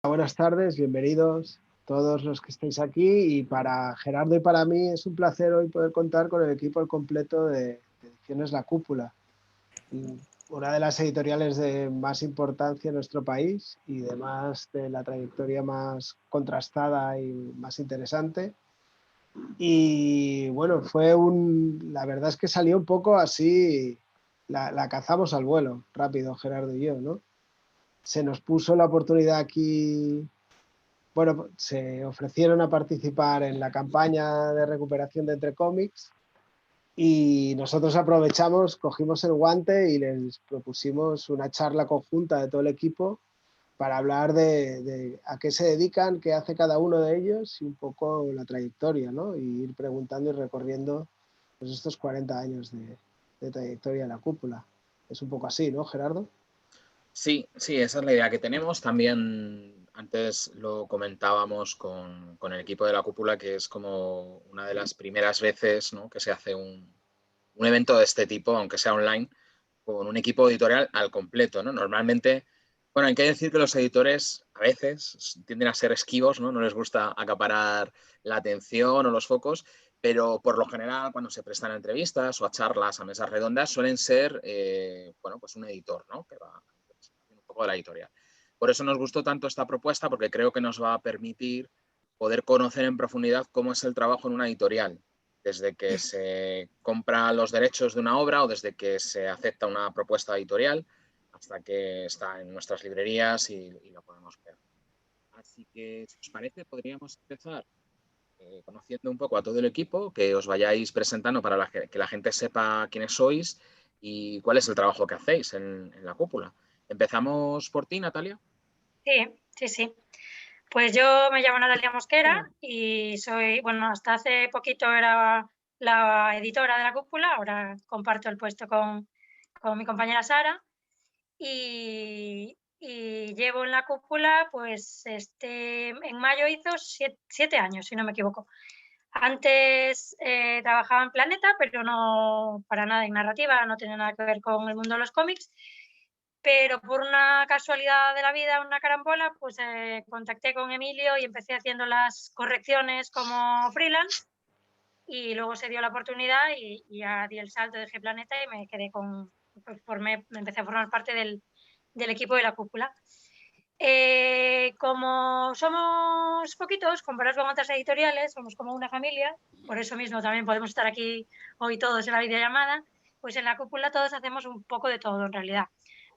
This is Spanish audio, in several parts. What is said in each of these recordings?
Buenas tardes, bienvenidos todos los que estáis aquí y para Gerardo y para mí es un placer hoy poder contar con el equipo al completo de Ediciones La Cúpula, una de las editoriales de más importancia en nuestro país y de la trayectoria más contrastada y más interesante. Y bueno, la verdad es que salió un poco así, la cazamos al vuelo, rápido Gerardo y yo, ¿no? Se nos puso la oportunidad aquí. Bueno, se ofrecieron a participar en la campaña de recuperación de Entre Cómics y nosotros aprovechamos, cogimos el guante y les propusimos una charla conjunta de todo el equipo para hablar de a qué se dedican, qué hace cada uno de ellos y un poco la trayectoria, ¿no? Y ir preguntando y recorriendo pues, estos 40 años de trayectoria en la cúpula. Es un poco así, ¿no, Gerardo? Sí, esa es la idea que tenemos. También antes lo comentábamos con el equipo de la cúpula, que es como una de las primeras veces, ¿no?, que se hace un evento de este tipo, aunque sea online, con un equipo editorial al completo, ¿no? Normalmente, bueno, hay que decir que los editores a veces tienden a ser esquivos, ¿no? No les gusta acaparar la atención o los focos, pero por lo general cuando se prestan a entrevistas o a charlas, a mesas redondas, suelen ser, bueno, pues un editor, ¿no?, que va un poco de la editorial. Por eso nos gustó tanto esta propuesta, porque creo que nos va a permitir poder conocer en profundidad cómo es el trabajo en una editorial, desde que se compra los derechos de una obra o desde que se acepta una propuesta editorial hasta que está en nuestras librerías y lo podemos ver. Así que, si os parece, podríamos empezar conociendo un poco a todo el equipo, que os vayáis presentando para que la gente sepa quiénes sois y cuál es el trabajo que hacéis en la cúpula. Empezamos por ti, Natalia. Sí. Pues yo me llamo Natalia Mosquera y soy, bueno, hasta hace poquito era la editora de la cúpula, ahora comparto el puesto con mi compañera Sara y llevo en la cúpula, pues en mayo hizo 7 años, si no me equivoco. Antes trabajaba en Planeta, pero no para nada en narrativa, no tenía nada que ver con el mundo de los cómics, pero por una casualidad de la vida, una carambola, pues contacté con Emilio y empecé haciendo las correcciones como freelance y luego se dio la oportunidad y ya di el salto, dejé Planeta y me quedé me empecé a formar parte del equipo de la cúpula. Como somos poquitos, comparados con otras editoriales, somos como una familia, por eso mismo también podemos estar aquí hoy todos en la videollamada, pues en la cúpula todos hacemos un poco de todo en realidad.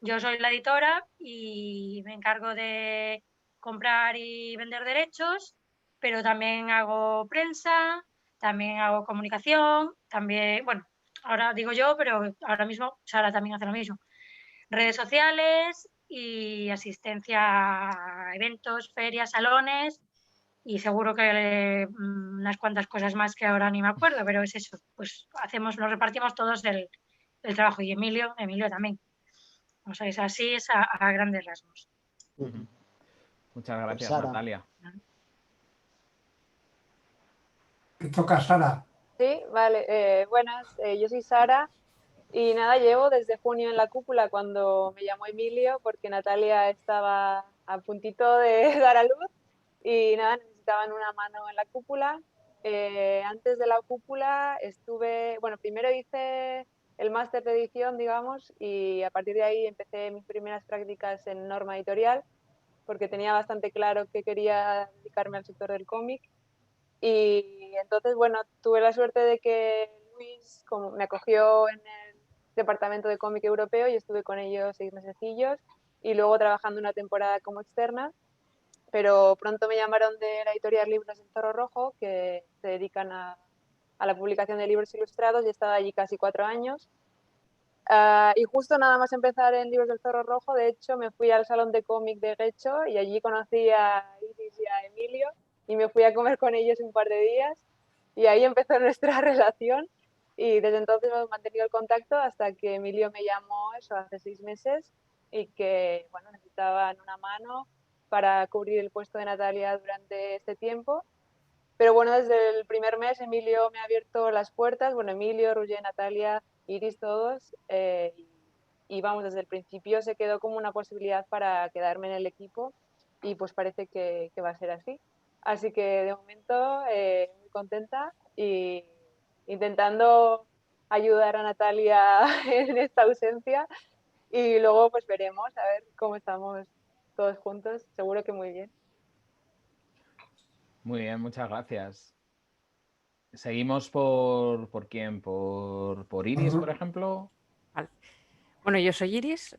Yo soy la editora y me encargo de comprar y vender derechos, pero también hago prensa, también hago comunicación, también, bueno, ahora digo yo, pero ahora mismo Sara también hace lo mismo. Redes sociales y asistencia a eventos, ferias, salones y seguro que unas cuantas cosas más que ahora ni me acuerdo, pero es eso, pues nos repartimos todos el trabajo y Emilio también. O sea, es así, es a grandes rasgos. Muchas gracias, Sara. Natalia. Me toca Sara. Sí, vale. Buenas, yo soy Sara y nada, llevo desde junio en la cúpula cuando me llamó Emilio porque Natalia estaba a puntito de dar a luz y nada, necesitaban una mano en la cúpula. Antes de la cúpula primero hice el máster de edición, digamos, y a partir de ahí empecé mis primeras prácticas en Norma Editorial porque tenía bastante claro que quería dedicarme al sector del cómic. Y entonces, bueno, tuve la suerte de que Luis me acogió en el departamento de cómic europeo y estuve con ellos 6 mesecillos y luego trabajando una temporada como externa, pero pronto me llamaron de la editorial Libros del Zorro Rojo, que se dedican a la publicación de libros ilustrados y he estado allí casi 4 años. Y justo nada más empezar en Libros del Zorro Rojo, de hecho, me fui al salón de cómic de Guecho y allí conocí a Iris y a Emilio y me fui a comer con ellos un par de días y ahí empezó nuestra relación y desde entonces hemos mantenido el contacto hasta que Emilio me llamó eso hace 6 meses y que, bueno, necesitaban una mano para cubrir el puesto de Natalia durante este tiempo. Pero bueno, desde el primer mes Emilio me ha abierto las puertas, bueno, Emilio, Roger, Natalia, Iris, todos, y vamos, desde el principio se quedó como una posibilidad para quedarme en el equipo y pues parece que va a ser así. Así que de momento muy contenta y intentando ayudar a Natalia en esta ausencia y luego pues veremos a ver cómo estamos todos juntos, seguro que muy bien. Muy bien, muchas gracias. Seguimos por quién, por Iris, por ejemplo. Vale. Bueno, yo soy Iris.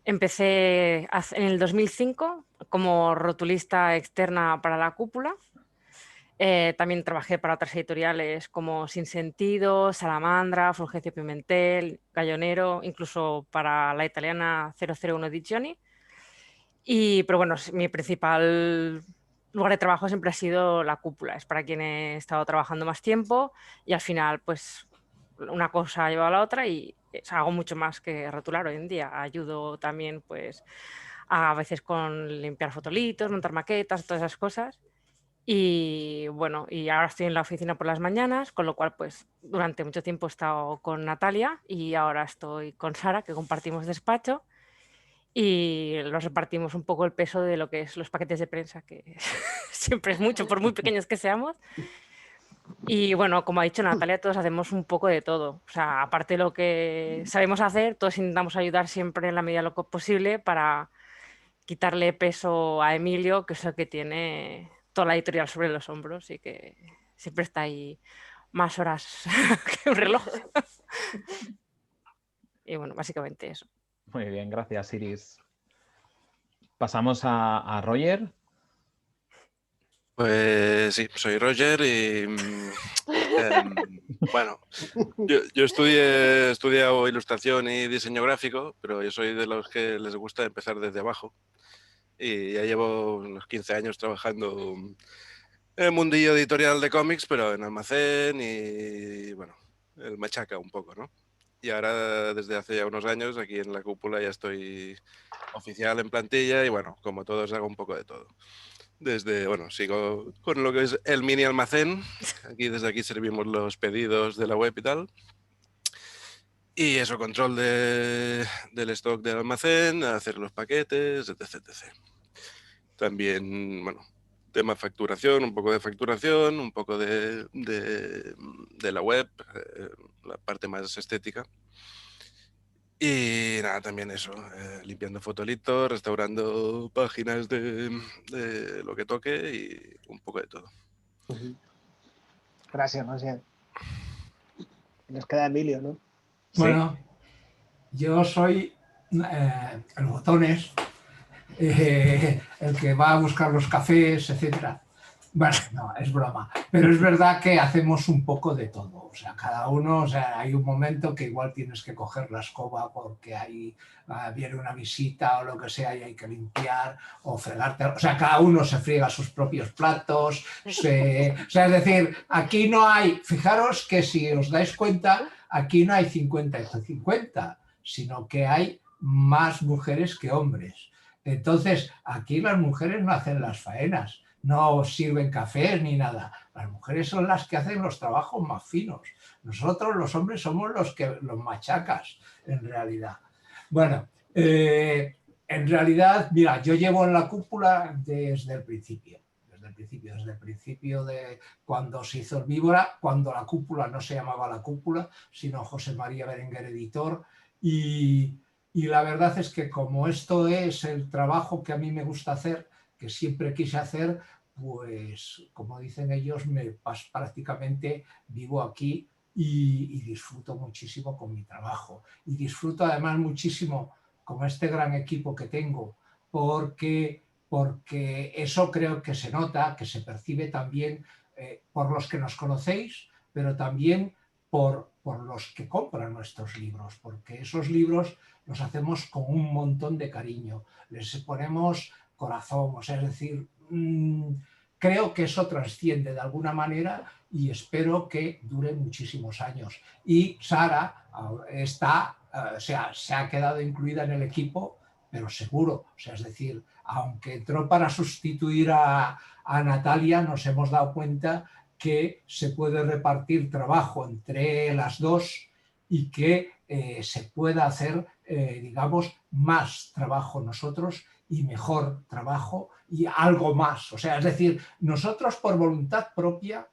Empecé en el 2005 como rotulista externa para la cúpula. También trabajé para otras editoriales como Sin Sentido, Salamandra, Fulgencio Pimentel, Gallonero, incluso para la italiana 001 Edizioni. Pero bueno, mi principal lugar de trabajo siempre ha sido la cúpula. Es para quien he estado trabajando más tiempo y al final pues una cosa lleva a la otra y hago mucho más que rotular hoy en día. Ayudo también pues a veces con limpiar fotolitos, montar maquetas, todas esas cosas. Y bueno, y ahora estoy en la oficina por las mañanas, con lo cual pues durante mucho tiempo he estado con Natalia y ahora estoy con Sara, que compartimos despacho y nos repartimos un poco el peso de lo que es los paquetes de prensa, que siempre es mucho, por muy pequeños que seamos. Y bueno, como ha dicho Natalia, todos hacemos un poco de todo. O sea, aparte de lo que sabemos hacer, todos intentamos ayudar siempre en la medida de lo posible para quitarle peso a Emilio, que es el que tiene toda la editorial sobre los hombros y que siempre está ahí más horas que un reloj. Y bueno, básicamente eso. Muy bien, gracias, Iris. Pasamos a Roger. Pues sí, soy Roger y bueno, yo he estudiado ilustración y diseño gráfico, pero yo soy de los que les gusta empezar desde abajo y ya llevo unos 15 años trabajando en el mundillo editorial de cómics, pero en almacén y bueno, el machaca un poco, ¿no? Y ahora desde hace ya unos años aquí en la cúpula ya estoy oficial en plantilla y bueno, como todos hago un poco de todo. Bueno, sigo con lo que es el mini almacén. Desde aquí servimos los pedidos de la web y tal. Y eso, control del stock del almacén, hacer los paquetes, etc, etc. También, bueno, tema facturación, un poco de facturación, un poco de la web, la parte más estética. Y nada, también eso, limpiando fotolitos, restaurando páginas de lo que toque y un poco de todo. Gracias, Roger. Nos queda Emilio, ¿no? Bueno, yo soy el botones, el que va a buscar los cafés, etcétera. Bueno, no, es broma. Pero es verdad que hacemos un poco de todo. O sea, cada uno, o sea, hay un momento que igual tienes que coger la escoba porque ahí viene una visita o lo que sea y hay que limpiar o fregarte. O sea, cada uno se friega sus propios platos. O sea, es decir, aquí no hay, fijaros que si os dais cuenta, aquí no hay 50 y 50, sino que hay más mujeres que hombres. Entonces, aquí las mujeres no hacen las faenas, no sirven cafés ni nada. Las mujeres son las que hacen los trabajos más finos. Nosotros, los hombres, somos los machacas, en realidad. Bueno, en realidad, mira, yo llevo en la cúpula desde el principio. Desde el principio de cuando se hizo el Víbora, cuando la cúpula no se llamaba la cúpula, sino José María Berenguer, editor. Y la verdad es que como esto es el trabajo que a mí me gusta hacer, que siempre quise hacer, pues como dicen ellos, prácticamente vivo aquí y disfruto muchísimo con mi trabajo. Y disfruto además muchísimo con este gran equipo que tengo, porque eso creo que se nota, que se percibe también por los que nos conocéis, pero también por los que compran nuestros libros, porque esos libros los hacemos con un montón de cariño, les ponemos corazón, o sea, es decir, creo que eso trasciende de alguna manera y espero que dure muchísimos años. Y Sara se ha quedado incluida en el equipo, pero seguro, o sea, es decir, aunque entró para sustituir a Natalia, nos hemos dado cuenta que se puede repartir trabajo entre las dos y que se pueda hacer, digamos, más trabajo nosotros y mejor trabajo y algo más. O sea, es decir, nosotros por voluntad propia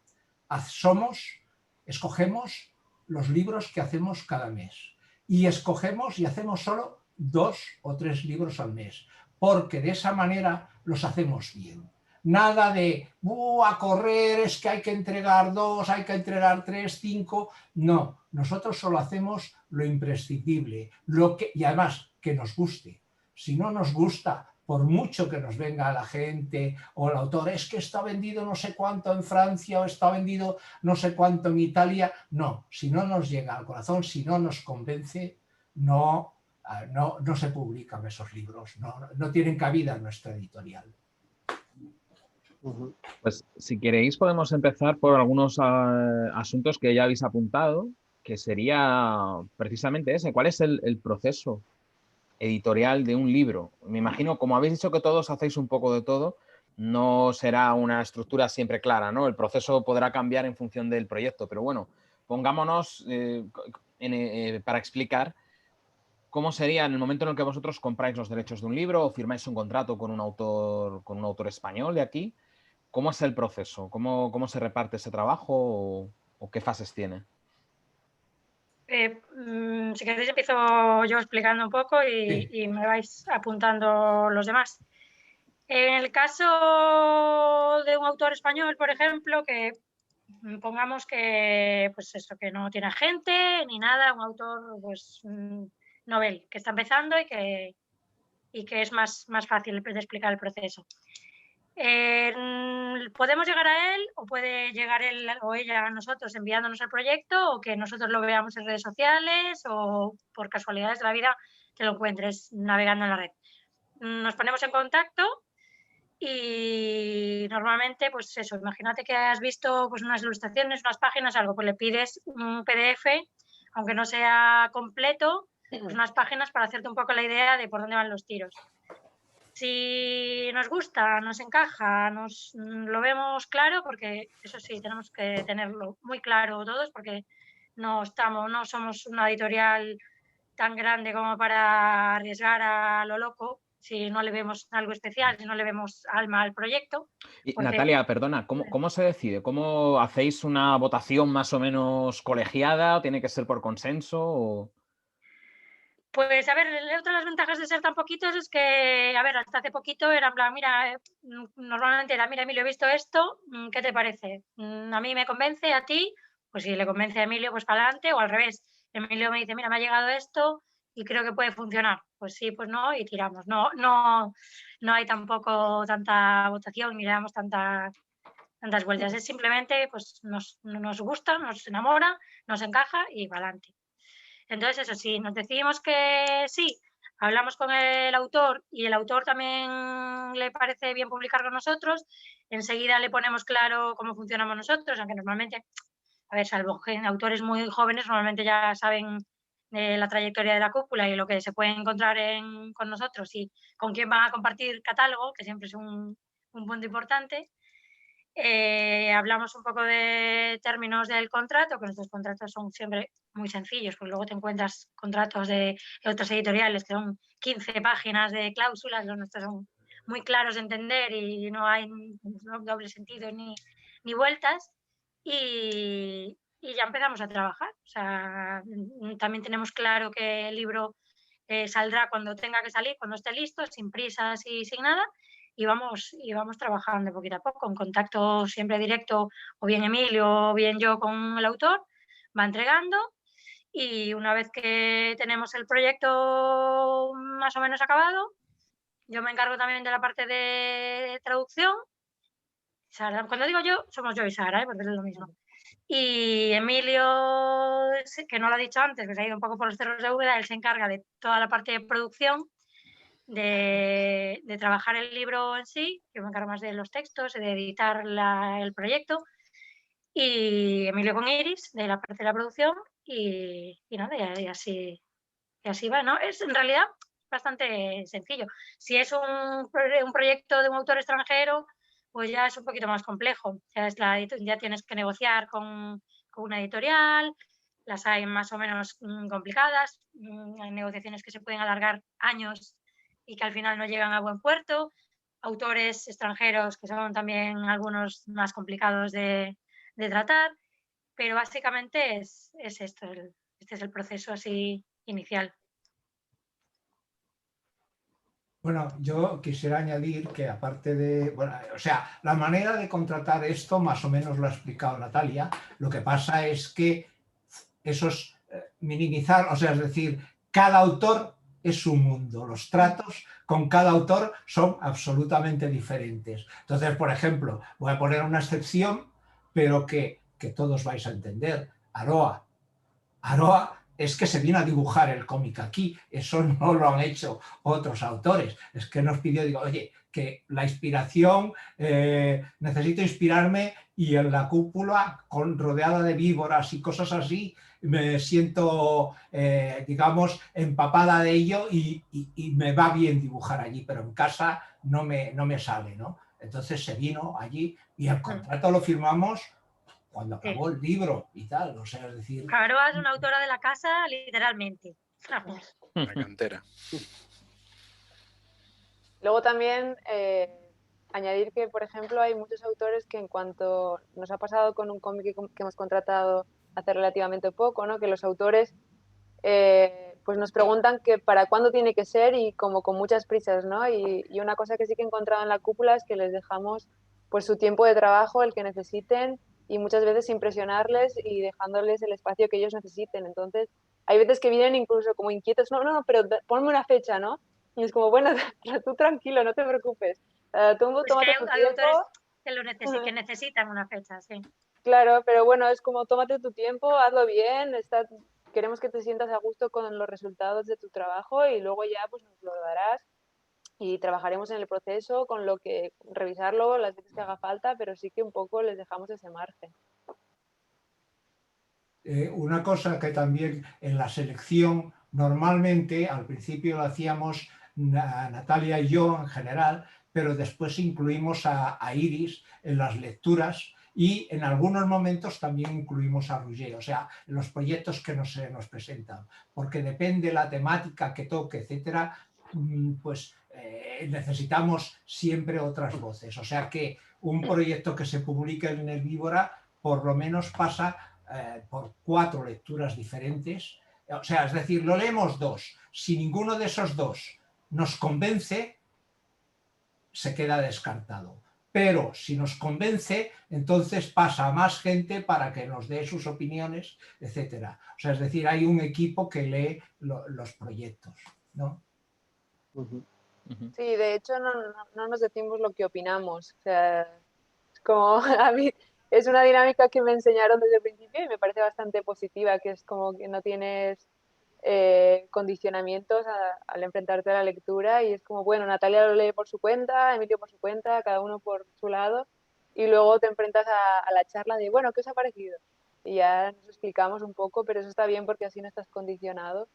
escogemos los libros que hacemos cada mes y escogemos y hacemos solo 2 o 3 libros al mes, porque de esa manera los hacemos bien. Nada de a correr, es que hay que entregar 2, hay que entregar 3, 5. No, nosotros solo hacemos lo imprescindible, y además que nos guste. Si no nos gusta, por mucho que nos venga la gente o el autor, es que está vendido no sé cuánto en Francia o está vendido no sé cuánto en Italia. No, si no nos llega al corazón, si no nos convence, no se publican esos libros, no tienen cabida en nuestra editorial. Pues si queréis podemos empezar por algunos asuntos que ya habéis apuntado, que sería precisamente ese. ¿Cuál es el proceso editorial de un libro? Me imagino, como habéis dicho que todos hacéis un poco de todo, no será una estructura siempre clara, ¿no? El proceso podrá cambiar en función del proyecto, pero bueno, pongámonos para explicar cómo sería en el momento en el que vosotros compráis los derechos de un libro o firmáis un contrato con un autor español de aquí. ¿Cómo es el proceso? ¿Cómo se reparte ese trabajo o qué fases tiene? Si queréis empiezo yo explicando un poco y me vais apuntando los demás. En el caso de un autor español, por ejemplo, que pongamos que, pues eso, que no tiene agente ni nada, un autor pues novel, que está empezando y que es más fácil de explicar el proceso. Podemos llegar a él o puede llegar él o ella a nosotros enviándonos el proyecto o que nosotros lo veamos en redes sociales o por casualidades de la vida que lo encuentres navegando en la red. Nos ponemos en contacto y normalmente, pues eso, imagínate que has visto pues unas ilustraciones, unas páginas, algo, pues le pides un PDF, aunque no sea completo, pues unas páginas para hacerte un poco la idea de por dónde van los tiros. Si nos gusta, nos encaja, lo vemos claro, porque eso sí, tenemos que tenerlo muy claro todos, porque no somos una editorial tan grande como para arriesgar a lo loco si no le vemos algo especial, si no le vemos alma al proyecto. Porque... Natalia, perdona, ¿cómo se decide? ¿Cómo hacéis una votación más o menos colegiada? ¿Tiene que ser por consenso? O... Pues a ver, otra de las ventajas de ser tan poquitos es que, a ver, hasta hace poquito era en plan, mira, normalmente era, mira, Emilio, he visto esto, ¿qué te parece? A mí me convence, a ti, pues si le convence a Emilio, pues para adelante, o al revés. Emilio me dice, mira, me ha llegado esto y creo que puede funcionar. Pues sí, pues no, y tiramos. No hay tampoco tanta votación ni le damos tantas vueltas. Es simplemente, pues nos gusta, nos enamora, nos encaja y para adelante. Entonces, eso sí, nos decidimos que sí, hablamos con el autor y el autor también le parece bien publicar con nosotros, enseguida le ponemos claro cómo funcionamos nosotros, aunque normalmente, a ver, salvo que autores muy jóvenes, normalmente ya saben la trayectoria de la cúpula y lo que se puede encontrar con nosotros y con quién van a compartir catálogo, que siempre es un punto importante. Hablamos un poco de términos del contrato, que nuestros contratos son siempre muy sencillos, pues luego te encuentras contratos de otras editoriales que son 15 páginas de cláusulas, los nuestros son muy claros de entender y no hay doble sentido ni vueltas y ya empezamos a trabajar. O sea, también tenemos claro que el libro saldrá cuando tenga que salir, cuando esté listo, sin prisas y sin nada. Y vamos trabajando poquito a poco, en contacto siempre directo, o bien Emilio o bien yo con el autor, va entregando y una vez que tenemos el proyecto más o menos acabado, yo me encargo también de la parte de traducción. Sara, cuando digo yo, somos yo y Sara, porque es lo mismo. Y Emilio, que no lo ha dicho antes, que se ha ido un poco por los cerros de Úbeda, él se encarga de toda la parte de producción, de trabajar el libro en sí, yo me encargo más de los textos, de editar el proyecto, y Emilio con Iris, de la parte de la producción, y nada, y así va, ¿no? Es en realidad bastante sencillo. Si es un proyecto de un autor extranjero, pues ya es un poquito más complejo. Ya tienes que negociar con una editorial, las hay más o menos complicadas, hay negociaciones que se pueden alargar años y que al final no llegan a buen puerto, autores extranjeros que son también algunos más complicados de tratar, pero básicamente es esto, este es el proceso así inicial. Bueno, yo quisiera añadir que aparte de, bueno, o sea, la manera de contratar esto más o menos lo ha explicado Natalia. Lo que pasa es que eso es minimizar, o sea, es decir, cada autor es un mundo. Los tratos con cada autor son absolutamente diferentes. Entonces, por ejemplo, voy a poner una excepción, pero que todos vais a entender. Aroa. Aroa es que se vino a dibujar el cómic aquí, eso no lo han hecho otros autores, es que nos pidió, digo, oye, que la inspiración, necesito inspirarme y en la cúpula, rodeada de víboras y cosas así, me siento, digamos, empapada de ello y me va bien dibujar allí, pero en casa no me sale, ¿no? Entonces se vino allí y el contrato lo firmamos cuando acabó el libro y tal, o sea, es decir... Aroa es una autora de la casa, literalmente. La cantera. Luego también añadir que, por ejemplo, hay muchos autores que en cuanto nos ha pasado con un cómic que hemos contratado hace relativamente poco, ¿no? Que los autores pues nos preguntan que para cuándo tiene que ser y como con muchas prisas, ¿no? Y una cosa que sí que he encontrado en la cúpula es que les dejamos pues su tiempo de trabajo, el que necesiten, y muchas veces sin presionarles y dejándoles el espacio que ellos necesiten. Entonces, hay veces que vienen incluso como inquietos, no, pero ponme una fecha, ¿no? Y es como, bueno, tú tranquilo, no te preocupes. Tómate tu hay tiempo. autores que necesitan una fecha, sí. Claro, pero bueno, es como tómate tu tiempo, hazlo bien, queremos que te sientas a gusto con los resultados de tu trabajo y luego ya pues nos lo darás y trabajaremos en el proceso con lo que revisarlo las veces que haga falta, pero sí que un poco les dejamos ese margen. Una cosa que también en la selección normalmente al principio lo hacíamos Natalia y yo en general, pero después incluimos a Iris en las lecturas y en algunos momentos también incluimos a Roger, o sea, en los proyectos que nos presentan, porque depende la temática que toque, etcétera, pues necesitamos siempre otras voces, o sea que un proyecto que se publique en el Víbora por lo menos pasa por 4 lecturas diferentes, o sea, es decir, lo leemos 2, si ninguno de esos 2 nos convence, se queda descartado. Pero si nos convence, entonces pasa a más gente para que nos dé sus opiniones, etcétera. O sea, es decir, hay un equipo que lee los proyectos, ¿no? Sí, de hecho no nos decimos lo que opinamos. O sea, como a mí es una dinámica que me enseñaron desde el principio y me parece bastante positiva, que es como que no tienes condicionamientos al enfrentarte a la lectura y es como, bueno, Natalia lo lee por su cuenta, Emilio por su cuenta, cada uno por su lado y luego te enfrentas a la charla de, bueno, ¿qué os ha parecido? Y ya nos explicamos un poco, pero eso está bien porque así no estás condicionado.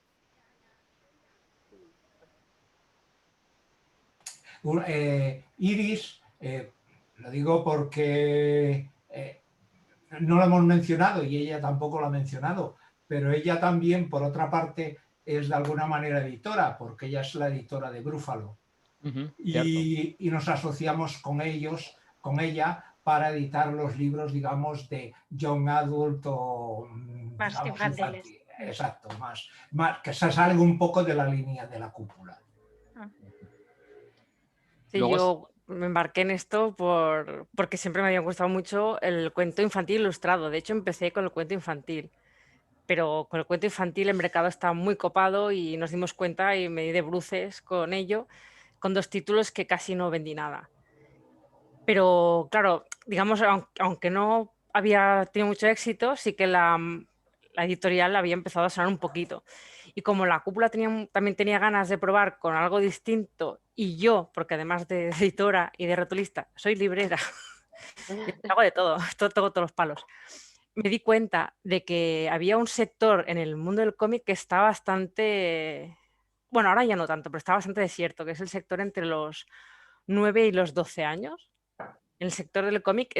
Iris, lo digo porque no lo hemos mencionado y ella tampoco lo ha mencionado, pero ella también, por otra parte, es de alguna manera editora, porque ella es la editora de Brúfalo. Y nos asociamos con ella para editar los libros, digamos, de young adult o más digamos, infantiles. Exacto, más que se sale un poco de la línea de la cúpula. Sí, yo me embarqué en esto porque siempre me había gustado mucho el cuento infantil ilustrado. De hecho, empecé con el cuento infantil. Pero con el cuento infantil el mercado está muy copado y nos dimos cuenta y me di de bruces con ello, con 2 títulos que casi no vendí nada. Pero claro, digamos, aunque no había tenido mucho éxito, sí que la editorial había empezado a sonar un poquito. Y como la cúpula también tenía ganas de probar con algo distinto y yo, porque además de editora y de rotulista, soy librera, hago de todo, todos los palos. Me di cuenta de que había un sector en el mundo del cómic que está bastante, bueno, ahora ya no tanto, pero está bastante desierto, que es el sector entre los 9 y los 12 años. En el sector del cómic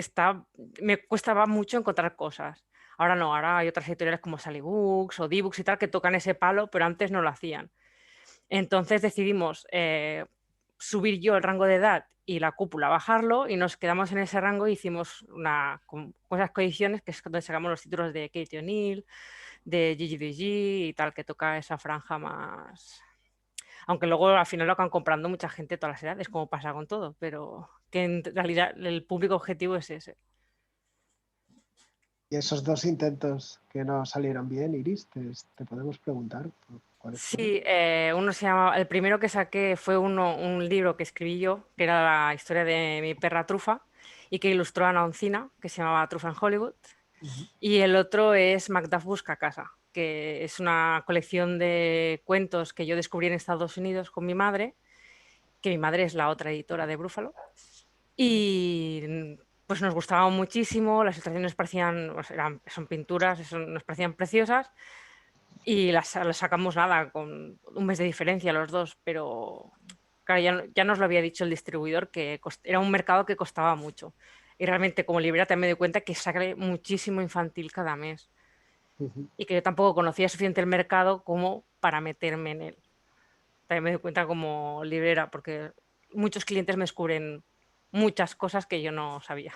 me costaba mucho encontrar cosas. Ahora no, ahora hay otras editoriales como Sally Books o D-Books y tal que tocan ese palo, pero antes no lo hacían. Entonces decidimos subir yo el rango de edad y la cúpula bajarlo, y nos quedamos en ese rango y hicimos con esas coediciones, que es donde sacamos los títulos de Katie O'Neill, de Gigi DG y tal, que toca esa franja más... Aunque luego al final lo acaban comprando mucha gente de todas las edades, como pasa con todo, pero que en realidad el público objetivo es ese. Y esos 2 intentos que no salieron bien, Iris, te podemos preguntar cuáles fueron. Sí, uno se llama, el primero que saqué fue un libro que escribí yo, que era la historia de mi perra Trufa, y que ilustró Ana Oncina, que se llamaba Trufa en Hollywood. Y el otro es Macduff busca casa, que es una colección de cuentos que yo descubrí en Estados Unidos con mi madre, que mi madre es la otra editora de Brúfalo. Y pues nos gustaba muchísimo, las ilustraciones parecían, son pinturas, nos parecían preciosas, y las sacamos nada, con un mes de diferencia los dos, pero claro, ya nos lo había dicho el distribuidor, que era un mercado que costaba mucho. Y realmente como librera también me doy cuenta que sale muchísimo infantil cada mes. Y que yo tampoco conocía suficiente el mercado como para meterme en él. También me doy cuenta como librera, porque muchos clientes me descubren muchas cosas que yo no sabía.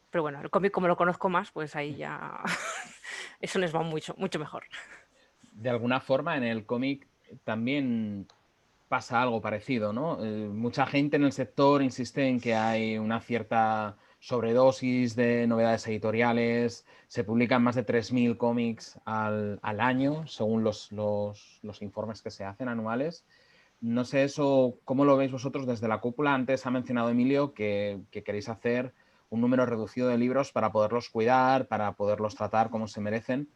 Pero bueno, el cómic como lo conozco más, pues ahí ya eso les va mucho, mucho mejor. De alguna forma en el cómic también pasa algo parecido, ¿no? Mucha gente en el sector insiste en que hay una cierta sobredosis de novedades editoriales, se publican más de 3.000 cómics al año, según los informes que se hacen anuales. No sé eso, ¿cómo lo veis vosotros desde la cúpula? Antes ha mencionado Emilio que queréis hacer un número reducido de libros para poderlos cuidar, para poderlos tratar como se merecen.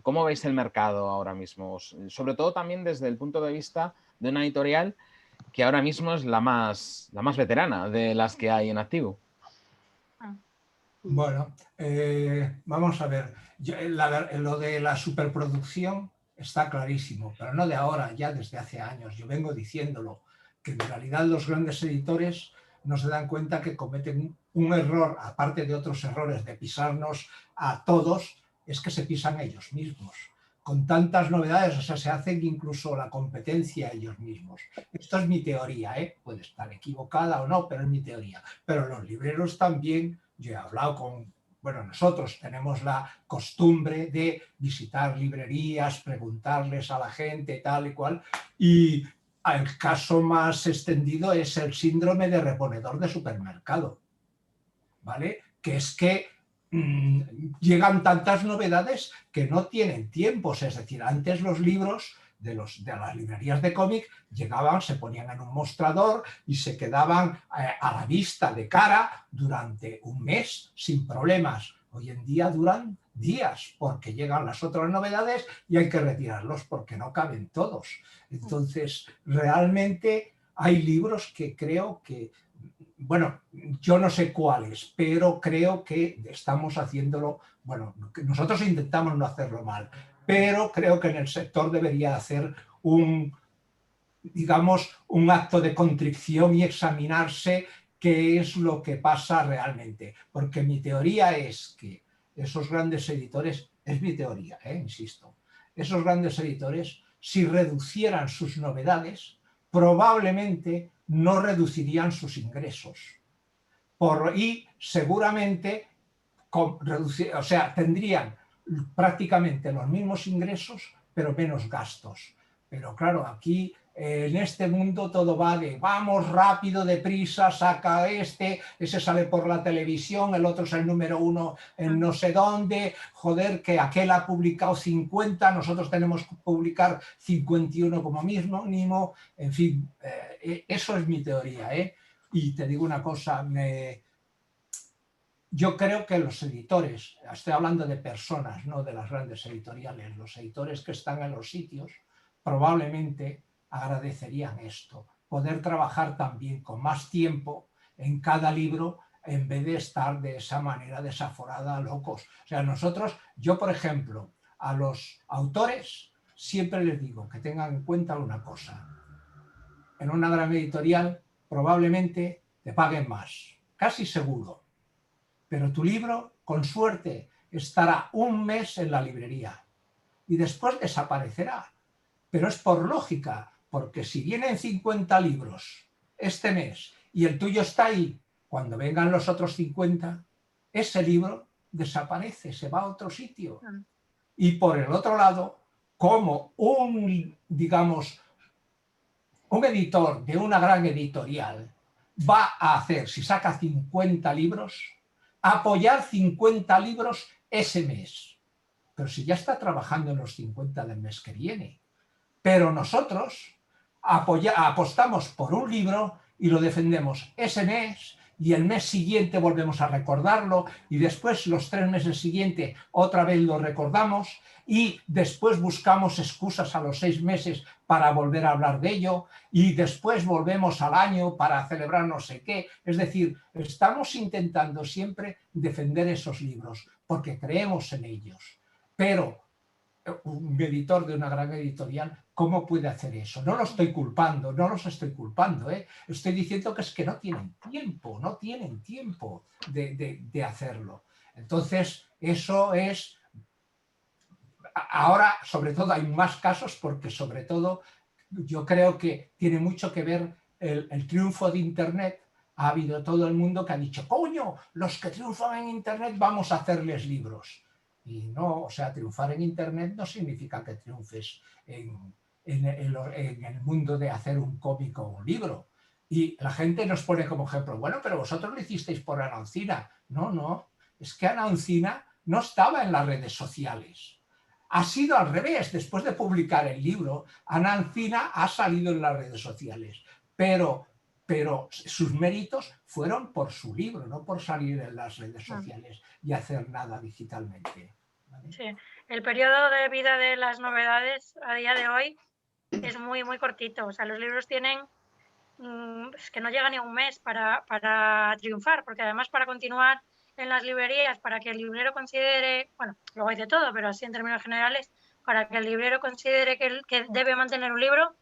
¿Cómo veis el mercado ahora mismo? Sobre todo también desde el punto de vista de una editorial que ahora mismo es la más veterana de las que hay en activo. Bueno, vamos a ver. Lo de la superproducción está clarísimo, pero no de ahora, ya desde hace años. Yo vengo diciéndolo, que en realidad los grandes editores no se dan cuenta que cometen un error, aparte de otros errores de pisarnos a todos, es que se pisan ellos mismos. Con tantas novedades, o sea, se hacen incluso la competencia ellos mismos. Esto es mi teoría, puede estar equivocada o no, pero es mi teoría. Pero los libreros también, yo he hablado con, bueno, nosotros tenemos la costumbre de visitar librerías, preguntarles a la gente, tal y cual, y el caso más extendido es el síndrome de reponedor de supermercado, ¿vale? Que es que llegan tantas novedades que no tienen tiempos, es decir, antes los libros de las librerías de cómic llegaban, se ponían en un mostrador y se quedaban a la vista de cara durante un mes sin problemas. Hoy en día duran días porque llegan las otras novedades y hay que retirarlos porque no caben todos. Entonces, realmente hay libros que creo que, bueno, yo no sé cuáles, pero creo que estamos haciéndolo, bueno, nosotros intentamos no hacerlo mal, pero creo que en el sector debería hacer digamos, un acto de contrición y examinarse qué es lo que pasa realmente. Porque mi teoría es que esos grandes editores, es mi teoría, insisto, esos grandes editores, si reducieran sus novedades, probablemente no reducirían sus ingresos. Y seguramente, o sea, tendrían prácticamente los mismos ingresos, pero menos gastos. Pero claro, aquí en este mundo todo va de vamos rápido, deprisa, saca ese sale por la televisión, el otro es el número 1 en no sé dónde, joder, que aquel ha publicado 50, nosotros tenemos que publicar 51 como mínimo, en fin, eso es mi teoría, Y te digo una cosa, yo creo que los editores, estoy hablando de personas, no de las grandes editoriales, los editores que están en los sitios probablemente agradecerían esto, poder trabajar también con más tiempo en cada libro en vez de estar de esa manera desaforada, locos. O sea, yo por ejemplo, a los autores siempre les digo que tengan en cuenta una cosa. En una gran editorial probablemente te paguen más, casi seguro. Pero tu libro, con suerte, estará un mes en la librería y después desaparecerá. pero es por lógica, porque si vienen 50 libros este mes y el tuyo está ahí, cuando vengan los otros 50, ese libro desaparece, se va a otro sitio. Y por el otro lado, como digamos, un editor de una gran editorial va a hacer, si saca 50 libros, apoyar 50 libros ese mes. Pero si ya está trabajando en los 50 del mes que viene. Pero nosotros apostamos por un libro y lo defendemos ese mes, y el mes siguiente volvemos a recordarlo, y después los 3 meses siguientes otra vez lo recordamos, y después buscamos excusas a los 6 meses para volver a hablar de ello, y después volvemos al año para celebrar no sé qué. Es decir, estamos intentando siempre defender esos libros porque creemos en ellos. Pero un editor de una gran editorial, ¿cómo puede hacer eso? No lo estoy culpando, no los estoy culpando, ¿eh? Estoy diciendo que es que no tienen tiempo de hacerlo. Entonces, eso es... Ahora, sobre todo, hay más casos porque, sobre todo, yo creo que tiene mucho que ver el triunfo de Internet. Ha habido todo el mundo que ha dicho, coño, los que triunfan en Internet vamos a hacerles libros. Y no, o sea, triunfar en Internet no significa que triunfes en el mundo de hacer un cómic o un libro. Y la gente nos pone como ejemplo, bueno, pero vosotros lo hicisteis por Ana Encina. No, es que Ana Encina no estaba en las redes sociales. Ha sido al revés. Después de publicar el libro, Ana Encina ha salido en las redes sociales. Pero sus méritos fueron por su libro, no por salir en las redes sociales y hacer nada digitalmente. ¿Vale? Sí, el periodo de vida de las novedades a día de hoy es muy, muy cortito. O sea, los libros tienen, es que no llega ni a un mes para triunfar, porque además para continuar en las librerías, para que el librero considere, bueno, luego hay de todo, pero así en términos generales, para que el librero considere que debe mantener un libro,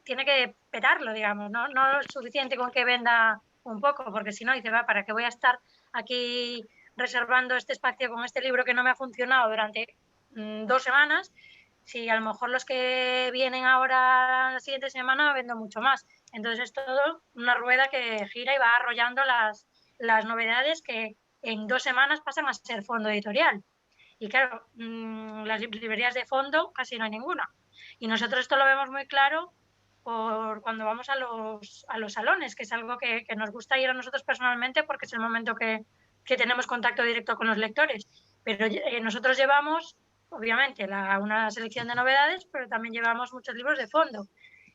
tiene que petarlo, digamos, ¿no? No es suficiente con que venda un poco, porque si no, dice, va, ¿para qué voy a estar aquí reservando este espacio con este libro que no me ha funcionado durante 2 semanas? Si a lo mejor los que vienen ahora la siguiente semana vendo mucho más. Entonces es todo una rueda que gira y va arrollando las novedades que en 2 semanas pasan a ser fondo editorial. Y claro, las librerías de fondo casi no hay ninguna. Y nosotros esto lo vemos muy claro por cuando vamos a los salones, que es algo que nos gusta ir a nosotros personalmente porque es el momento que tenemos contacto directo con los lectores. Pero nosotros llevamos, obviamente, una selección de novedades, pero también llevamos muchos libros de fondo.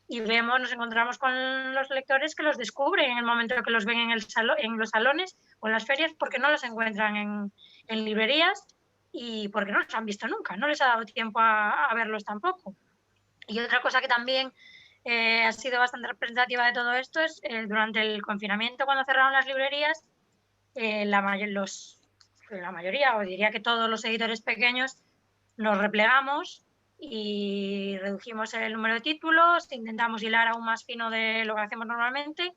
Y nos encontramos con los lectores que los descubren en el momento que los ven en los salones o en las ferias porque no los encuentran en librerías y porque no los han visto nunca, no les ha dado tiempo a verlos tampoco. Y otra cosa que también ha sido bastante representativa de todo esto es durante el confinamiento, cuando cerraron las librerías, la mayoría, o diría que todos los editores pequeños, nos replegamos y redujimos el número de títulos, intentamos hilar aún más fino de lo que hacemos normalmente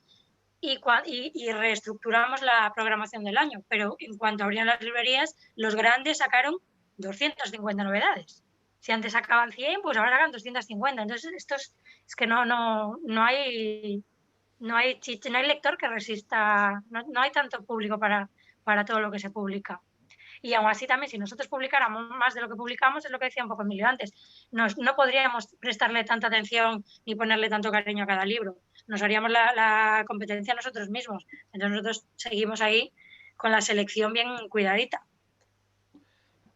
y reestructuramos la programación del año. Pero en cuanto abrieron las librerías, los grandes sacaron 250 novedades. Si antes sacaban 100, pues ahora sacan 250. Entonces, esto es que no hay lector que resista, no hay tanto público para todo lo que se publica. Y aún así también, si nosotros publicáramos más de lo que publicamos, es lo que decía un poco Emilio antes, no podríamos prestarle tanta atención ni ponerle tanto cariño a cada libro. Nos haríamos la competencia nosotros mismos. Entonces nosotros seguimos ahí con la selección bien cuidadita.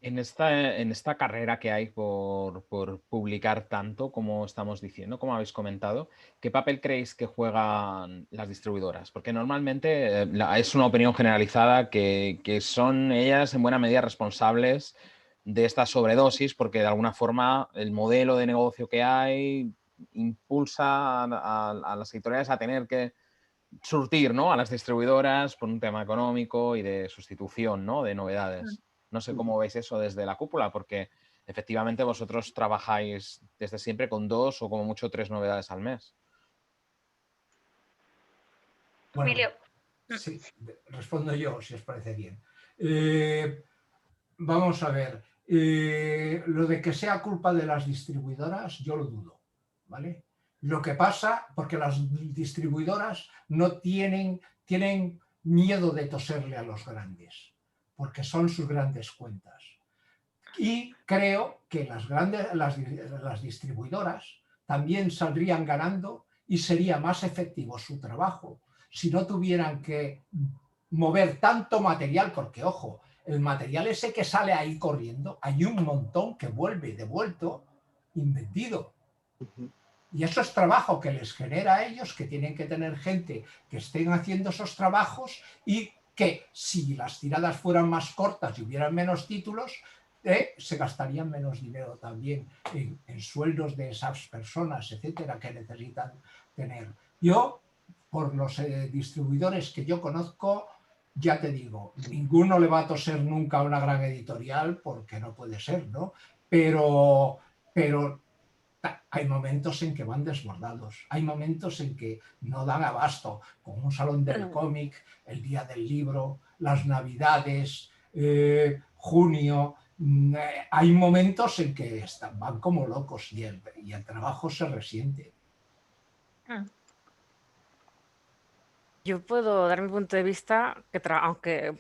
En esta carrera que hay por publicar tanto, como estamos diciendo, como habéis comentado, ¿qué papel creéis que juegan las distribuidoras? Porque normalmente es una opinión generalizada que son ellas en buena medida responsables de esta sobredosis, porque de alguna forma el modelo de negocio que hay impulsa a las editoriales a tener que surtir, ¿no?, a las distribuidoras por un tema económico y de sustitución, ¿no?, de novedades. No sé cómo veis eso desde la cúpula, porque efectivamente vosotros trabajáis desde siempre con 2 o como mucho 3 novedades al mes. Bueno, Emilio. sí, respondo yo, si os parece bien. Vamos a ver. Lo de que sea culpa de las distribuidoras, yo lo dudo, ¿vale? Lo que pasa, porque las distribuidoras no tienen miedo de toserle a los grandes, porque son sus grandes cuentas. Y creo que las distribuidoras también saldrían ganando y sería más efectivo su trabajo si no tuvieran que mover tanto material, porque ojo, el material ese que sale ahí corriendo, hay un montón que vuelve devuelto, invendido. Y eso es trabajo que les genera a ellos, que tienen que tener gente que estén haciendo esos trabajos y que si las tiradas fueran más cortas y hubieran menos títulos, se gastarían menos dinero también en sueldos de esas personas, etcétera, que necesitan tener. Yo, por los distribuidores que yo conozco, ya te digo, ninguno le va a toser nunca a una gran editorial porque no puede ser, ¿no? Pero hay momentos en que van desbordados, hay momentos en que no dan abasto, con un salón del cómic, el día del libro, las navidades, junio. Hay momentos en que van como locos y el trabajo se resiente. Yo puedo dar mi punto de vista, aunque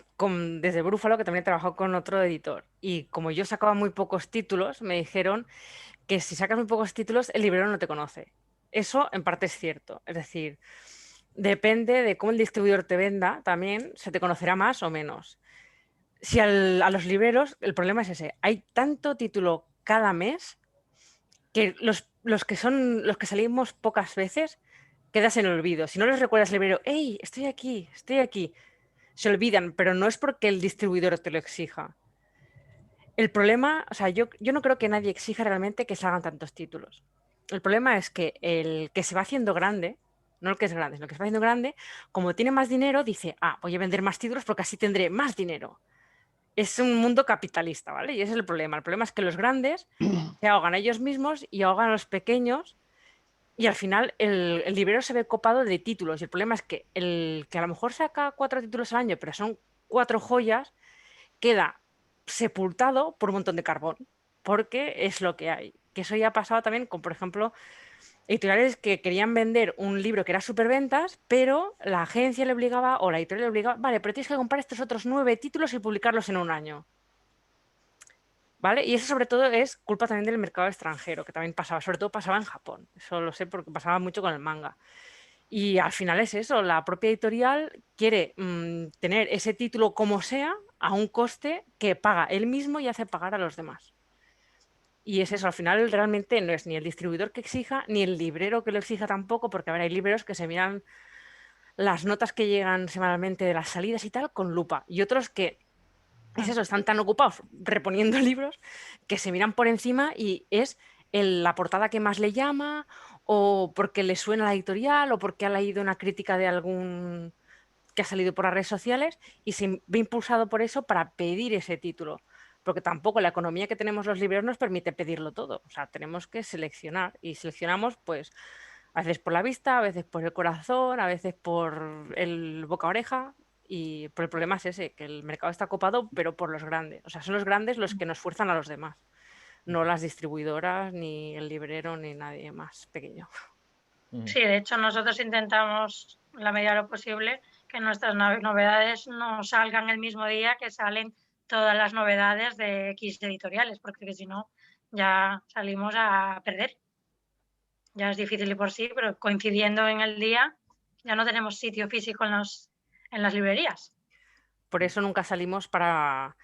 desde Brúfalo, que también he trabajado con otro editor. Y como yo sacaba muy pocos títulos, me dijeron que si sacas muy pocos títulos, el librero no te conoce. Eso en parte es cierto. Es decir, depende de cómo el distribuidor te venda, también se te conocerá más o menos. Si a los libreros, el problema es ese. Hay tanto título cada mes que los que salimos pocas veces quedas en el olvido. Si no les recuerdas al librero, ¡hey, estoy aquí! Se olvidan, pero no es porque el distribuidor te lo exija. El problema, o sea, yo no creo que nadie exija realmente que salgan tantos títulos. El problema es que el que se va haciendo grande, no el que es grande, sino el que se va haciendo grande, como tiene más dinero, dice, voy a vender más títulos porque así tendré más dinero. Es un mundo capitalista, ¿vale? Y ese es el problema. El problema es que los grandes se ahogan a ellos mismos y ahogan a los pequeños. Y al final el librero se ve copado de títulos. Y el problema es que el que a lo mejor saca 4 títulos al año, pero son 4 joyas, queda sepultado por un montón de carbón. Porque es lo que hay. Que eso ya ha pasado también con, por ejemplo, editoriales que querían vender un libro que era superventas, pero la agencia le obligaba, o la editorial le obligaba, vale, pero tienes que comprar estos otros 9 títulos y publicarlos en un año. ¿Vale? Y eso sobre todo es culpa también del mercado extranjero, que también pasaba, sobre todo pasaba en Japón. Eso lo sé porque pasaba mucho con el manga. Y al final es eso, la propia editorial quiere tener ese título como sea a un coste que paga él mismo y hace pagar a los demás. Y es eso, al final realmente no es ni el distribuidor que exija, ni el librero que lo exija tampoco, porque a ver, hay libreros que se miran las notas que llegan semanalmente de las salidas y tal con lupa, y otros que es eso, están tan ocupados reponiendo libros que se miran por encima y es la portada que más le llama, o porque le suena la editorial, o porque ha leído una crítica de algún que ha salido por las redes sociales y se ve impulsado por eso para pedir ese título. Porque tampoco la economía que tenemos los libreros nos permite pedirlo todo. O sea, tenemos que seleccionar y seleccionamos pues a veces por la vista, a veces por el corazón, a veces por el boca a oreja. Y el problema es ese, que el mercado está copado, pero por los grandes. O sea, son los grandes los que nos fuerzan a los demás, no las distribuidoras, ni el librero, ni nadie más pequeño. Sí, de hecho nosotros intentamos, en la medida de lo posible, que nuestras novedades no salgan el mismo día que salen todas las novedades de X editoriales, porque si no ya salimos a perder. Ya es difícil de por sí, pero coincidiendo en el día ya no tenemos sitio físico en las librerías. Por eso nunca salimos para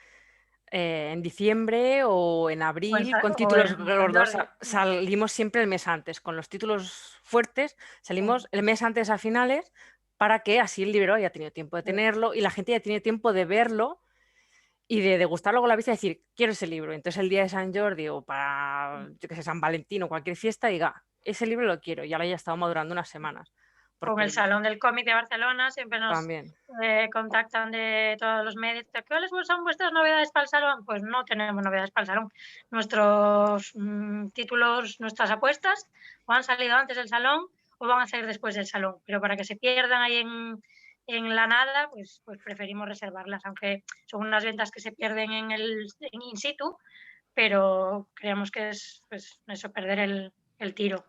en diciembre o en abril con títulos gordos. Salimos siempre el mes antes. Con los títulos fuertes salimos el mes antes a finales para que así el librero haya tenido tiempo de tenerlo y la gente haya tenido tiempo de verlo y de degustarlo con la vista y decir, quiero ese libro. Entonces el día de San Jordi o para, yo que sé, San Valentín o cualquier fiesta, diga, ese libro lo quiero. Y ahora ya ha estado madurando unas semanas. Con el Salón del Cómic de Barcelona siempre nos contactan de todos los medios. ¿Cuáles son vuestras novedades para el Salón? Pues no tenemos novedades para el Salón. Nuestros títulos, nuestras apuestas o han salido antes del Salón o van a salir después del Salón. Pero para que se pierdan ahí en la nada, pues preferimos reservarlas, aunque son unas ventas que se pierden en in situ, pero creemos que es pues, eso, perder el tiro.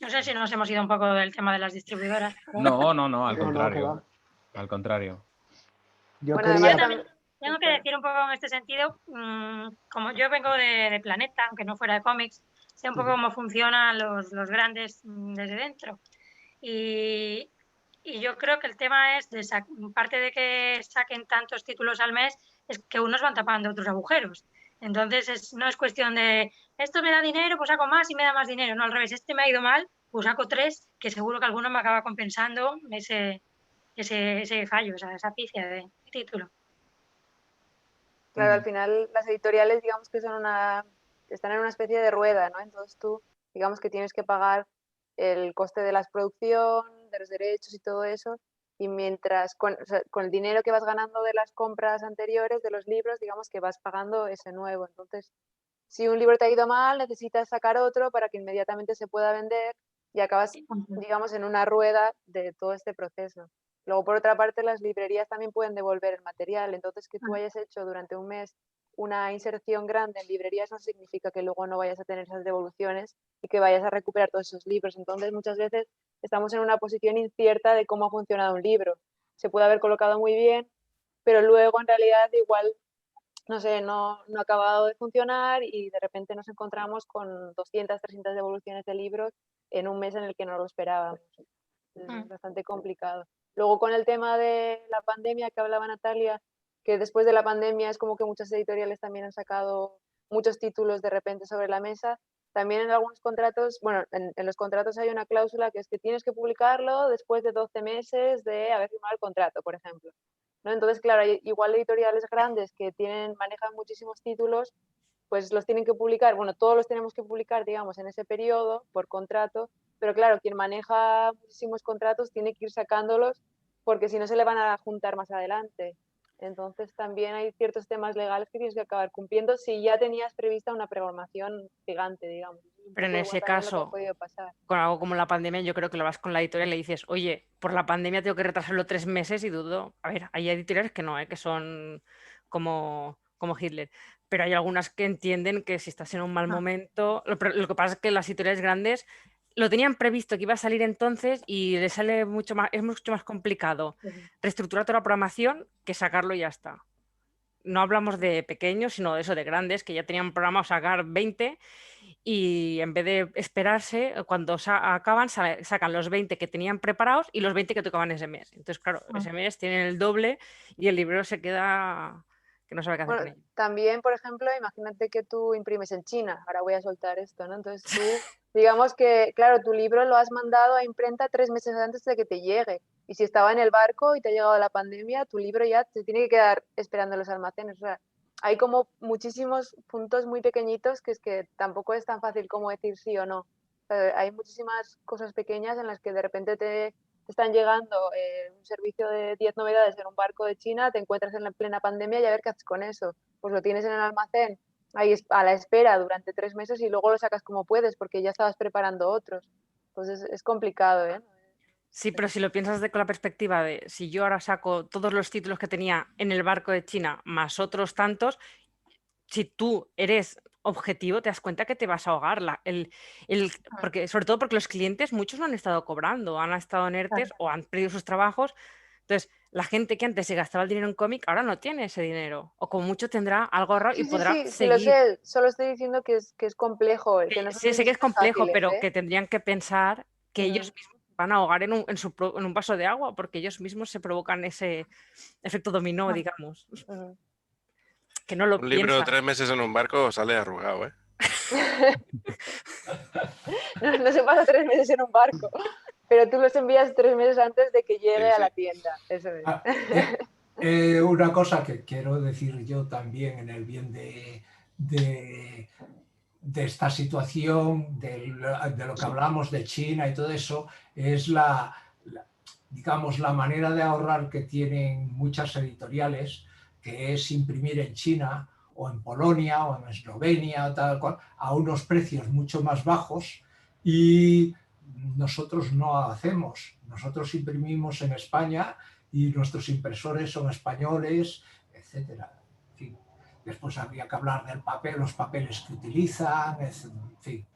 No sé si nos hemos ido un poco del tema de las distribuidoras. No, al No, que contrario. va. Al contrario. Yo Bueno, quería... además También tengo que decir un poco en este sentido, como yo vengo de Planeta, aunque no fuera de cómics, sé un poco cómo funcionan los grandes desde dentro. Y yo creo que el tema es, parte de que saquen tantos títulos al mes, es que unos van tapando otros agujeros. Entonces no es cuestión de, esto me da dinero, pues saco más y me da más dinero. No, al revés, este me ha ido mal, pues saco 3, que seguro que alguno me acaba compensando ese fallo, esa pifia de título. Claro, al final las editoriales, digamos que están en una especie de rueda, ¿no? Entonces tú, digamos que tienes que pagar el coste de la producción, de los derechos y todo eso, y mientras con el dinero que vas ganando de las compras anteriores de los libros, digamos que vas pagando ese nuevo. Entonces, si un libro te ha ido mal, necesitas sacar otro para que inmediatamente se pueda vender y acabas, digamos, en una rueda de todo este proceso. Luego, por otra parte, las librerías también pueden devolver el material. Entonces, que tú hayas hecho durante un mes una inserción grande en librerías no significa que luego no vayas a tener esas devoluciones y que vayas a recuperar todos esos libros. Entonces, muchas veces estamos en una posición incierta de cómo ha funcionado un libro. Se puede haber colocado muy bien, pero luego en realidad igual, no sé, no ha acabado de funcionar y de repente nos encontramos con 200, 300 devoluciones de libros en un mes en el que no lo esperábamos. Es bastante complicado. Luego con el tema de la pandemia que hablaba Natalia, que después de la pandemia es como que muchas editoriales también han sacado muchos títulos de repente sobre la mesa. También en algunos contratos, bueno, en los contratos hay una cláusula que es que tienes que publicarlo después de 12 meses de haber firmado el contrato, por ejemplo, ¿no? Entonces, claro, hay igual editoriales grandes que manejan muchísimos títulos, pues los tienen que publicar, bueno, todos los tenemos que publicar, digamos, en ese periodo por contrato, pero claro, quien maneja muchísimos contratos tiene que ir sacándolos porque si no se le van a juntar más adelante. Entonces también hay ciertos temas legales que tienes que acabar cumpliendo si ya tenías prevista una programación gigante, digamos. Pero en ese caso, con algo como la pandemia, yo creo que lo vas con la editorial y le dices, oye, por la pandemia tengo que retrasarlo 3 meses y dudo. A ver, hay editoriales que no, que son como Hitler. Pero hay algunas que entienden que si estás en un mal momento. Lo que pasa es que las editoriales grandes lo tenían previsto que iba a salir entonces y les sale mucho más, es mucho más complicado reestructurar toda la programación que sacarlo y ya está. No hablamos de pequeños, sino de eso, de grandes, que ya tenían programado sacar 20 y en vez de esperarse, cuando acaban, sacan los 20 que tenían preparados y los 20 que tocaban ese mes. Entonces, claro, ese mes tienen el doble y el librero se queda que no sabe qué hacer con ello. También, por ejemplo, imagínate que tú imprimes en China. Ahora voy a soltar esto, ¿no? Entonces tú, digamos que, claro, tu libro lo has mandado a imprenta 3 meses antes de que te llegue. Y si estaba en el barco y te ha llegado la pandemia, tu libro ya te tiene que quedar esperando en los almacenes. O sea, hay como muchísimos puntos muy pequeñitos que es que tampoco es tan fácil como decir sí o no. O sea, hay muchísimas cosas pequeñas en las que de repente te están llegando un servicio de 10 novedades en un barco de China, te encuentras en la plena pandemia y a ver qué haces con eso. Pues lo tienes en el almacén ahí a la espera durante 3 meses y luego lo sacas como puedes porque ya estabas preparando otros. Entonces es complicado, ¿eh? Sí, pero si lo piensas con la perspectiva de si yo ahora saco todos los títulos que tenía en el barco de China más otros tantos, si tú eres objetivo, te das cuenta que te vas a ahogar. Porque, sobre todo porque los clientes, muchos no han estado cobrando, han estado en ERTES o han perdido sus trabajos. Entonces, la gente que antes se gastaba el dinero en cómic ahora no tiene ese dinero. O como mucho tendrá algo ahorrado y podrá seguir. Sí, lo sé. Solo estoy diciendo que es complejo. Que no sé que es complejo, fáciles, pero que tendrían que pensar que ellos mismos van a ahogar en un vaso de agua porque ellos mismos se provocan ese efecto dominó, digamos. Que no lo un libro 3 meses en un barco sale arrugado, ¿eh? no se pasa 3 meses en un barco, pero tú los envías 3 meses antes de que llegue a la tienda. Eso es. Una cosa que quiero decir yo también en el bien de esta situación, de lo que hablamos de China y todo eso, es digamos, la manera de ahorrar que tienen muchas editoriales, que es imprimir en China o en Polonia o en Eslovenia o tal cual, a unos precios mucho más bajos, y nosotros no hacemos. Nosotros imprimimos en España y nuestros impresores son españoles, etcétera. En fin, Después habría que hablar del papel, los papeles que utilizan, en fin,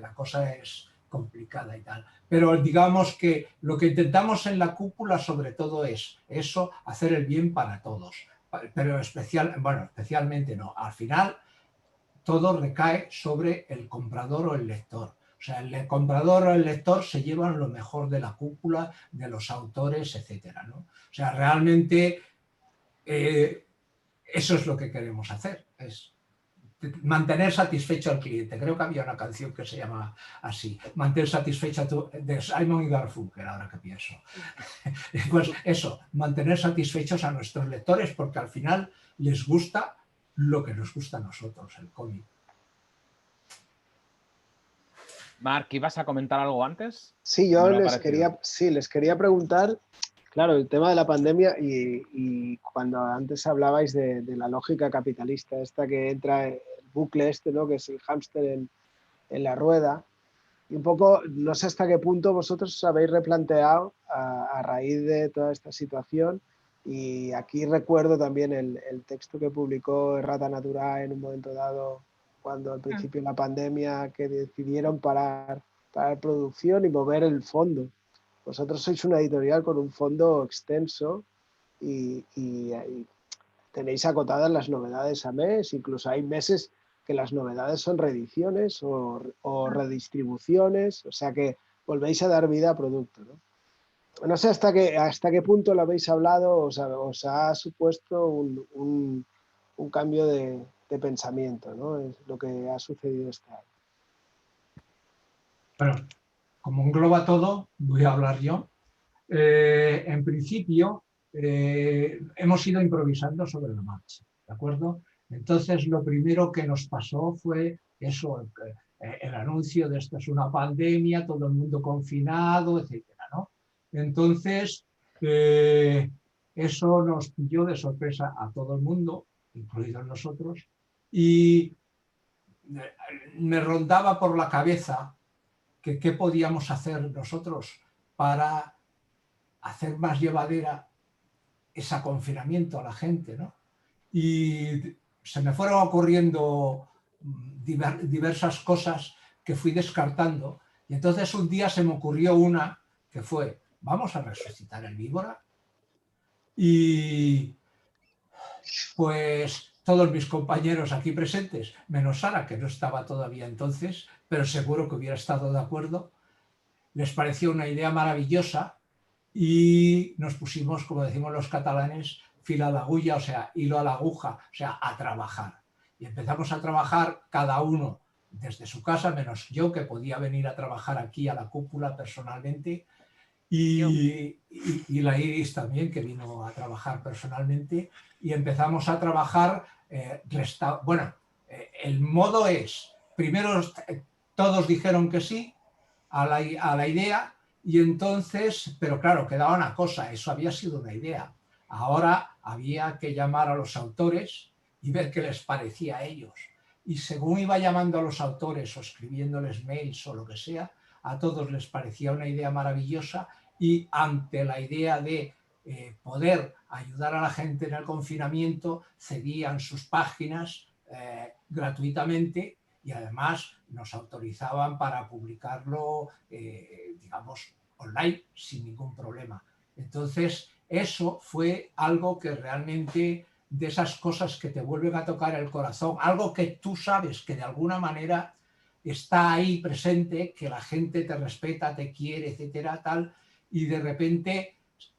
la cosa es complicada y tal. Pero digamos que lo que intentamos en la cúpula sobre todo es eso, hacer el bien para todos. Pero especialmente no. Al final todo recae sobre el comprador o el lector. O sea, el comprador o el lector se llevan lo mejor de la cúpula, de los autores, etcétera, ¿no? O sea, realmente eso es lo que queremos hacer, es mantener satisfecho al cliente. Creo que había una canción que se llama así, mantener satisfecho de Simon y Garfunkel, ahora que pienso. Pues eso, mantener satisfechos a nuestros lectores, porque al final les gusta lo que nos gusta a nosotros, el cómic. Marc, ¿ibas a comentar algo antes? Sí, yo les quería preguntar, claro, el tema de la pandemia y cuando antes hablabais de la lógica capitalista, esta que entra el bucle este, ¿no? Que es el hámster en la rueda. Y un poco, no sé hasta qué punto vosotros os habéis replanteado a raíz de toda esta situación. Y aquí recuerdo también el texto que publicó Errata Natura en un momento dado, cuando al principio de la pandemia, que decidieron parar producción y mover el fondo. Vosotros sois una editorial con un fondo extenso y tenéis acotadas las novedades a mes, incluso hay meses que las novedades son reediciones o redistribuciones, o sea que volvéis a dar vida a producto, ¿no? No sé hasta qué punto lo habéis hablado, os ha supuesto un cambio de pensamiento, ¿no? Es lo que ha sucedido este año. Bueno, como engloba todo, voy a hablar yo. En principio, hemos ido improvisando sobre la marcha, ¿de acuerdo? Entonces, lo primero que nos pasó fue eso, el anuncio de esto es una pandemia, todo el mundo confinado, etcétera, ¿no? Entonces, eso nos pilló de sorpresa a todo el mundo, incluidos nosotros, y me rondaba por la cabeza que qué podíamos hacer nosotros para hacer más llevadera ese confinamiento a la gente, ¿no? Y se me fueron ocurriendo diversas cosas que fui descartando, y entonces un día se me ocurrió una que fue, vamos a resucitar el víbora. Y pues todos mis compañeros aquí presentes, menos Sara, que no estaba todavía entonces, pero seguro que hubiera estado de acuerdo, les pareció una idea maravillosa y nos pusimos, como decimos los catalanes, filo a la agulla, o sea, hilo a la aguja, o sea, a trabajar. Y empezamos a trabajar cada uno desde su casa, menos yo, que podía venir a trabajar aquí a la cúpula personalmente, y la Iris también, que vino a trabajar personalmente, y empezamos a trabajar, el modo es, primero todos dijeron que sí a la idea, y entonces, pero claro, quedaba una cosa, eso había sido una idea. Ahora había que llamar a los autores y ver qué les parecía a ellos. Y según iba llamando a los autores o escribiéndoles mails o lo que sea, a todos les parecía una idea maravillosa, y ante la idea de poder ayudar a la gente en el confinamiento, cedían sus páginas gratuitamente, y además nos autorizaban para publicarlo, digamos, online sin ningún problema. Entonces, eso fue algo que realmente, de esas cosas que te vuelven a tocar el corazón, algo que tú sabes que de alguna manera está ahí presente, que la gente te respeta, te quiere, etcétera, tal, y de repente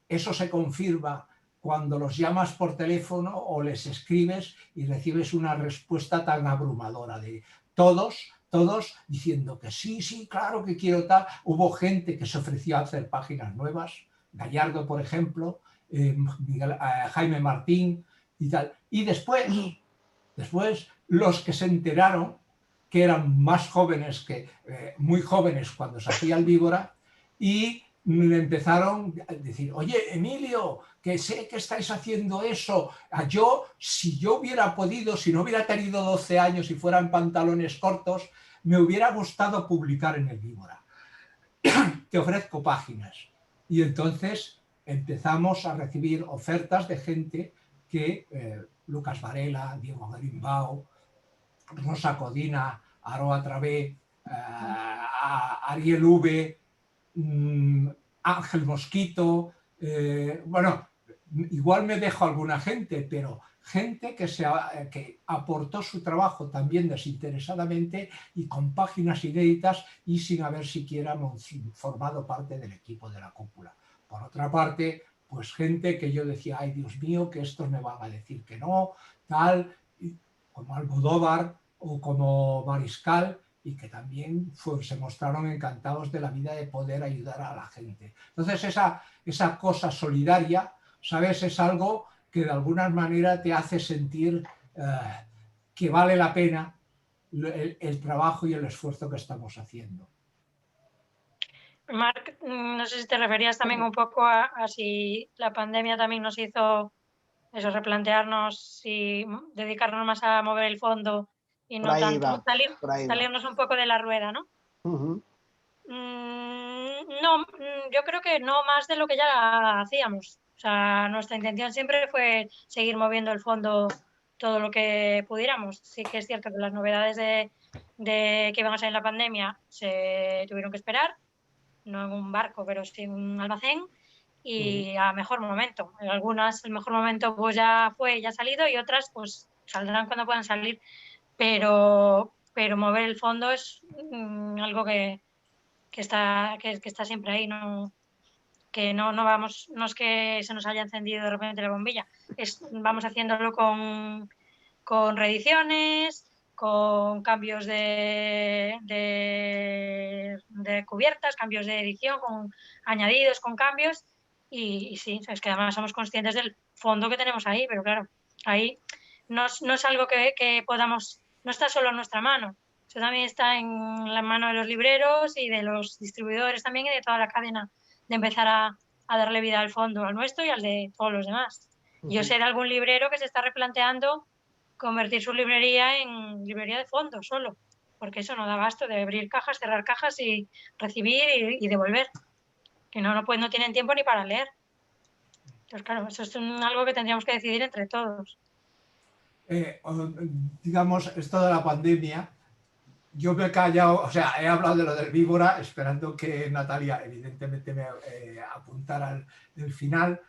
eso se confirma cuando los llamas por teléfono o les escribes y recibes una respuesta tan abrumadora de todos diciendo que sí, claro que quiero tal. Hubo gente que se ofreció a hacer páginas nuevas, Gallardo, por ejemplo, Jaime Martín y tal. Y después los que se enteraron, que eran más jóvenes muy jóvenes cuando se hacía el víbora, y me empezaron a decir, oye, Emilio, que sé que estáis haciendo eso, si yo hubiera podido, si no hubiera tenido 12 años y fuera en pantalones cortos, me hubiera gustado publicar en el víbora. Te ofrezco páginas. Y entonces empezamos a recibir ofertas de gente que Lucas Varela, Diego Grimbao, Rosa Codina, Aroa Travé, Ariel V, Ángel Mosquito, bueno, igual me dejo alguna gente, pero gente que aportó su trabajo también desinteresadamente y con páginas inéditas y sin haber siquiera formado parte del equipo de la cúpula. Por otra parte, pues gente que yo decía, ay Dios mío, que estos me van a decir que no, tal, como Almodóvar o como Mariscal, y que también se mostraron encantados de la vida de poder ayudar a la gente. Entonces esa cosa solidaria, ¿sabes? Es algo que de alguna manera te hace sentir que vale la pena el trabajo y el esfuerzo que estamos haciendo. Marc, no sé si te referías también un poco a si la pandemia también nos hizo eso, replantearnos y dedicarnos más a mover el fondo y no tanto salirnos un poco de la rueda, ¿no? No, yo creo que no más de lo que ya hacíamos. O sea, nuestra intención siempre fue seguir moviendo el fondo todo lo que pudiéramos. Sí que es cierto que las novedades de que iban a salir en la pandemia se tuvieron que esperar, no en un barco, pero sí en un almacén, y a mejor momento. En algunas el mejor momento pues ya fue, ya ha salido, y otras pues saldrán cuando puedan salir. Pero mover el fondo es algo que está siempre ahí, no es que se nos haya encendido de repente la bombilla, vamos haciéndolo con reediciones, con cambios de cubiertas, cambios de edición, con añadidos, con cambios, y sí, es que además somos conscientes del fondo que tenemos ahí, pero claro, ahí no es algo que podamos, no está solo en nuestra mano. Eso también está en la mano de los libreros y de los distribuidores también, y de toda la cadena, de empezar a darle vida al fondo, al nuestro y al de todos los demás. Yo sé de algún librero que se está replanteando convertir su librería en librería de fondo solo, porque eso no da abasto de abrir cajas, cerrar cajas y recibir y devolver, que no tienen tiempo ni para leer. Entonces, claro, eso es algo que tendríamos que decidir entre todos. Digamos, esto de la pandemia, yo me he callado, o sea, he hablado de lo del víbora, esperando que Natalia evidentemente me apuntara el final.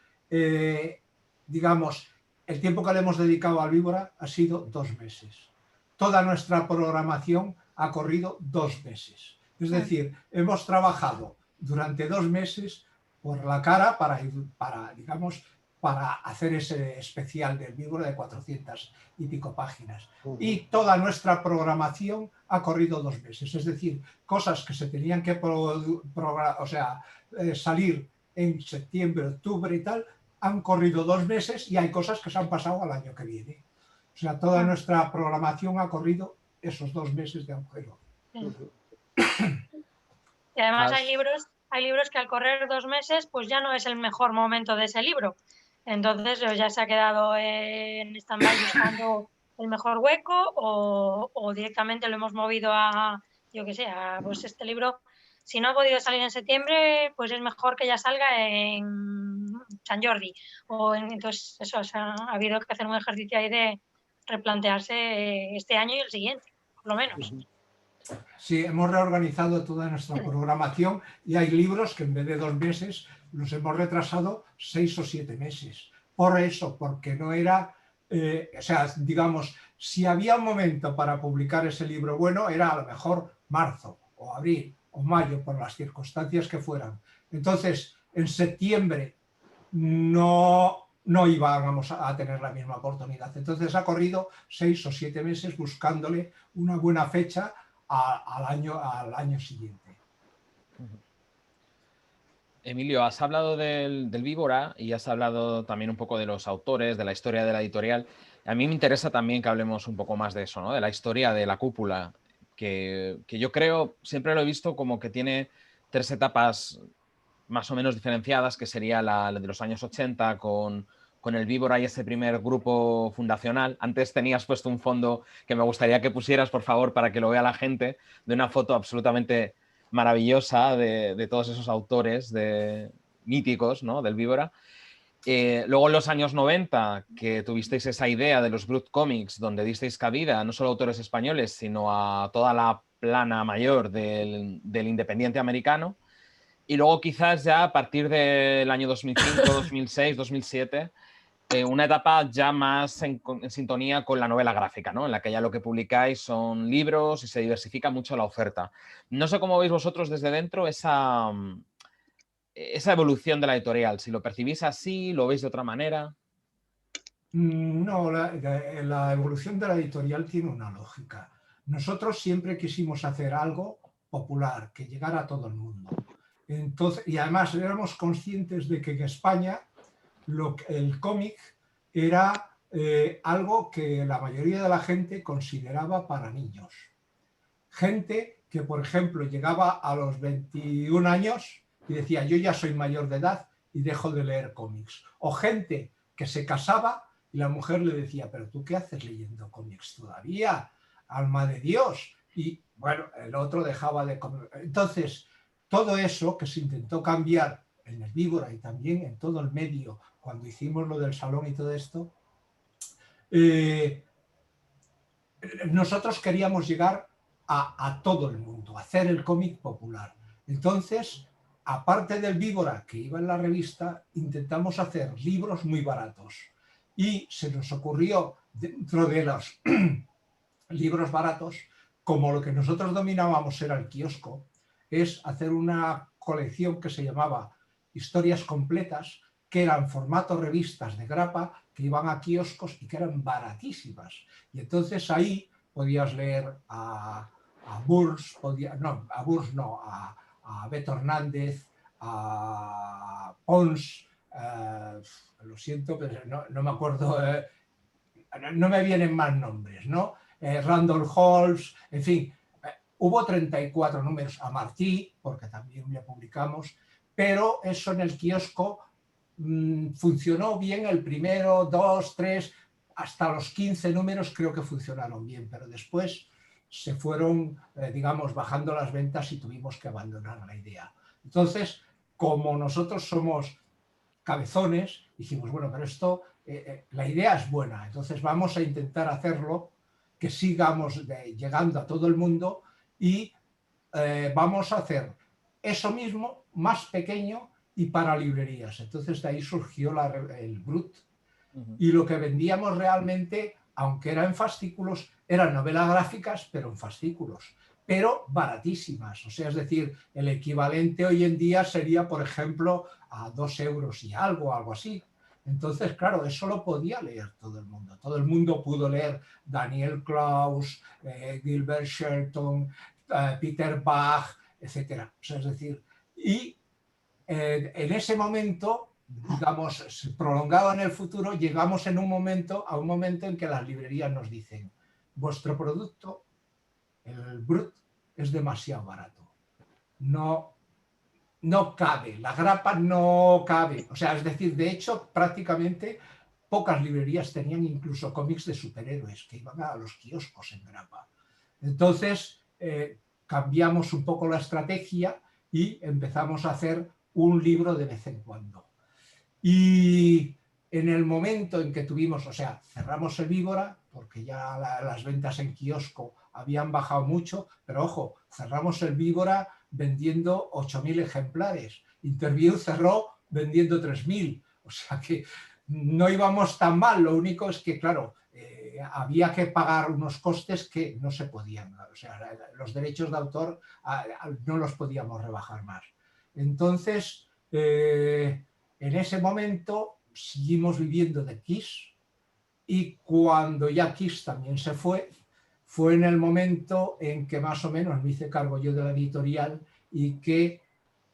Digamos, el tiempo que le hemos dedicado al víbora ha sido 2 meses. Toda nuestra programación ha corrido 2 meses. Es decir, hemos trabajado durante 2 meses por la cara para hacer ese especial del víbora de 400 y pico páginas. Y toda nuestra programación ha corrido 2 meses. Es decir, cosas que se tenían que salir en septiembre, octubre y tal, han corrido 2 meses, y hay cosas que se han pasado al año que viene. O sea, toda nuestra programación ha corrido esos 2 meses de agujero. Y además hay libros que al correr 2 meses pues ya no es el mejor momento de ese libro. Entonces ya se ha quedado en stand-by buscando el mejor hueco, o directamente lo hemos movido a, yo qué sé, pues este libro, si no ha podido salir en septiembre, pues es mejor que ya salga en San Jordi. Entonces eso, ha habido que hacer un ejercicio ahí de replantearse este año y el siguiente, por lo menos. Sí, hemos reorganizado toda nuestra programación, y hay libros que en vez de 2 meses los hemos retrasado 6 o 7 meses. Por eso, porque no era, digamos, si había un momento para publicar ese libro bueno, era a lo mejor marzo o abril o mayo, por las circunstancias que fueran. Entonces, en septiembre no íbamos a tener la misma oportunidad. Entonces ha corrido 6 o 7 meses buscándole una buena fecha al año siguiente. Emilio, has hablado del víbora y has hablado también un poco de los autores, de la historia de la editorial. A mí me interesa también que hablemos un poco más de eso, ¿no? De la historia de la cúpula, que yo creo, siempre lo he visto como que tiene 3 etapas más o menos diferenciadas, que sería la de los años 80 con el víbora y ese primer grupo fundacional. Antes tenías puesto un fondo que me gustaría que pusieras, por favor, para que lo vea la gente, de una foto absolutamente maravillosa de todos esos autores míticos, ¿no? Del víbora. Luego en los años 90, que tuvisteis esa idea de los Brut Comics, donde disteis cabida no solo a autores españoles, sino a toda la plana mayor del independiente americano. Y luego quizás ya a partir del año 2005, 2006, 2007, una etapa ya más en sintonía con la novela gráfica, ¿no? En la que ya lo que publicáis son libros y se diversifica mucho la oferta. No sé cómo veis vosotros desde dentro esa evolución de la editorial, si lo percibís así, lo veis de otra manera. No, la evolución de la editorial tiene una lógica. Nosotros siempre quisimos hacer algo popular, que llegara a todo el mundo. Entonces, y además éramos conscientes de que en España el cómic era algo que la mayoría de la gente consideraba para niños. Gente que, por ejemplo, llegaba a los 21 años y decía, yo ya soy mayor de edad y dejo de leer cómics. O gente que se casaba y la mujer le decía, pero ¿tú qué haces leyendo cómics todavía? Alma de Dios. Y bueno, el otro dejaba de comer. Entonces, todo eso que se intentó cambiar en el Víbora y también en todo el medio, cuando hicimos lo del salón y todo esto, nosotros queríamos llegar a todo el mundo, hacer el cómic popular. Entonces, aparte del Víbora que iba en la revista, intentamos hacer libros muy baratos. Y se nos ocurrió, dentro de los libros baratos, como lo que nosotros dominábamos era el kiosco, es hacer una colección que se llamaba Historias Completas, que eran formato revistas de grapa, que iban a kioscos y que eran baratísimas. Y entonces ahí podías leer a Burns, a Beto Hernández, a Pons, lo siento, pero no me acuerdo, no me vienen más nombres, ¿no? Randolph Halls, en fin, hubo 34 números, a Martí, porque también le publicamos, pero eso en el kiosco funcionó bien el primero, 2, 3, hasta los 15 números creo que funcionaron bien, pero después se fueron, digamos, bajando las ventas y tuvimos que abandonar la idea. Entonces, como nosotros somos cabezones, dijimos, bueno, pero esto, la idea es buena, entonces vamos a intentar hacerlo, que sigamos llegando a todo el mundo y vamos a hacer eso mismo, más pequeño y para librerías. Entonces de ahí surgió el Brut. Y lo que vendíamos realmente, aunque era en fascículos, eran novelas gráficas, pero en fascículos, pero baratísimas. O sea, es decir, el equivalente hoy en día sería, por ejemplo, a 2 euros y algo así. Entonces, claro, eso lo podía leer todo el mundo. Todo el mundo pudo leer Daniel Klaus, Gilbert Shelton, Peter Bach, etc. O sea, es decir, y en ese momento, digamos, prolongado en el futuro, llegamos a un momento en que las librerías nos dicen, vuestro producto, el Brut, es demasiado barato. No cabe, la grapa no cabe. O sea, es decir, de hecho, prácticamente pocas librerías tenían incluso cómics de superhéroes que iban a los kioscos en grapa. Entonces, cambiamos un poco la estrategia y empezamos a hacer un libro de vez en cuando. Y en el momento en que tuvimos, o sea, cerramos el Víbora, porque ya las ventas en kiosco habían bajado mucho, pero ojo, cerramos el Víbora vendiendo 8.000 ejemplares. Interview cerró vendiendo 3.000. O sea que no íbamos tan mal, lo único es que, claro, había que pagar unos costes que no se podían. O sea, los derechos de autor no los podíamos rebajar más. Entonces, en ese momento seguimos viviendo de Kiss y cuando ya Kiss también se fue en el momento en que más o menos me hice cargo yo de la editorial y que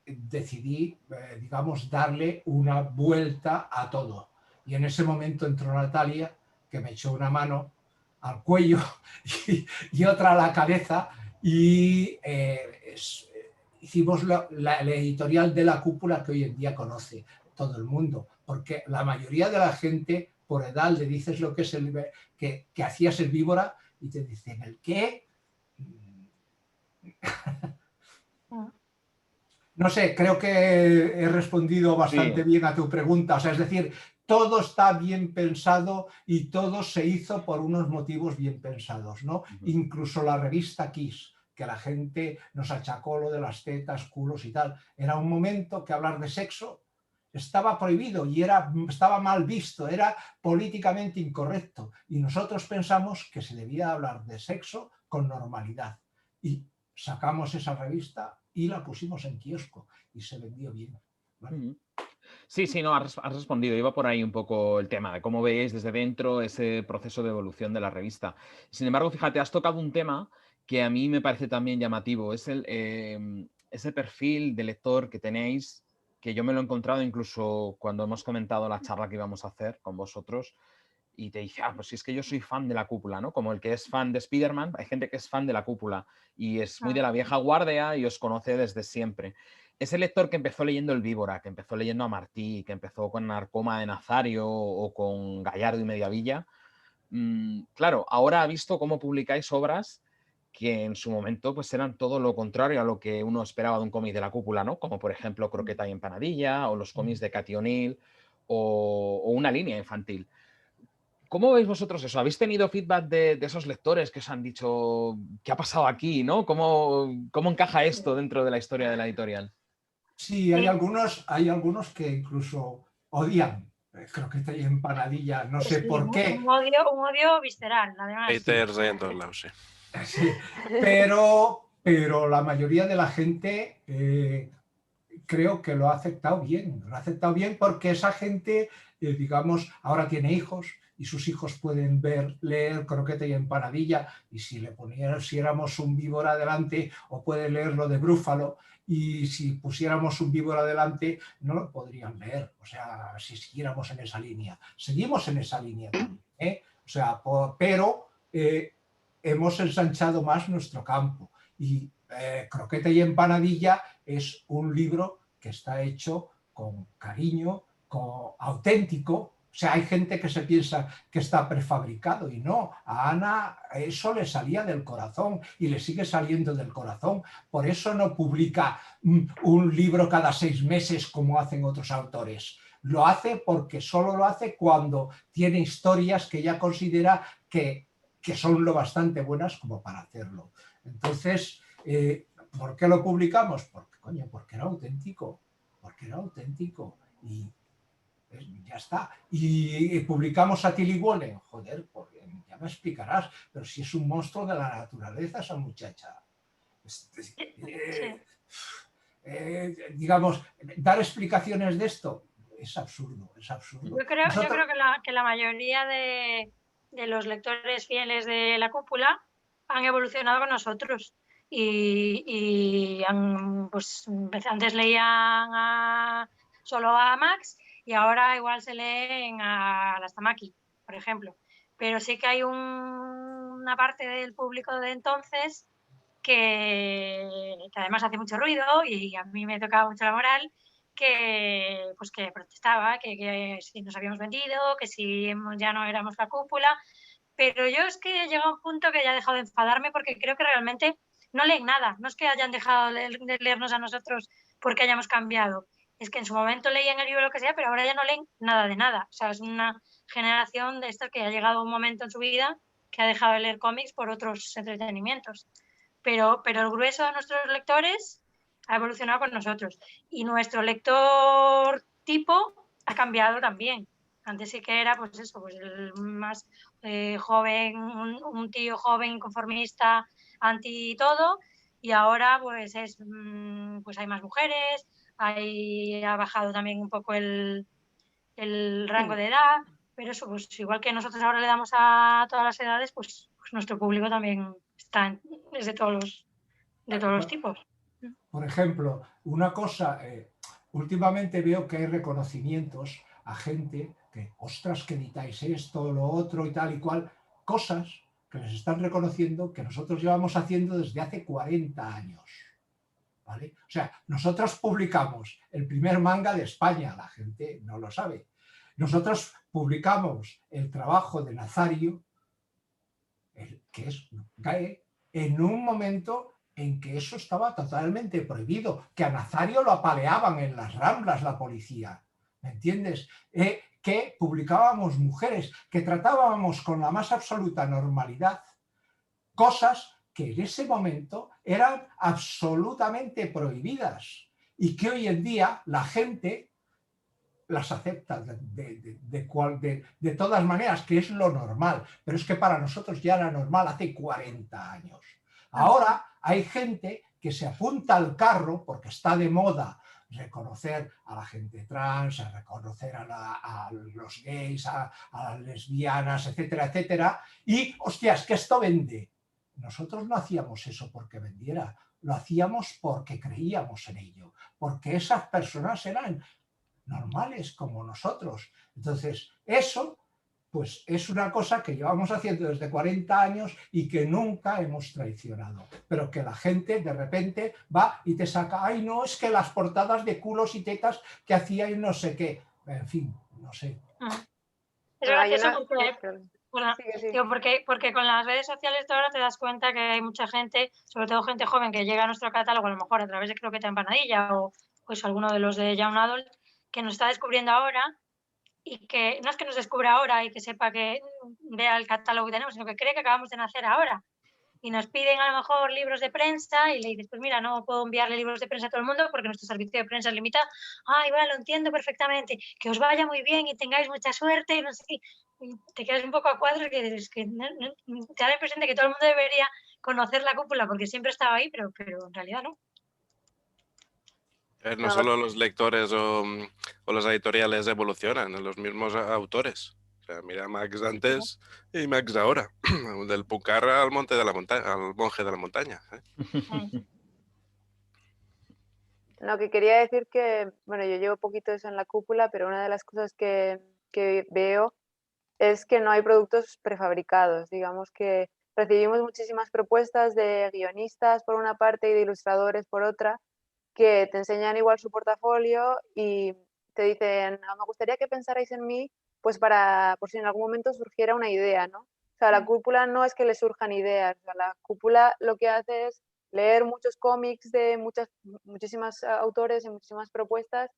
decidí, digamos, darle una vuelta a todo. Y en ese momento entró Natalia, que me echó una mano al cuello y otra a la cabeza y hicimos la editorial de La Cúpula que hoy en día conoce todo el mundo, porque la mayoría de la gente por edad le dices lo que es que hacías el Víbora y te dicen ¿el qué? No sé, creo que he respondido bastante bien a tu pregunta. O sea, es decir, todo está bien pensado y todo se hizo por unos motivos bien pensados, ¿no? Incluso la revista Kiss, que la gente nos achacó lo de las tetas, culos y tal. Era un momento que hablar de sexo estaba prohibido y estaba mal visto, era políticamente incorrecto. Y nosotros pensamos que se debía hablar de sexo con normalidad. Y sacamos esa revista y la pusimos en kiosco y se vendió bien, ¿vale? Sí, no, has respondido. Iba por ahí un poco el tema de cómo veis desde dentro ese proceso de evolución de la revista. Sin embargo, fíjate, has tocado un tema que a mí me parece también llamativo. Es ese perfil de lector que tenéis, que yo me lo he encontrado incluso cuando hemos comentado la charla que íbamos a hacer con vosotros. Y te dice, pues si es que yo soy fan de la cúpula, ¿no? Como el que es fan de Spider-Man, hay gente que es fan de la cúpula y es muy de la vieja guardia y os conoce desde siempre. Ese lector que empezó leyendo El Víbora, que empezó leyendo a Martí, que empezó con Narcoma de Nazario o con Gallardo y Mediavilla, claro, ahora ha visto cómo publicáis obras que en su momento pues eran todo lo contrario a lo que uno esperaba de un cómic de la cúpula, ¿no? Como por ejemplo Croqueta y Empanadilla o los cómics de Cathy O'Neill o una línea infantil. ¿Cómo veis vosotros eso? ¿Habéis tenido feedback de esos lectores que os han dicho qué ha pasado aquí, ¿no? ¿Cómo encaja esto dentro de la historia de la editorial? Sí, hay algunos que incluso odian Croqueta y Empanadilla, no sé por qué. Un odio visceral, además. Haters en todos lados, sí. Sí, pero la mayoría de la gente creo que lo ha aceptado bien. Lo ha aceptado bien porque esa gente, digamos, ahora tiene hijos y sus hijos pueden leer Croqueta y Empanadilla, y si le pusiéramos un víbora adelante, o puede leer lo de Brúfalo, y si pusiéramos un víbora adelante no lo podrían leer. O sea, si siguiéramos en esa línea. Seguimos en esa línea también, ¿eh? O sea, pero hemos ensanchado más nuestro campo. Y Croqueta y Empanadilla es un libro que está hecho con cariño, auténtico. O sea, hay gente que se piensa que está prefabricado y no. A Ana eso le salía del corazón y le sigue saliendo del corazón. Por eso no publica un libro cada 6 meses como hacen otros autores. Lo hace porque solo lo hace cuando tiene historias que ella considera que son lo bastante buenas como para hacerlo. Entonces, ¿por qué lo publicamos? Porque era auténtico. Porque era auténtico. Y ya está. Y publicamos a Tilly Wallen. Joder, porque ya me explicarás, pero si es un monstruo de la naturaleza esa muchacha. Digamos, dar explicaciones de esto es absurdo, es absurdo. Yo creo que la mayoría de los lectores fieles de la cúpula han evolucionado con nosotros y pues antes leían solo a Max y ahora igual se leen a las Tamaki, por ejemplo. Pero sí que hay una parte del público de entonces que además hace mucho ruido y a mí me tocaba mucho la moral, que protestaba, que si nos habíamos vendido, que si ya no éramos la cúpula. Pero yo es que he llegado a un punto que ya he dejado de enfadarme porque creo que realmente no leen nada. No es que hayan dejado de leernos a nosotros porque hayamos cambiado. Es que en su momento leían el libro lo que sea, pero ahora ya no leen nada de nada. O sea, es una generación de esto que ha llegado a un momento en su vida que ha dejado de leer cómics por otros entretenimientos. Pero el grueso de nuestros lectores ha evolucionado con nosotros. Y nuestro lector tipo ha cambiado también. Antes sí que era, pues eso, pues el más joven, un tío joven, inconformista, anti todo, y ahora pues pues hay más mujeres, ha bajado también un poco el rango de edad, pero eso, pues igual que nosotros ahora le damos a todas las edades, pues nuestro público también es de todos los tipos. Por ejemplo, una cosa, últimamente veo que hay reconocimientos a gente que, ostras, que editáis esto, lo otro y tal y cual, cosas que les están reconociendo que nosotros llevamos haciendo desde hace 40 años. ¿Vale? O sea, nosotros publicamos el primer manga de España, la gente no lo sabe. Nosotros publicamos el trabajo de Nazario, que es GAE, en un momento en que eso estaba totalmente prohibido, que a Nazario lo apaleaban en las Ramblas la policía, ¿me entiendes? Que publicábamos mujeres, que tratábamos con la más absoluta normalidad cosas que en ese momento eran absolutamente prohibidas y que hoy en día la gente las acepta de todas maneras, que es lo normal, pero es que para nosotros ya era normal hace 40 años. Ahora hay gente que se apunta al carro porque está de moda reconocer a la gente trans, a reconocer a los gays, a las lesbianas, etcétera, etcétera, y, hostias, que esto vende. Nosotros no hacíamos eso porque vendiera, lo hacíamos porque creíamos en ello, porque esas personas eran normales como nosotros. Entonces, eso pues es una cosa que llevamos haciendo desde 40 años y que nunca hemos traicionado, pero que la gente de repente va y te saca, ay no, es que las portadas de culos y tetas que hacía y no sé qué, en fin, no sé. Es gracioso porque con las redes sociales ahora te das cuenta que hay mucha gente, sobre todo gente joven, que llega a nuestro catálogo a lo mejor a través de Croqueta Empanadilla o pues alguno de los de Young Adult, que nos está descubriendo ahora y que no es que nos descubra ahora y que sepa que vea el catálogo que tenemos, sino que cree que acabamos de nacer ahora. Y nos piden a lo mejor libros de prensa y le dices, pues mira, no puedo enviarle libros de prensa a todo el mundo porque nuestro servicio de prensa es limitado. Ay, vale, lo entiendo perfectamente. Que os vaya muy bien y tengáis mucha suerte. No sé qué. Y te quedas un poco a cuadros que te da la impresión de que todo el mundo debería conocer la cúpula porque siempre estaba ahí, pero en realidad no. No solo los lectores o los editoriales evolucionan, los mismos autores. O sea, mira Max antes y Max ahora. Del Pucarra al monje de la montaña. No, que quería decir que, bueno, yo llevo poquito eso en la cúpula, pero una de las cosas que veo es que no hay productos prefabricados. Digamos que recibimos muchísimas propuestas de guionistas por una parte y de ilustradores por otra, que te enseñan igual su portafolio y te dicen, me gustaría que pensarais en mí, pues por si en algún momento surgiera una idea, ¿no? O sea, la cúpula no es que le surjan ideas, o sea, la cúpula lo que hace es leer muchos cómics de muchísimas autores y muchísimas propuestas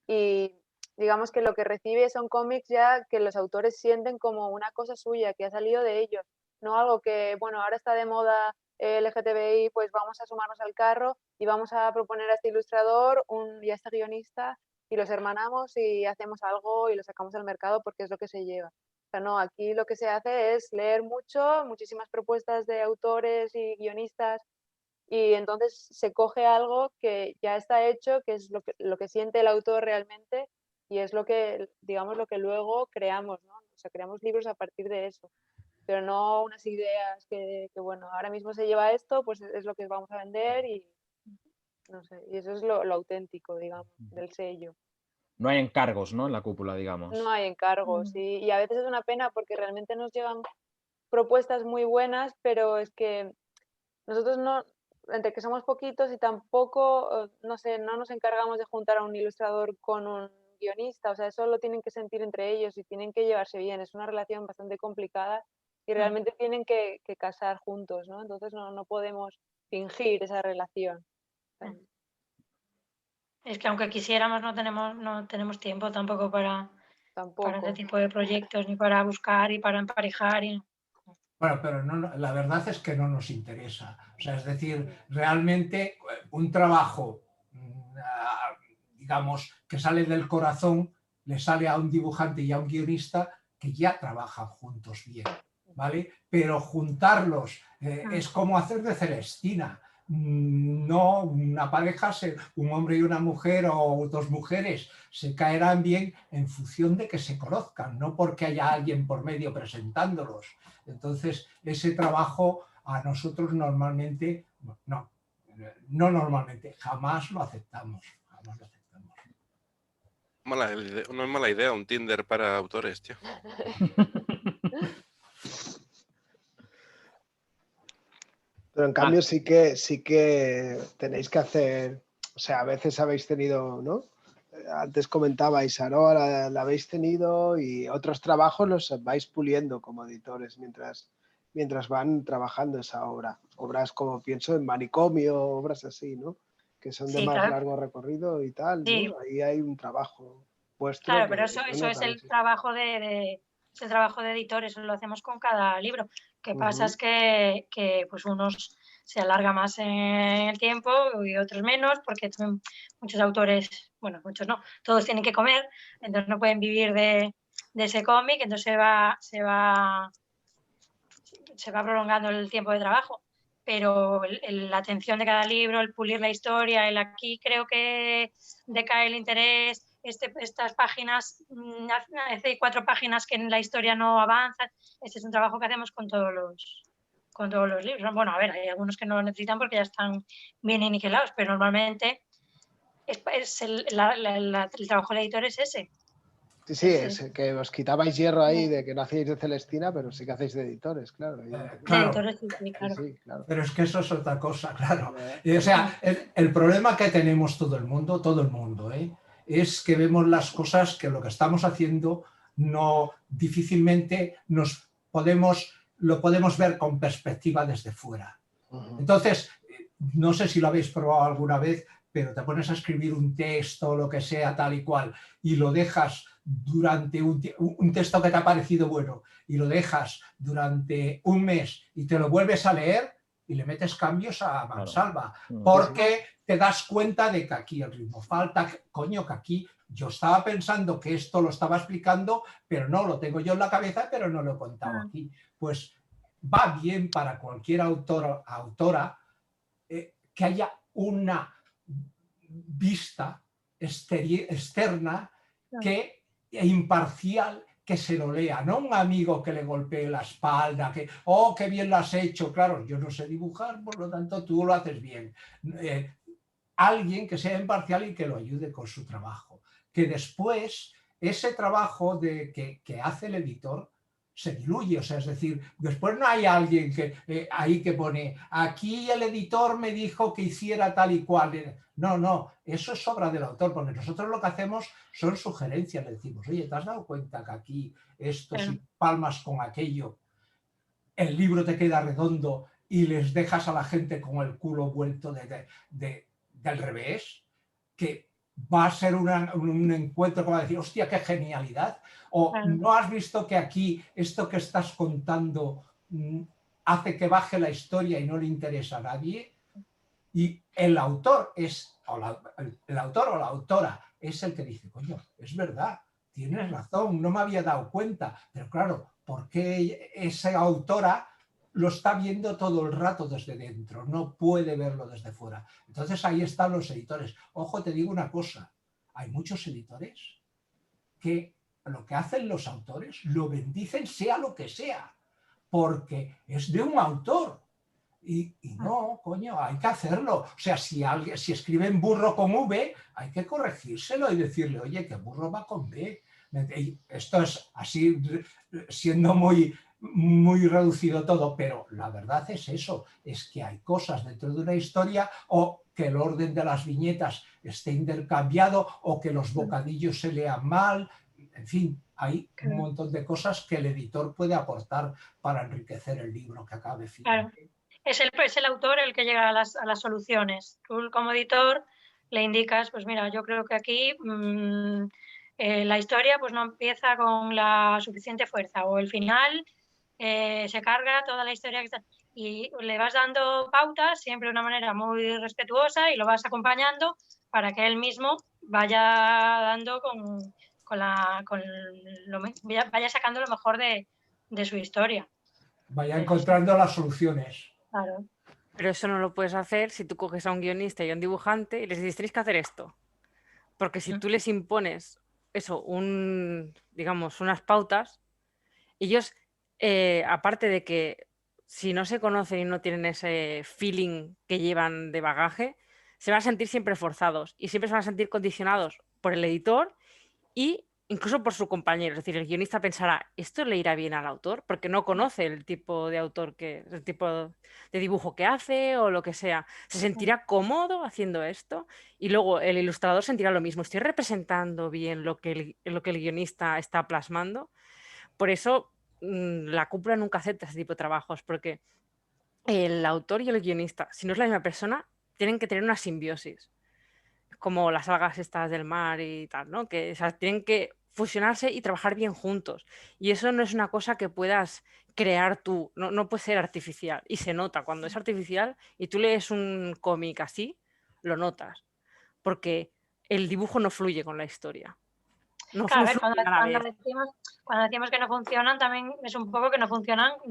y digamos que lo que recibe son cómics ya que los autores sienten como una cosa suya, que ha salido de ellos, no algo que, bueno, ahora está de moda LGTBI, pues vamos a sumarnos al carro y vamos a proponer a este ilustrador y a este guionista y los hermanamos y hacemos algo y lo sacamos al mercado porque es lo que se lleva. O sea, no, aquí lo que se hace es leer muchísimas propuestas de autores y guionistas y entonces se coge algo que ya está hecho, que es lo que siente el autor realmente y es lo que, digamos, lo que luego creamos, ¿no? O sea, creamos libros a partir de eso, pero no unas ideas que bueno, ahora mismo se lleva esto, pues es lo que vamos a vender y no sé, y eso es lo auténtico, digamos, del sello. No hay encargos, ¿no? En la cúpula, digamos. No hay encargos y a veces es una pena porque realmente nos llegan propuestas muy buenas, pero es que nosotros no, entre que somos poquitos y tampoco, no sé, no nos encargamos de juntar a un ilustrador con un guionista, o sea, eso lo tienen que sentir entre ellos y tienen que llevarse bien, es una relación bastante complicada y realmente tienen que casar juntos, ¿no? Entonces no podemos fingir esa relación. Es que aunque quisiéramos no tenemos tiempo tampoco para ese tipo de proyectos, ni para buscar y para emparejar. Bueno, pero la verdad es que no nos interesa. O sea, es decir, realmente un trabajo, digamos, que sale del corazón, le sale a un dibujante y a un guionista que ya trabajan juntos bien, ¿vale? Pero juntarlos es como hacer de Celestina. No, una pareja, un hombre y una mujer o dos mujeres se caerán bien en función de que se conozcan, no porque haya alguien por medio presentándolos. Entonces, ese trabajo a nosotros normalmente, no normalmente, jamás lo aceptamos. Jamás lo aceptamos. No es mala idea un Tinder para autores, tío. Pero en cambio sí que tenéis que hacer, o sea, a veces habéis tenido, ¿no? Antes comentabais, Aroa, la habéis tenido y otros trabajos los vais puliendo como editores mientras mientras van trabajando esa obra. Obras como pienso en Manicomio, obras así, ¿no? Que son de Sí, más claro. largo recorrido y tal, Sí. ¿no? Ahí hay un trabajo vuestro. Claro, que pero eso bueno, es también el trabajo es el trabajo de editor, eso lo hacemos con cada libro. Lo que pasa es que pues unos se alarga más en el tiempo y otros menos, porque muchos autores, bueno, muchos no, todos tienen que comer, entonces no pueden vivir de ese cómic, entonces se va prolongando el tiempo de trabajo. Pero la atención de cada libro, el pulir la historia, el aquí creo que decae el interés, estas páginas, hace 4 páginas que en la historia no avanzan. Este es un trabajo que hacemos con todos los libros. Bueno, a ver, hay algunos que no lo necesitan porque ya están bien aniquilados, pero normalmente el trabajo del editor es ese. Sí, es que os quitabais hierro ahí de que no hacíais de Celestina, pero sí que hacéis de editores, claro. Claro. De editores, sí, claro. Sí, claro. Pero es que eso es otra cosa, claro. O sea, el problema que tenemos todo el mundo, es que vemos las cosas que lo que estamos haciendo no difícilmente lo podemos ver con perspectiva desde fuera. Entonces, no sé si lo habéis probado alguna vez, pero te pones a escribir un texto, lo que sea, tal y cual, y lo dejas durante un texto que te ha parecido bueno, y lo dejas durante un mes y te lo vuelves a leer y le metes cambios a mansalva, porque te das cuenta de que aquí el ritmo falta, coño, que aquí yo estaba pensando que esto lo estaba explicando, pero no, lo tengo yo en la cabeza, pero no lo he contado aquí. Pues va bien para cualquier autora que haya una vista externa e imparcial que se lo lea, no un amigo que le golpee la espalda, que, oh, qué bien lo has hecho, claro, yo no sé dibujar, por lo tanto tú lo haces bien. Alguien que sea imparcial y que lo ayude con su trabajo, que después ese trabajo que hace el editor se diluye, o sea, es decir, después no hay alguien ahí que pone, aquí el editor me dijo que hiciera tal y cual. No, eso es obra del autor, porque nosotros lo que hacemos son sugerencias, le decimos, oye, ¿te has dado cuenta que aquí esto, si palmas con aquello, el libro te queda redondo y les dejas a la gente con el culo vuelto del revés? Que va a ser un encuentro que va a decir, hostia, qué genialidad. O no has visto que aquí esto que estás contando hace que baje la historia y no le interesa a nadie. Y el autor o la autora es el que dice, coño, es verdad, tienes razón, no me había dado cuenta. Pero claro, ¿por qué esa autora lo está viendo todo el rato desde dentro? No puede verlo desde fuera. Entonces ahí están los editores. Ojo, te digo una cosa, hay muchos editores que lo que hacen los autores lo bendicen sea lo que sea, porque es de un autor. Y no, coño, hay que hacerlo. O sea, si escriben burro con V, hay que corregírselo y decirle, oye, que burro va con B. Esto es así, siendo muy reducido todo, pero la verdad es eso, es que hay cosas dentro de una historia o que el orden de las viñetas esté intercambiado o que los bocadillos se lean mal, en fin, hay un montón de cosas que el editor puede aportar para enriquecer el libro que acabe finalmente. Claro. Es el autor el que llega a las soluciones. Tú como editor le indicas, pues mira, yo creo que aquí la historia pues no empieza con la suficiente fuerza o el final se carga toda la historia que está, y le vas dando pautas siempre de una manera muy respetuosa y lo vas acompañando para que él mismo vaya dando vaya sacando lo mejor de su historia. Vaya encontrando las soluciones. Claro. Pero eso no lo puedes hacer si tú coges a un guionista y a un dibujante y les dices, tenéis que hacer esto. Porque si tú les impones eso, digamos, unas pautas, ellos, aparte de que si no se conocen y no tienen ese feeling que llevan de bagaje, se van a sentir siempre forzados y siempre se van a sentir condicionados por el editor y incluso por su compañero. Es decir, el guionista pensará, ¿esto le irá bien al autor? Porque no conoce el tipo de autor el tipo de dibujo que hace o lo que sea. Se sentirá cómodo haciendo esto y luego el ilustrador sentirá lo mismo. Estoy representando bien lo que el guionista está plasmando. Por eso la cúpula nunca acepta ese tipo de trabajos porque el autor y el guionista, si no es la misma persona, tienen que tener una simbiosis, como las algas estas del mar y tal, ¿no? Que, o sea, tienen que fusionarse y trabajar bien juntos. Y eso no es una cosa que puedas crear tú, no puede ser artificial. Y se nota cuando es artificial y tú lees un cómic así, lo notas, porque el dibujo no fluye con la historia. No, Claro, no a ver, fluye a la vez. cuando decimos que no funcionan, también es un poco que no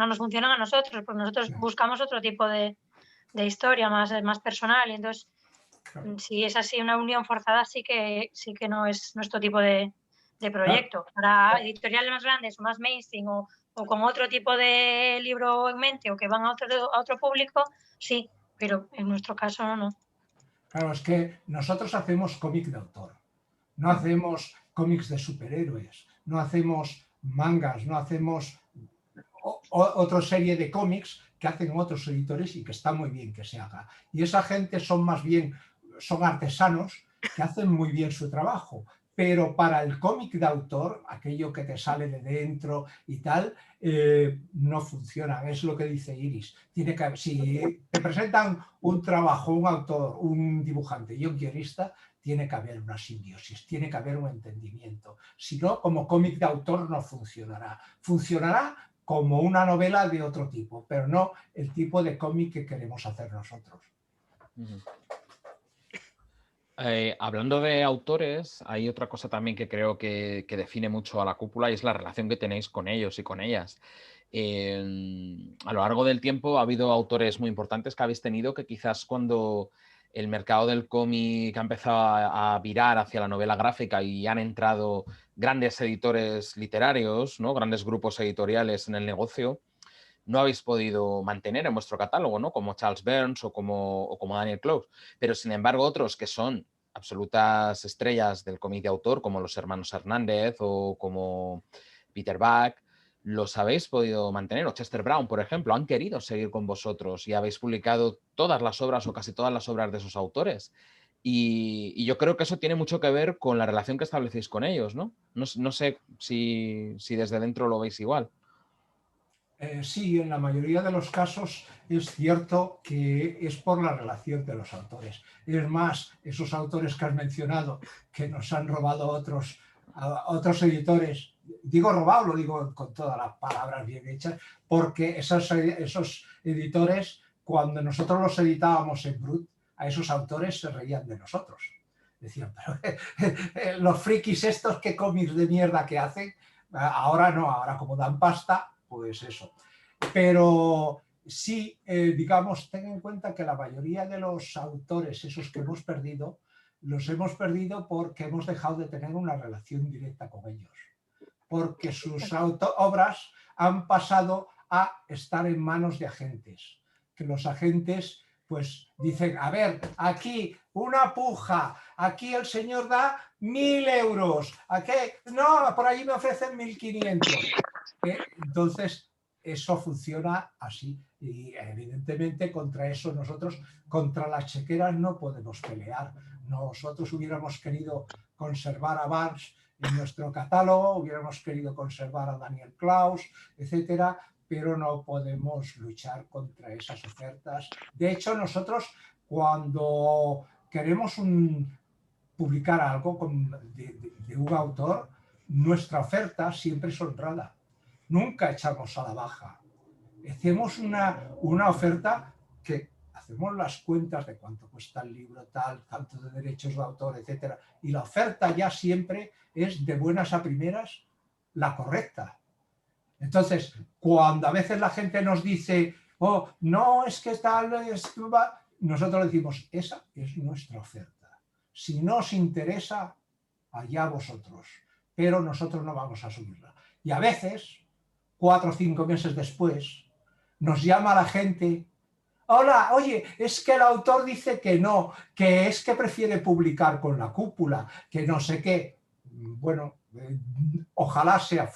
nos funcionan a nosotros, porque nosotros buscamos otro tipo de historia más personal, y entonces si es así una unión forzada sí que no es nuestro tipo de proyecto. Para editoriales más grandes o más mainstream o con otro tipo de libro en mente o que van a otro público, sí, pero en nuestro caso no. Claro, es que nosotros hacemos cómic de autor, no hacemos cómics de superhéroes, no hacemos mangas, no hacemos otra serie de cómics que hacen otros editores y que está muy bien que se haga. Y esa gente son artesanos que hacen muy bien su trabajo. Pero para el cómic de autor, aquello que te sale de dentro y tal, no funciona. Es lo que dice Iris. Si te presentan un trabajo, un autor, un dibujante y un guionista, tiene que haber una simbiosis, tiene que haber un entendimiento. Si no, como cómic de autor no funcionará. Funcionará como una novela de otro tipo, pero no el tipo de cómic que queremos hacer nosotros. Hablando de autores, hay otra cosa también que creo que define mucho a la cúpula y es la relación que tenéis con ellos y con ellas. A lo largo del tiempo ha habido autores muy importantes que habéis tenido que quizás cuando el mercado del cómic ha empezado a virar hacia la novela gráfica y han entrado grandes editores literarios, ¿no? Grandes grupos editoriales en el negocio, no habéis podido mantener en vuestro catálogo, ¿no? Como Charles Burns o como Daniel Clowes. Pero, sin embargo, otros que son absolutas estrellas del cómic de autor, como los hermanos Hernández o como Peter Buck, los habéis podido mantener. O Chester Brown, por ejemplo, han querido seguir con vosotros y habéis publicado todas las obras o casi todas las obras de esos autores. Y yo creo que eso tiene mucho que ver con la relación que establecéis con ellos, ¿no? No sé si desde dentro lo veis igual. Sí, en la mayoría de los casos es cierto que es por la relación de los autores. Es más, esos autores que has mencionado que nos han robado otros editores, digo robado, lo digo con todas las palabras bien hechas, porque esos editores, cuando nosotros los editábamos en Brut, a esos autores se reían de nosotros. Decían, pero los frikis estos, qué cómics de mierda que hacen, ahora no, ahora como dan pasta, pues eso. Pero sí, digamos, ten en cuenta que la mayoría de los autores, esos que hemos perdido, los hemos perdido porque hemos dejado de tener una relación directa con ellos. Porque sus obras han pasado a estar en manos de agentes. Que los agentes pues dicen, a ver, aquí una puja, aquí el señor da 1.000 euros, aquí, no, por allí me ofrecen 1.500. Entonces, eso funciona así. Y evidentemente contra eso nosotros, contra las chequeras no podemos pelear. Nosotros hubiéramos querido conservar a Barnes en nuestro catálogo, hubiéramos querido conservar a Daniel Clowes, etcétera, pero no podemos luchar contra esas ofertas. De hecho, nosotros cuando queremos publicar algo de un autor, nuestra oferta siempre es honrada. Nunca echamos a la baja. Hacemos una oferta que hacemos las cuentas de cuánto cuesta el libro, tanto de derechos de autor, etcétera. Y la oferta ya siempre es de buenas a primeras la correcta. Entonces, cuando a veces la gente nos dice, oh, no, es que tal, nosotros le decimos, esa es nuestra oferta. Si no os interesa, allá vosotros, pero nosotros no vamos a subirla. Y a veces, 4 o 5 meses después, nos llama la gente, hola, oye, es que el autor dice que no, que es que prefiere publicar con la cúpula, que no sé qué. Bueno, ojalá sea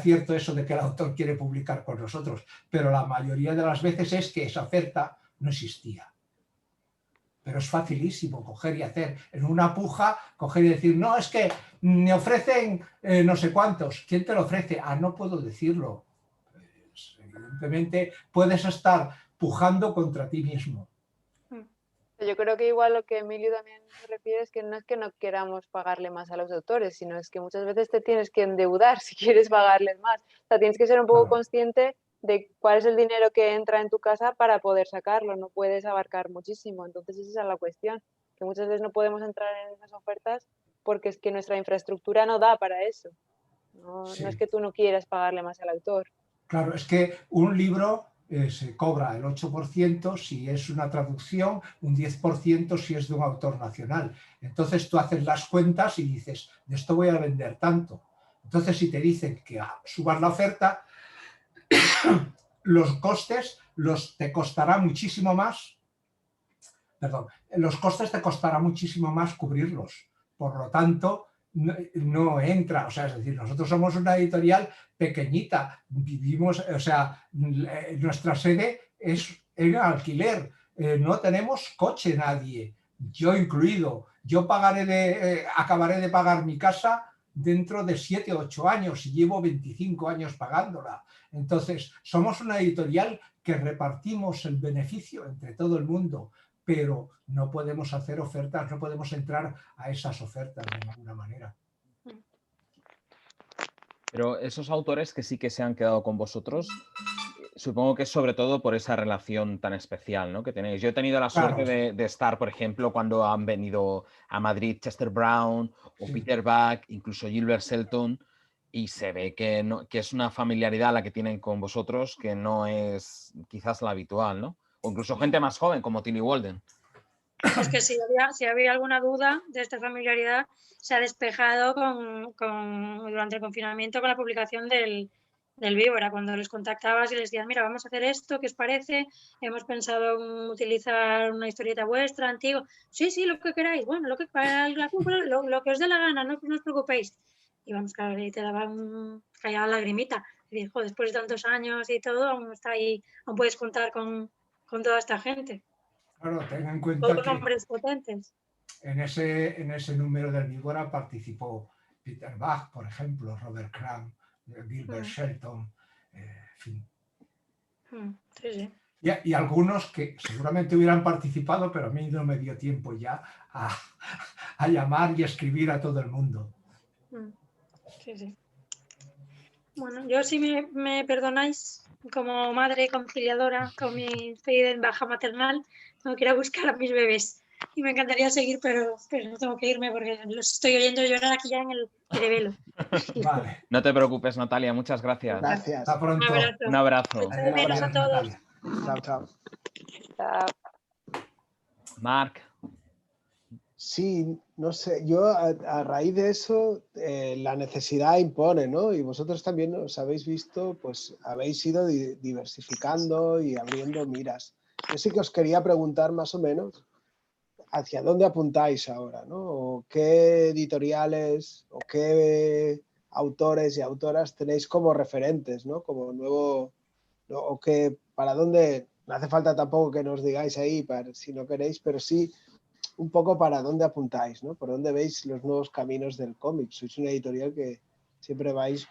cierto eso de que el autor quiere publicar con nosotros, pero la mayoría de las veces es que esa oferta no existía. pero es facilísimo coger y hacer en una puja, coger y decir, no, es que me ofrecen no sé cuántos. ¿Quién te lo ofrece? Ah, no puedo decirlo. Pues, evidentemente puedes estar pujando contra ti mismo. Yo creo que igual lo que Emilio también se refiere es que no queramos pagarle más a los autores, sino es que muchas veces te tienes que endeudar si quieres pagarles más. O sea, tienes que ser un poco consciente de cuál es el dinero que entra en tu casa para poder sacarlo. No puedes abarcar muchísimo. Entonces esa es la cuestión, que muchas veces no podemos entrar en esas ofertas porque es que nuestra infraestructura no da para eso. No es que tú no quieras pagarle más al autor. Claro, es que un libro se cobra el 8% si es una traducción, un 10% si es de un autor nacional. Entonces tú haces las cuentas y dices, de esto voy a vender tanto. Entonces si te dicen que subas la oferta, los costes te costará muchísimo más, los costes te costará muchísimo más cubrirlos. Por lo tanto, no entra, o sea, es decir, nosotros somos una editorial pequeñita, vivimos, o sea, nuestra sede es en alquiler, no tenemos coche nadie, yo incluido, yo acabaré de pagar mi casa dentro de 7 o 8 años y llevo 25 años pagándola. Entonces, somos una editorial que repartimos el beneficio entre todo el mundo, pero no podemos hacer ofertas, no podemos entrar a esas ofertas de ninguna manera. Pero esos autores que sí que se han quedado con vosotros, supongo que es sobre todo por esa relación tan especial, ¿no?, que tenéis. Yo he tenido la suerte de estar, por ejemplo, cuando han venido a Madrid Chester Brown o Peter Buck, incluso Gilbert Shelton, y se ve que es una familiaridad la que tienen con vosotros que no es quizás la habitual, ¿no? O incluso gente más joven como Tillie Walden. Es que si había alguna duda de esta familiaridad, se ha despejado durante el confinamiento con la publicación del Víbora, cuando les contactabas y les decías, mira, vamos a hacer esto, ¿qué os parece? Hemos pensado en utilizar una historieta vuestra, antigua. Sí, lo que queráis, bueno, lo que os dé la gana, no os preocupéis. Y vamos, claro, te daban callada lagrimita. Y dijo, después de tantos años y todo, aún está ahí, aún puedes contar con toda esta gente. Claro, ten en cuenta todos que nombres potentes. En ese número del Víbora participó Peter Buck, por ejemplo, Robert Crumb, Gilbert Shelton, en fin. Sí. Y algunos que seguramente hubieran participado, pero a mí no me dio tiempo ya a llamar y escribir a todo el mundo. Sí. Bueno, yo si me perdonáis, como madre conciliadora, con mi despedida en baja maternal, tengo que ir a buscar a mis bebés. Y me encantaría seguir, pero no tengo que irme porque los estoy oyendo llorar aquí ya en el velo. Vale. No te preocupes, Natalia, muchas gracias. Gracias. Hasta pronto. Un abrazo. Mucho de menos a todos. Chao. Chao. Marc. Sí, no sé, yo a raíz de eso la necesidad impone, ¿no? Y vosotros también os habéis visto, pues habéis ido diversificando y abriendo miras. Yo sí que os quería preguntar más o menos hacia dónde apuntáis ahora, ¿no? O qué editoriales o qué autores y autoras tenéis como referentes, ¿no? Como nuevo, ¿no? O que para dónde, no hace falta tampoco que nos digáis ahí si no queréis, pero sí un poco para dónde apuntáis, ¿no? Por dónde veis los nuevos caminos del cómic. Sois una editorial que siempre vais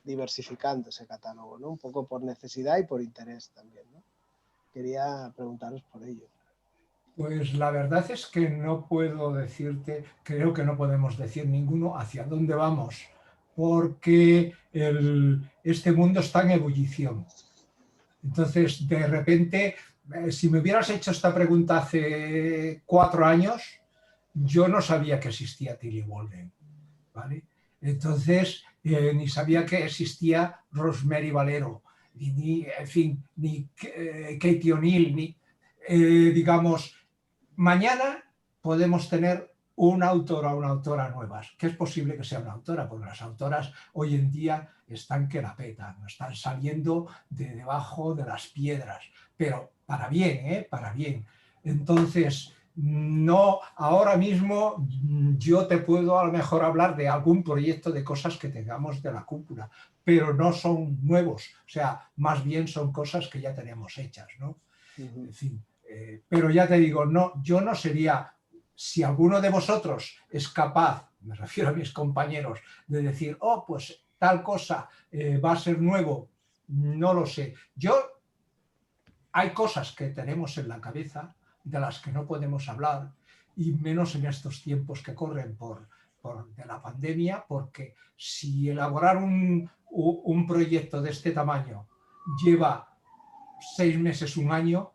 diversificando ese catálogo, ¿no? Un poco por necesidad y por interés también, ¿no? Quería preguntaros por ello. Pues la verdad es que no puedo decirte, creo que no podemos decir ninguno hacia dónde vamos, porque este mundo está en ebullición. Entonces, de repente, si me hubieras hecho esta pregunta hace 4 años, yo no sabía que existía Tillie Walden, ¿vale? Entonces, ni sabía que existía Rosemary Valero, ni Katie O'Neill, digamos, mañana podemos tener un autor o una autora nuevas, que es posible que sea una autora, porque las autoras hoy en día están que la petan, están saliendo de debajo de las piedras, pero para bien, para bien. Entonces, no, ahora mismo yo te puedo a lo mejor hablar de algún proyecto de cosas que tengamos de la cúpula, pero no son nuevos, o sea, más bien son cosas que ya tenemos hechas, ¿no? En fin. Pero ya te digo, no, yo no sería, si alguno de vosotros es capaz, me refiero a mis compañeros, de decir, oh, pues tal cosa va a ser nuevo, no lo sé. Hay cosas que tenemos en la cabeza de las que no podemos hablar, y menos en estos tiempos que corren de la pandemia, porque si elaborar un proyecto de este tamaño lleva 6 meses, 1 año,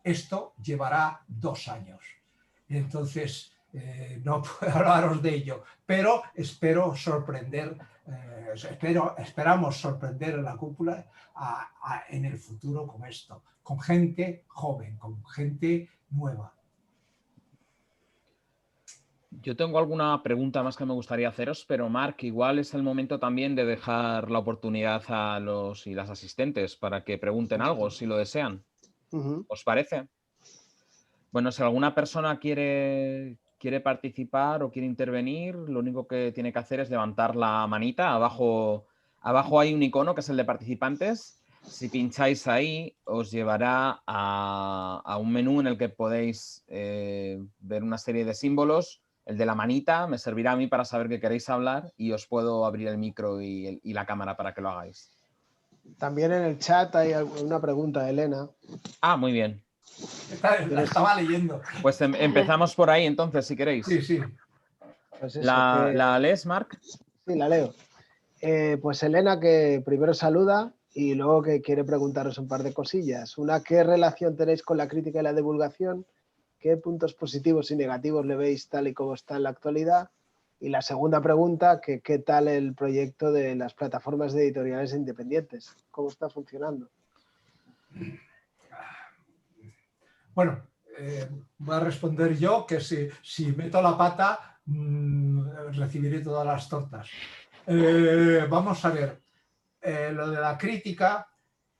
esto llevará 2 años. Entonces, no puedo hablaros de ello, pero espero sorprender, esperamos sorprender a la cúpula en el futuro con esto, con gente joven, con gente nueva. Yo tengo alguna pregunta más que me gustaría haceros, pero Marc, igual es el momento también de dejar la oportunidad a los y las asistentes para que pregunten algo, si lo desean. ¿Os parece? Bueno, si alguna persona quiere participar o quiere intervenir, lo único que tiene que hacer es levantar la manita. Abajo hay un icono que es el de participantes. Si pincháis ahí, os llevará a un menú en el que podéis ver una serie de símbolos. El de la manita me servirá a mí para saber que queréis hablar y os puedo abrir el micro y la cámara para que lo hagáis. También en el chat hay una pregunta de Elena. Ah, muy bien. La estaba leyendo. Pues empezamos por ahí entonces, si queréis. Sí, sí. Pues eso, ¿La lees, Marc? Sí, la leo. Pues Elena, que primero saluda y luego que quiere preguntaros un par de cosillas. Una, ¿qué relación tenéis con la crítica y la divulgación? ¿Qué puntos positivos y negativos le veis tal y como está en la actualidad? Y la segunda pregunta, que ¿qué tal el proyecto de las plataformas de editoriales independientes? ¿Cómo está funcionando? Bueno, voy a responder yo, que si meto la pata recibiré todas las tortas. Vamos a ver, lo de la crítica,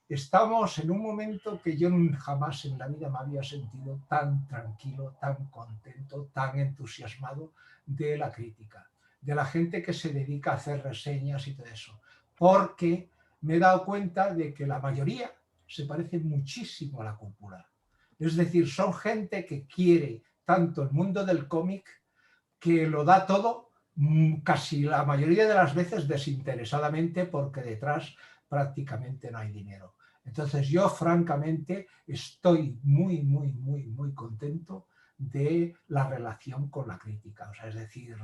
estamos en un momento que yo jamás en la vida me había sentido tan tranquilo, tan contento, tan entusiasmado de la crítica, de la gente que se dedica a hacer reseñas y todo eso, porque me he dado cuenta de que la mayoría se parece muchísimo a la cúpula. Es decir, son gente que quiere tanto el mundo del cómic, que lo da todo, casi la mayoría de las veces desinteresadamente, porque detrás prácticamente no hay dinero. Entonces yo francamente estoy muy, muy, muy, muy contento de la relación con la crítica. O sea, es decir,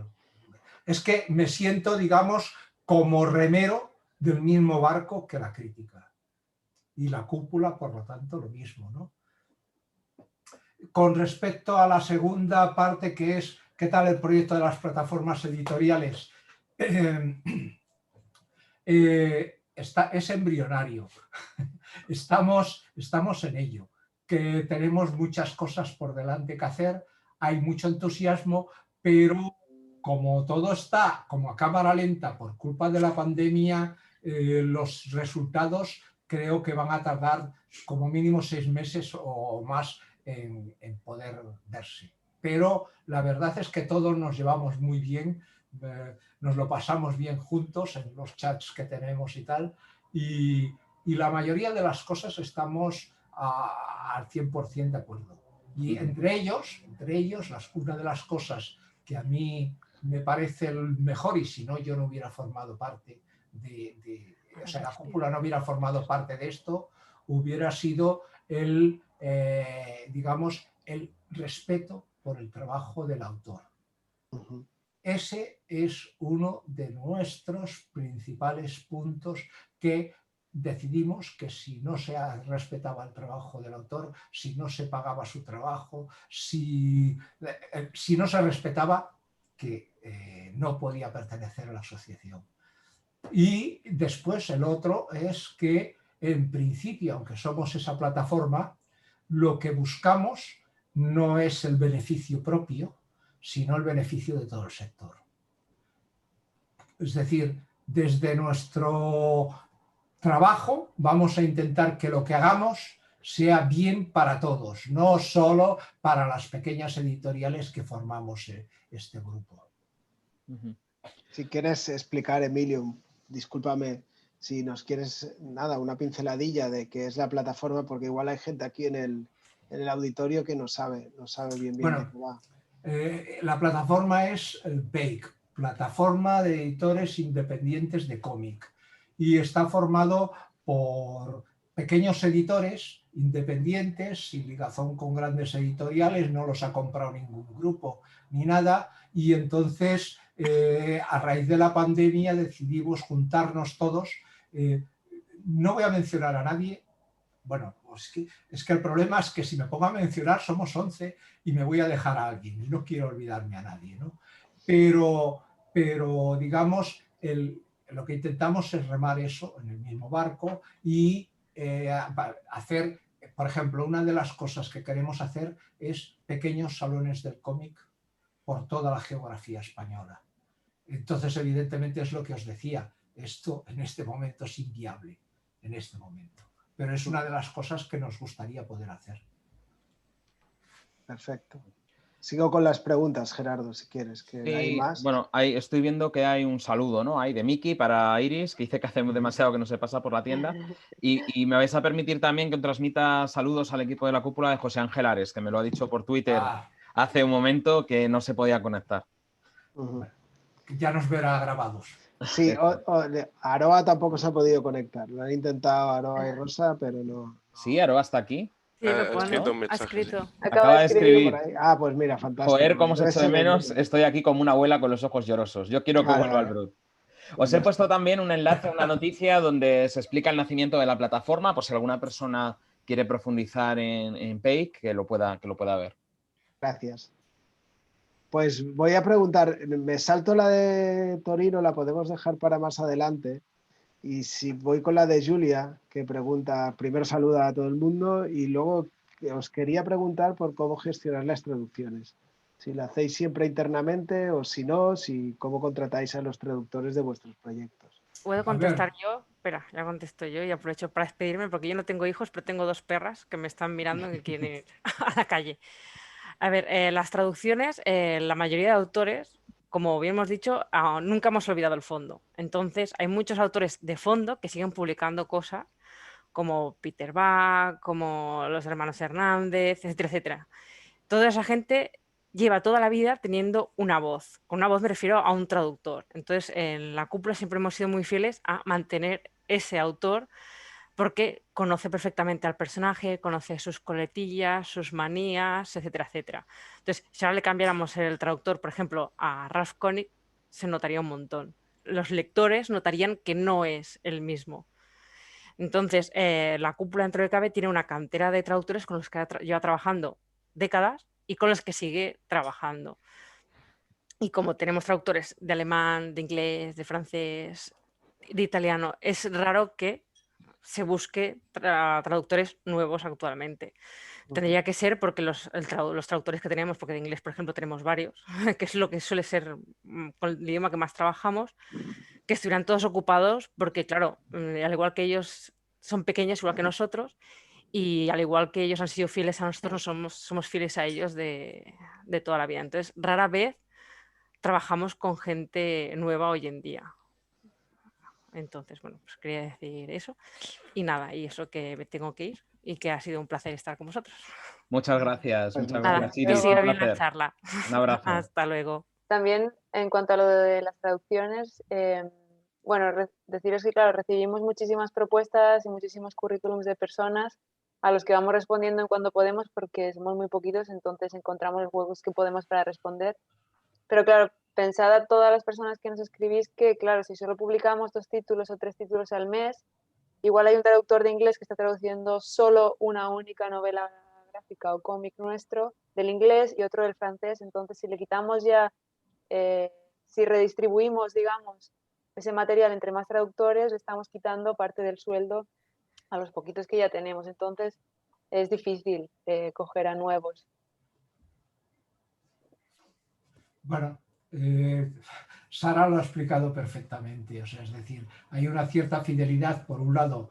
es que me siento, digamos, como remero del mismo barco que la crítica. Y la cúpula, por lo tanto, lo mismo, ¿no? Con respecto a la segunda parte, que es ¿qué tal el proyecto de las plataformas editoriales? Es embrionario. Estamos en ello, que tenemos muchas cosas por delante que hacer, hay mucho entusiasmo, pero como todo está como a cámara lenta por culpa de la pandemia, los resultados creo que van a tardar como mínimo 6 meses o más en poder verse. Pero la verdad es que todos nos llevamos muy bien, nos lo pasamos bien juntos en los chats que tenemos y tal, y la mayoría de las cosas estamos al 100% de acuerdo. Y entre ellos una de las cosas que a mí me parece el mejor, y si no yo no hubiera formado parte o sea, la cúpula no hubiera formado parte de esto, hubiera sido digamos, el respeto por el trabajo del autor. Ese es uno de nuestros principales puntos, que decidimos que si no se respetaba el trabajo del autor, si no se pagaba su trabajo, si no se respetaba, que no podía pertenecer a la asociación. Y después el otro es que, en principio, aunque somos esa plataforma, lo que buscamos no es el beneficio propio, sino el beneficio de todo el sector. Es decir, desde nuestro trabajo vamos a intentar que lo que hagamos sea bien para todos, no solo para las pequeñas editoriales que formamos este grupo. Si quieres explicar, Emilio, discúlpame, si nos quieres, nada, una pinceladilla de qué es la plataforma, porque igual hay gente aquí en en el auditorio que no sabe bien Bueno, de qué va. La plataforma es el PEIC, Plataforma de Editores Independientes de Cómic, y está formado por pequeños editores independientes, sin ligazón con grandes editoriales, no los ha comprado ningún grupo ni nada, y entonces a raíz de la pandemia decidimos juntarnos todos. No voy a mencionar a nadie. Bueno, pues es que el problema es que si me pongo a mencionar somos 11 y me voy a dejar a alguien y no quiero olvidarme a nadie, ¿no? Pero digamos, lo que intentamos es remar eso en el mismo barco y hacer, por ejemplo, una de las cosas que queremos hacer es pequeños salones del cómic por toda la geografía española. Entonces, evidentemente, es lo que os decía, esto en este momento es inviable, en este momento. Pero es una de las cosas que nos gustaría poder hacer. Perfecto. Sigo con las preguntas, Gerardo, si quieres, que Sí, hay más. bueno, estoy viendo que hay un saludo, ¿no? Hay de Miki para Iris, que dice que hace demasiado que no se pasa por la tienda. Y me vais a permitir también que transmita saludos al equipo de la cúpula de José Ángel Ares, que me lo ha dicho por Twitter hace un momento que no se podía conectar. Ya nos verá grabados. Sí, Aroa tampoco se ha podido conectar. Lo han intentado Aroa y Rosa, pero no. Sí, Aroa está aquí. Sí, lo pone. escrito un mensaje, Ha escrito. sí. Acaba de escribir. Por ahí. Ah, pues mira, fantástico. Joder, cómo os Debe echo de ser menos. el- Estoy aquí como una abuela con los ojos llorosos. Yo quiero que Vale, vuelva al vale. Brut. Os he puesto también un enlace a una noticia donde se explica el nacimiento de la plataforma, por si alguna persona quiere profundizar en PEIC, que lo pueda ver. Gracias. Pues voy a preguntar, me salto la de Torino, la podemos dejar para más adelante. Y si voy con la de Julia, que pregunta, primero saluda a todo el mundo y luego os quería preguntar por cómo gestionar las traducciones. Si lo hacéis siempre internamente o si no, cómo contratáis a los traductores de vuestros proyectos. ¿Puedo contestar yo? Espera, ya contesto yo y aprovecho para despedirme porque yo no tengo hijos, pero tengo 2 perras que me están mirando y que quieren ir a la calle. A ver, las traducciones, la mayoría de autores, como bien hemos dicho, nunca hemos olvidado el fondo. Entonces, hay muchos autores de fondo que siguen publicando cosas como Peter Bach, como los hermanos Hernández, etcétera, etcétera. Toda esa gente lleva toda la vida teniendo una voz. Con una voz me refiero a un traductor. Entonces, en la cúpula siempre hemos sido muy fieles a mantener ese autor porque conoce perfectamente al personaje, conoce sus coletillas, sus manías, etcétera, etcétera. Entonces, si ahora le cambiáramos el traductor, por ejemplo, a Ralph Koenig, se notaría un montón. Los lectores notarían que no es el mismo. Entonces, la cúpula, dentro de cabe, tiene una cantera de traductores con los que lleva trabajando décadas y con los que sigue trabajando. Y como tenemos traductores de alemán, de inglés, de francés, de italiano, es raro que se busque traductores nuevos actualmente. Tendría que ser porque los traductores que tenemos, porque de inglés, por ejemplo, tenemos varios, que es lo que suele ser con el idioma que más trabajamos, que estuvieran todos ocupados porque, claro, al igual que ellos son pequeños, igual que nosotros, y al igual que ellos han sido fieles a nosotros, somos fieles a ellos de toda la vida. Entonces, rara vez trabajamos con gente nueva hoy en día. Entonces, bueno, pues quería decir eso. Y nada, y eso, que me tengo que ir y que ha sido un placer estar con vosotros. Muchas gracias. Muchas Nada, gracias, que Iris. siga Un bien la placer. charla. Un abrazo. Hasta luego. También, en cuanto a lo de las traducciones, bueno, deciros que, claro, recibimos muchísimas propuestas y muchísimos currículums de personas a los que vamos respondiendo en cuanto podemos porque somos muy poquitos, entonces encontramos los huevos que podemos para responder. Pero claro, pensad a todas las personas que nos escribís que, claro, si solo publicamos 2 títulos o 3 títulos al mes, igual hay un traductor de inglés que está traduciendo solo una única novela gráfica o cómic nuestro del inglés y otro del francés. Entonces, si le quitamos ya, si redistribuimos, digamos, ese material entre más traductores, le estamos quitando parte del sueldo a los poquitos que ya tenemos. Entonces, es difícil coger a nuevos. Bueno, Sara lo ha explicado perfectamente, o sea, es decir, hay una cierta fidelidad, por un lado,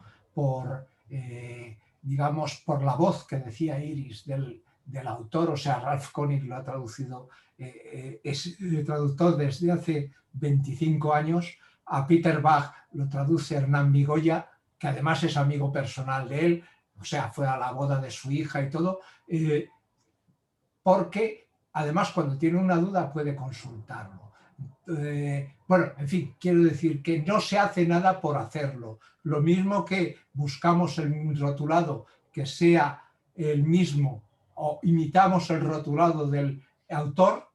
digamos, por la voz que decía Iris del autor, o sea, Ralph Koenig lo ha traducido, es traductor desde hace 25 años, a Peter Bach lo traduce Hernán Migoya, que además es amigo personal de él, o sea, fue a la boda de su hija y todo, porque además cuando tiene una duda puede consultarlo. Bueno, en fin, quiero decir que no se hace nada por hacerlo. Lo mismo que buscamos el rotulado que sea el mismo o imitamos el rotulado del autor,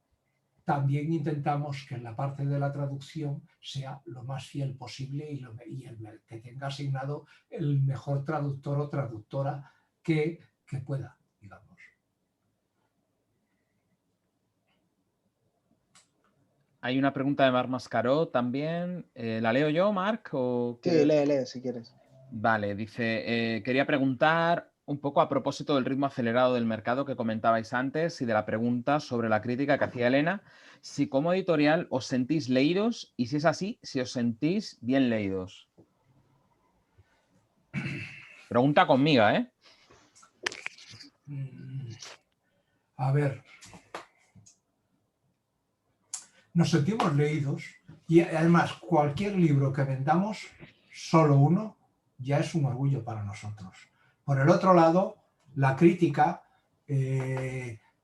también intentamos que en la parte de la traducción sea lo más fiel posible y el que tenga asignado el mejor traductor o traductora que pueda, digamos. Hay una pregunta de Marc Mascaró también. ¿La leo yo, Marc? Sí, lee, si quieres. Vale, dice, quería preguntar un poco a propósito del ritmo acelerado del mercado que comentabais antes y de la pregunta sobre la crítica que hacía Elena, si como editorial os sentís leídos y si es así, si os sentís bien leídos. Pregunta conmigo, ¿eh? A ver, nos sentimos leídos y además cualquier libro que vendamos, solo uno, ya es un orgullo para nosotros. Por el otro lado, la crítica,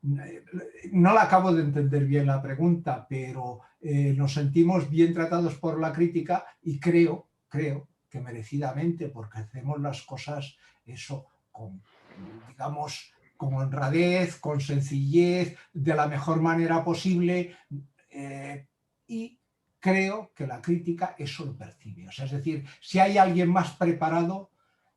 no la acabo de entender bien la pregunta, pero nos sentimos bien tratados por la crítica y creo que merecidamente, porque hacemos las cosas eso con, digamos, con honradez, con sencillez, de la mejor manera posible, y creo que la crítica eso lo percibe. O sea, es decir, si hay alguien más preparado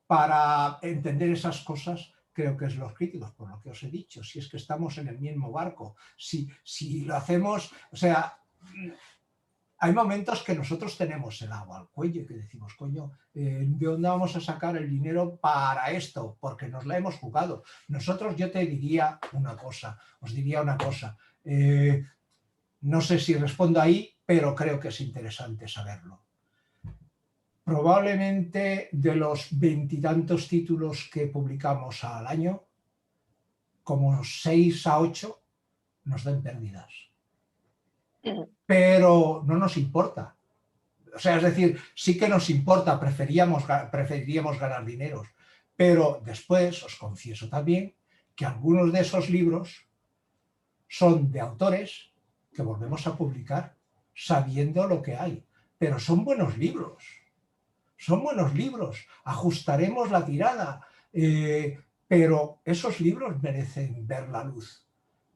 para entender esas cosas, creo que es los críticos, por lo que os he dicho. Si es que estamos en el mismo barco, si lo hacemos, o sea, hay momentos que nosotros tenemos el agua al cuello y que decimos, coño, ¿de dónde vamos a sacar el dinero para esto? Porque nos la hemos jugado. Nosotros, yo te diría una cosa, os diría una cosa. No sé si respondo ahí, pero creo que es interesante saberlo. Probablemente de los 20 y tantos títulos que publicamos al año, como 6 a 8 nos den pérdidas. Pero no nos importa. O sea, es decir, sí que nos importa, preferiríamos ganar dinero. Pero después os confieso también que algunos de esos libros son de autores que volvemos a publicar sabiendo lo que hay. Pero son buenos libros. Son buenos libros. Ajustaremos la tirada. Pero esos libros merecen ver la luz.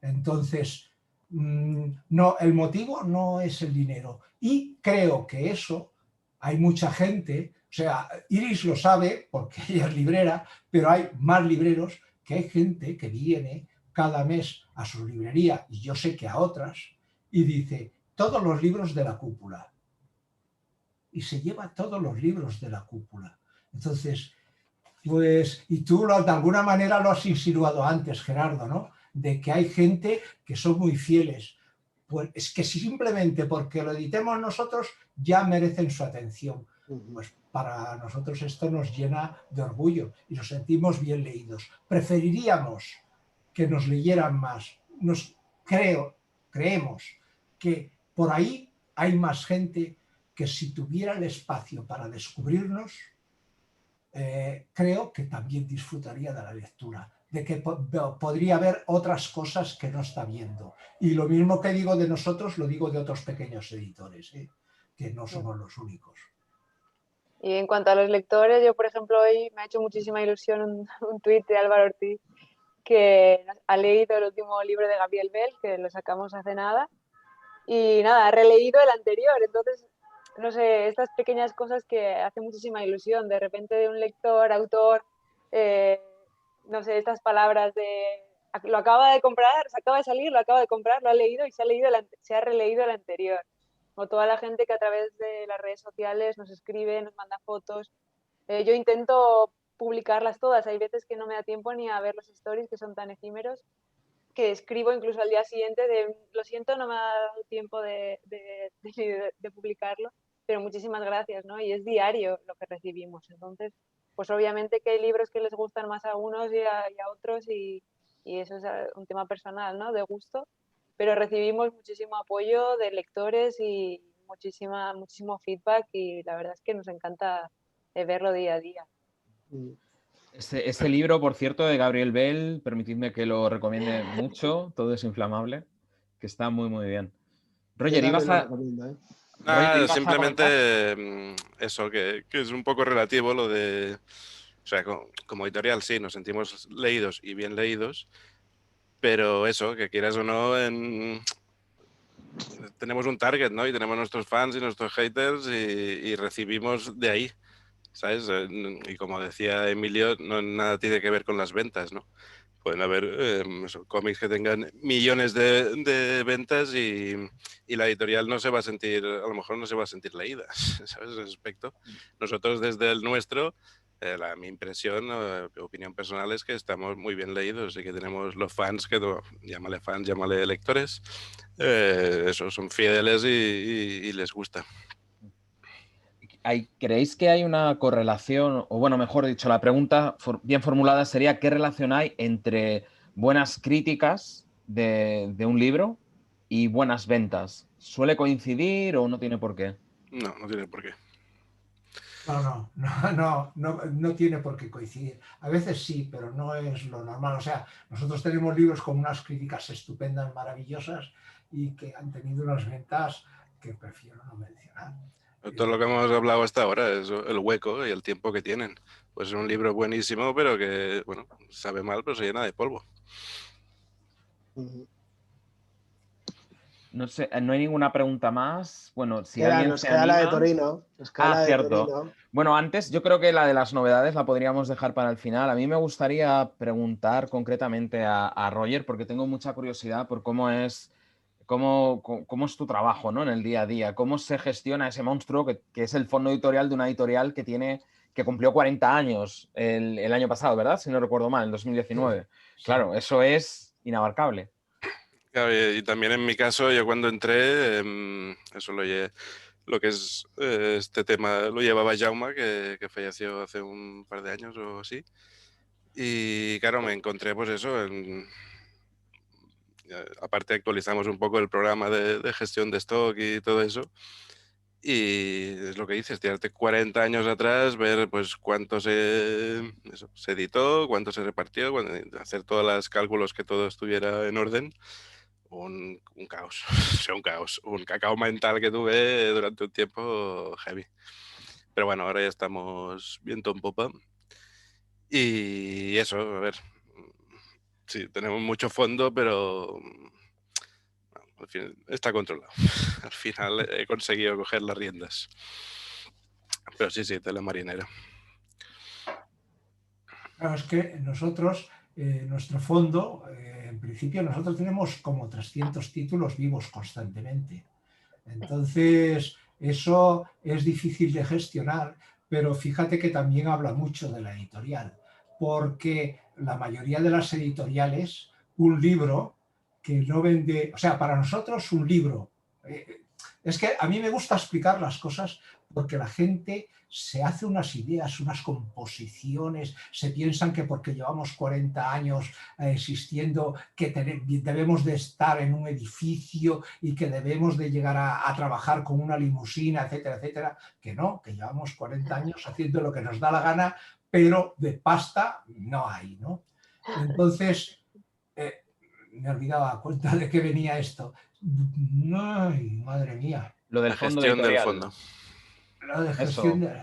Entonces, no, el motivo no es el dinero. Y creo que eso hay mucha gente, o sea, Iris lo sabe porque ella es librera, pero hay más libreros que hay gente que viene cada mes a su librería, y yo sé que a otras, y dice, todos los libros de la cúpula. Y se lleva todos los libros de la cúpula. Entonces, pues, y tú de alguna manera lo has insinuado antes, Gerardo, ¿no? De que hay gente que son muy fieles. Pues es que simplemente porque lo editemos nosotros ya merecen su atención. Pues para nosotros esto nos llena de orgullo y nos sentimos bien leídos. Preferiríamos que nos leyeran más. Creemos que por ahí hay más gente que si tuviera el espacio para descubrirnos, creo que también disfrutaría de la lectura, de que podría haber otras cosas que no está viendo. Y lo mismo que digo de nosotros, lo digo de otros pequeños editores, que no somos los únicos. Y en cuanto a los lectores, yo por ejemplo hoy me ha hecho muchísima ilusión un tuit de Álvaro Ortiz que ha leído el último libro de Gabriel Bell, que lo sacamos hace nada, y nada, ha releído el anterior. Entonces, no sé, estas pequeñas cosas que hacen muchísima ilusión, de repente de un lector, autor, no sé, estas palabras de lo acaba de comprar, se acaba de salir, lo acaba de comprar, lo ha leído y se ha releído el anterior. O toda la gente que a través de las redes sociales nos escribe, nos manda fotos. Yo intento publicarlas todas, hay veces que no me da tiempo ni a ver los stories que son tan efímeros, que escribo incluso al día siguiente de lo siento, no me ha dado tiempo de publicarlo, pero muchísimas gracias, ¿no? Y es diario lo que recibimos. Entonces, pues obviamente que hay libros que les gustan más a unos y a otros y eso es un tema personal, ¿no? De gusto, pero recibimos muchísimo apoyo de lectores y muchísimo feedback y la verdad es que nos encanta verlo día a día. Ese libro, por cierto, de Gabriel Bell, permitidme que lo recomiende mucho, Todo es inflamable, que está muy, muy bien. Yo Roger, también lo recomiendo, ¿eh? Roger, ¿ibas a comentar? Simplemente eso, que es un poco relativo lo de... O sea, como editorial sí, nos sentimos leídos y bien leídos, pero eso, que quieras o no, tenemos un target, ¿no? Y tenemos nuestros fans y nuestros haters y recibimos de ahí, ¿sabes? Y como decía Emilio, no nada tiene que ver con las ventas, ¿no? Pueden haber cómics que tengan millones de ventas y la editorial no se va a sentir, a lo mejor no se va a sentir leída, ¿sabes? En ese aspecto. Nosotros desde el nuestro, mi impresión, opinión personal es que estamos muy bien leídos y que tenemos los fans, llámale fans, llámale lectores, eso, son fieles y les gusta. ¿Creéis que hay una correlación, o bueno, mejor dicho, la pregunta bien formulada sería ¿qué relación hay entre buenas críticas de un libro y buenas ventas? ¿Suele coincidir o no tiene por qué? No, no tiene por qué. No tiene por qué coincidir. A veces sí, pero no es lo normal. O sea, nosotros tenemos libros con unas críticas estupendas, maravillosas y que han tenido unas ventas que prefiero no mencionar. Todo lo que hemos hablado hasta ahora es el hueco y el tiempo que tienen. Pues es un libro buenísimo, pero que, bueno, sabe mal, pero se llena de polvo. No sé, no hay ninguna pregunta más. Bueno, si Nos queda la de Torino. Cierto. Torino. Bueno, antes yo creo que la de las novedades la podríamos dejar para el final. A mí me gustaría preguntar concretamente a Roger, porque tengo mucha curiosidad por cómo es tu trabajo, ¿no? En el día a día. ¿Cómo se gestiona ese monstruo que es el fondo editorial de una editorial que cumplió 40 años el año pasado, ¿verdad? Si no recuerdo mal, en 2019. Sí. Claro, eso es inabarcable. Claro, y también en mi caso, yo cuando entré, eso lo que es este tema lo llevaba Jaume, que falleció hace un par de años o así. Y claro, me encontré pues eso, aparte actualizamos un poco el programa de gestión de stock y todo eso. Y es lo que dices, tirarte 40 años atrás, ver pues cuánto se editó, cuánto se repartió, hacer todos los cálculos que todo estuviera en orden. Un caos, o sea, un caos, un cacao mental que tuve durante un tiempo heavy. Pero bueno, ahora ya estamos viento en popa. Y eso, a ver, sí, tenemos mucho fondo, pero al final está controlado. Al final he conseguido coger las riendas. Pero sí, tela marinera. Claro, es que nosotros, nuestro fondo, en principio nosotros tenemos como 300 títulos vivos constantemente. Entonces, eso es difícil de gestionar, pero fíjate que también habla mucho de la editorial, porque la mayoría de las editoriales, un libro que no vende, o sea, para nosotros un libro, es que a mí me gusta explicar las cosas porque la gente se hace unas ideas, unas composiciones, se piensan que porque llevamos 40 años existiendo, que debemos de estar en un edificio y que debemos de llegar a trabajar con una limusina, etcétera, etcétera, que no, que llevamos 40 años haciendo lo que nos da la gana, pero de pasta no hay, ¿no? Entonces, me olvidaba cuenta de qué venía esto. Ay, madre mía. Lo del fondo editorial. Del fondo. Lo de gestión de...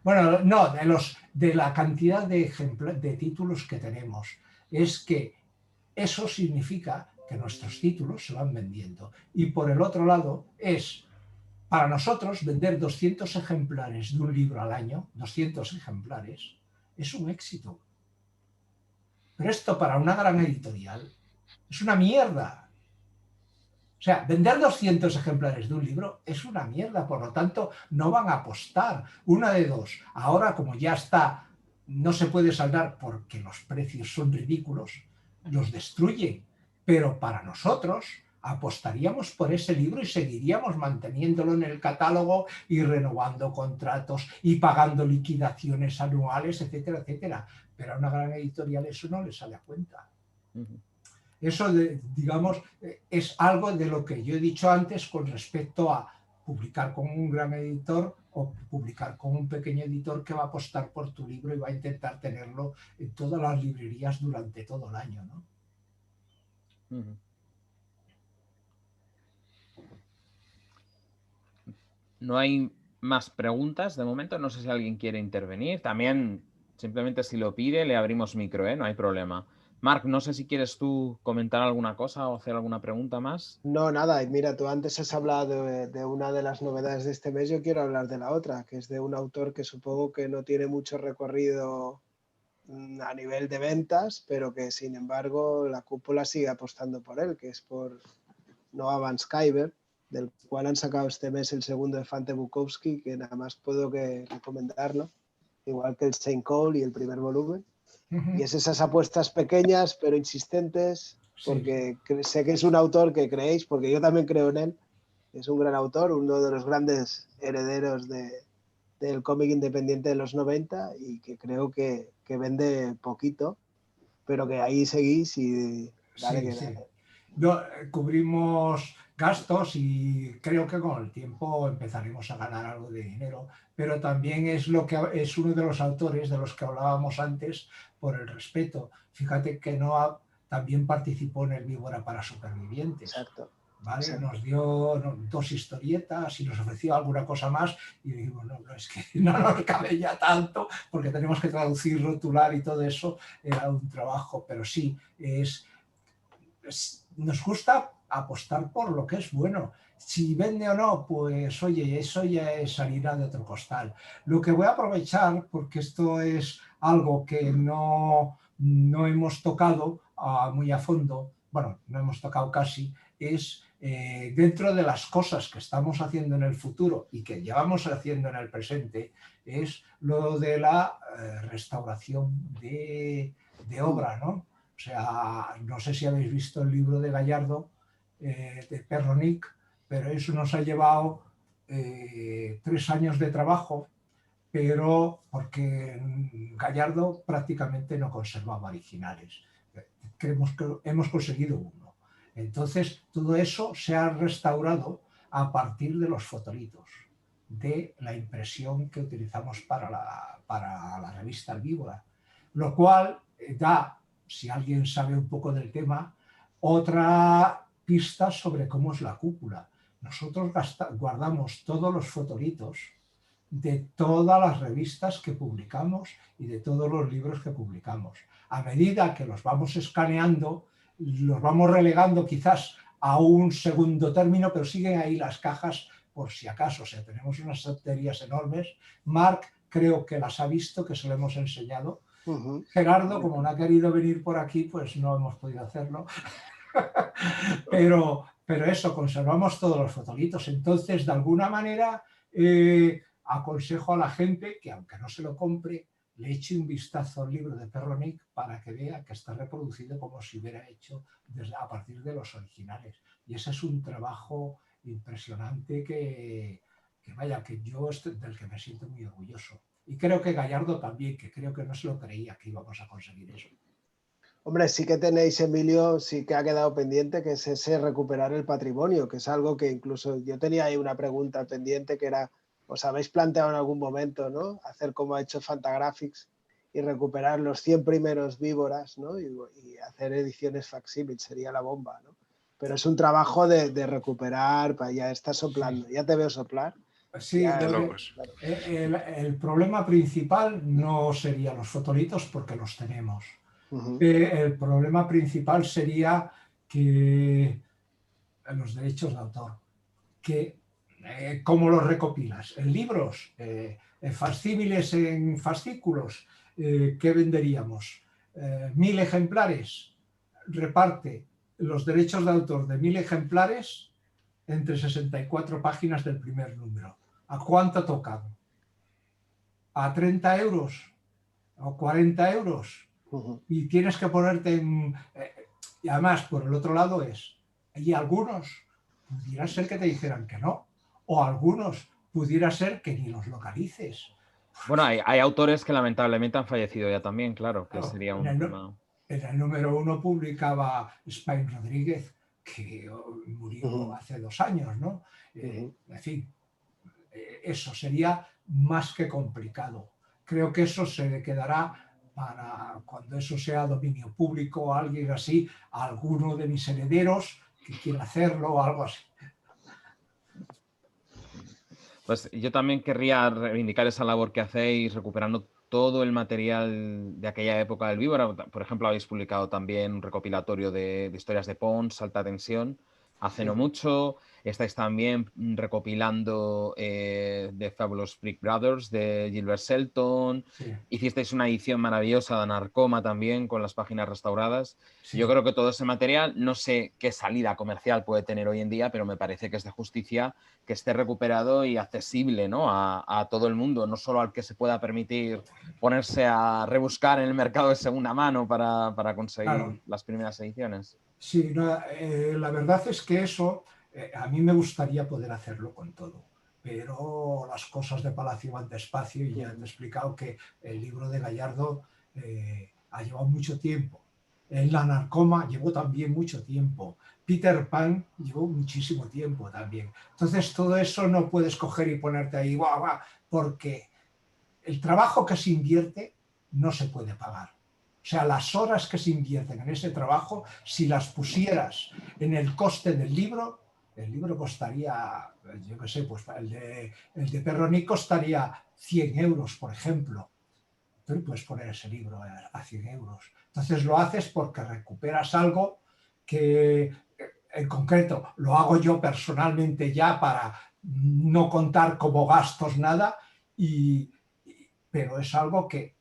Bueno, no, de la cantidad de títulos que tenemos. Es que eso significa que nuestros títulos se van vendiendo. Y por el otro lado es, para nosotros, vender 200 ejemplares de un libro al año, 200 ejemplares, es un éxito. Pero esto para una gran editorial es una mierda. O sea, vender 200 ejemplares de un libro es una mierda, por lo tanto, no van a apostar. Una de dos. Ahora, como ya está, no se puede saldar porque los precios son ridículos, los destruyen. Pero para nosotros, apostaríamos por ese libro y seguiríamos manteniéndolo en el catálogo y renovando contratos y pagando liquidaciones anuales, etcétera, etcétera. Pero a una gran editorial eso no le sale a cuenta. Eso, digamos, es algo de lo que yo he dicho antes con respecto a publicar con un gran editor o publicar con un pequeño editor que va a apostar por tu libro y va a intentar tenerlo en todas las librerías durante todo el año, ¿no? No hay más preguntas de momento. No sé si alguien quiere intervenir. También, simplemente si lo pide, le abrimos micro, ¿eh? No hay problema. Marc, no sé si quieres tú comentar alguna cosa o hacer alguna pregunta más. No, nada. Y mira, tú antes has hablado de una de las novedades de este mes. Yo quiero hablar de la otra, que es de un autor que supongo que no tiene mucho recorrido a nivel de ventas, pero que sin embargo la cúpula sigue apostando por él, que es por Noah Van Sciver, del cual han sacado este mes el segundo de Fante Bukowski, que nada más puedo que recomendarlo, igual que el Saint Cole y el primer volumen. Y es esas apuestas pequeñas pero insistentes, porque sé que es un autor que creéis, porque yo también creo en él. Es un gran autor, uno de los grandes herederos del cómic independiente de los 90 y que creo que vende poquito, pero que ahí seguís y dale que dale. Cubrimos gastos y creo que con el tiempo empezaremos a ganar algo de dinero, pero también es uno de los autores de los que hablábamos antes por el respeto. Fíjate que Noah también participó en el Víbora para Supervivientes. Exacto. ¿Vale? Exacto. Nos dio 2 historietas y nos ofreció alguna cosa más y dijimos, no, es que no nos cabe ya tanto porque tenemos que traducir, rotular y todo eso, era un trabajo, pero sí, nos gusta apostar por lo que es bueno. Si vende o no, pues oye, eso ya es harina de otro costal. Lo que voy a aprovechar, porque esto es algo que no hemos tocado muy a fondo, bueno, no hemos tocado casi, es dentro de las cosas que estamos haciendo en el futuro y que llevamos haciendo en el presente, es lo de la restauración de obra, ¿no? O sea, no sé si habéis visto el libro de Gallardo, de Perronic, pero eso nos ha llevado 3 años de trabajo, pero porque Gallardo prácticamente no conservaba originales. Creemos que hemos conseguido uno. Entonces, todo eso se ha restaurado a partir de los fotolitos, de la impresión que utilizamos para la revista El Víbora, lo cual da, si alguien sabe un poco del tema, otra pista sobre cómo es la cúpula. Nosotros guardamos todos los fotolitos de todas las revistas que publicamos y de todos los libros que publicamos. A medida que los vamos escaneando, los vamos relegando quizás a un segundo término, pero siguen ahí las cajas por si acaso. O sea, tenemos unas estanterías enormes. Marc creo que las ha visto, que se lo hemos enseñado. Gerardo, como no ha querido venir por aquí, pues no hemos podido hacerlo. pero eso, conservamos todos los fotolitos. Entonces, de alguna manera, aconsejo a la gente que, aunque no se lo compre, le eche un vistazo al libro de Perronic para que vea que está reproducido como si hubiera hecho a partir de los originales. Y ese es un trabajo impresionante que yo del que me siento muy orgulloso. Y creo que Gallardo también, que creo que no se lo creía que íbamos a conseguir eso. Hombre, sí que tenéis, Emilio, sí que ha quedado pendiente, que es ese recuperar el patrimonio, que es algo que incluso yo tenía ahí una pregunta pendiente que era, ¿os habéis planteado en algún momento, ¿no? Hacer como ha hecho Fantagraphics y recuperar los 100 primeros Víboras, ¿no? Y hacer ediciones facsímil, sería la bomba, ¿no? Pero es un trabajo de recuperar, ya está soplando, ya te veo soplar. Sí, el problema principal no sería los fotolitos porque los tenemos. El problema principal sería que los derechos de autor, que ¿cómo los recopilas? ¿En libros? ¿En facsímiles? ¿En fascículos? ¿Qué venderíamos? 1000 ejemplares. Reparte los derechos de autor de 1000 ejemplares entre 64 páginas del primer número. ¿A cuánto ha tocado? ¿A 30 euros? ¿O 40 euros? Y tienes que ponerte en... y además, por el otro lado y algunos pudiera ser que te dijeran que no, o algunos pudiera ser que ni los localices. Bueno, hay autores que lamentablemente han fallecido ya también, claro, que sería un tema... En el número 1 publicaba Spain Rodríguez, que murió hace 2 años, ¿no? En fin, eso sería más que complicado. Creo que eso se quedará para cuando eso sea dominio público o alguien así, a alguno de mis herederos que quiera hacerlo o algo así. Pues yo también querría reivindicar esa labor que hacéis recuperando todo el material de aquella época del Víbora. Por ejemplo, habéis publicado también un recopilatorio de historias de Pons, Alta Tensión, hace no mucho. Estáis también recopilando The Fabulous Freak Brothers de Gilbert Shelton. Sí. Hicisteis una edición maravillosa de Narcoma también con las páginas restauradas. Sí. Yo creo que todo ese material, no sé qué salida comercial puede tener hoy en día, pero me parece que es de justicia que esté recuperado y accesible, ¿no? a todo el mundo, no solo al que se pueda permitir ponerse a rebuscar en el mercado de segunda mano para conseguir las primeras ediciones. Sí, no, la verdad es que eso a mí me gustaría poder hacerlo con todo, pero las cosas de Palacio van despacio y ya te he explicado que el libro de Gallardo ha llevado mucho tiempo. La Narcoma llevó también mucho tiempo. Peter Pan llevó muchísimo tiempo también. Entonces todo eso no puedes coger y ponerte ahí, guau, guau, porque el trabajo que se invierte no se puede pagar. O sea, las horas que se invierten en ese trabajo, si las pusieras en el coste del libro, el libro costaría, yo qué sé, pues el de Perroni costaría 100 euros, por ejemplo. Tú puedes poner ese libro a 100 euros. Entonces lo haces porque recuperas algo que, en concreto, lo hago yo personalmente ya para no contar como gastos nada, pero es algo que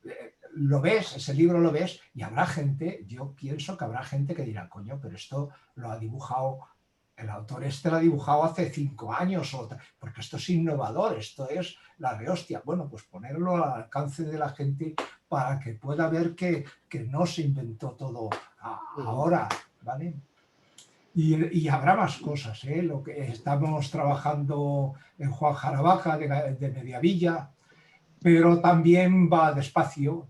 lo ves, ese libro lo ves y habrá gente, yo pienso que habrá gente que dirá, coño, pero esto lo ha dibujado, el autor lo ha dibujado hace 5 años, porque esto es innovador, esto es la rehostia. Bueno, pues ponerlo al alcance de la gente para que pueda ver que no se inventó todo ahora, ¿vale? Y habrá más cosas, ¿eh? Lo que estamos trabajando en Juan Jarabajal de Mediavilla, pero también va despacio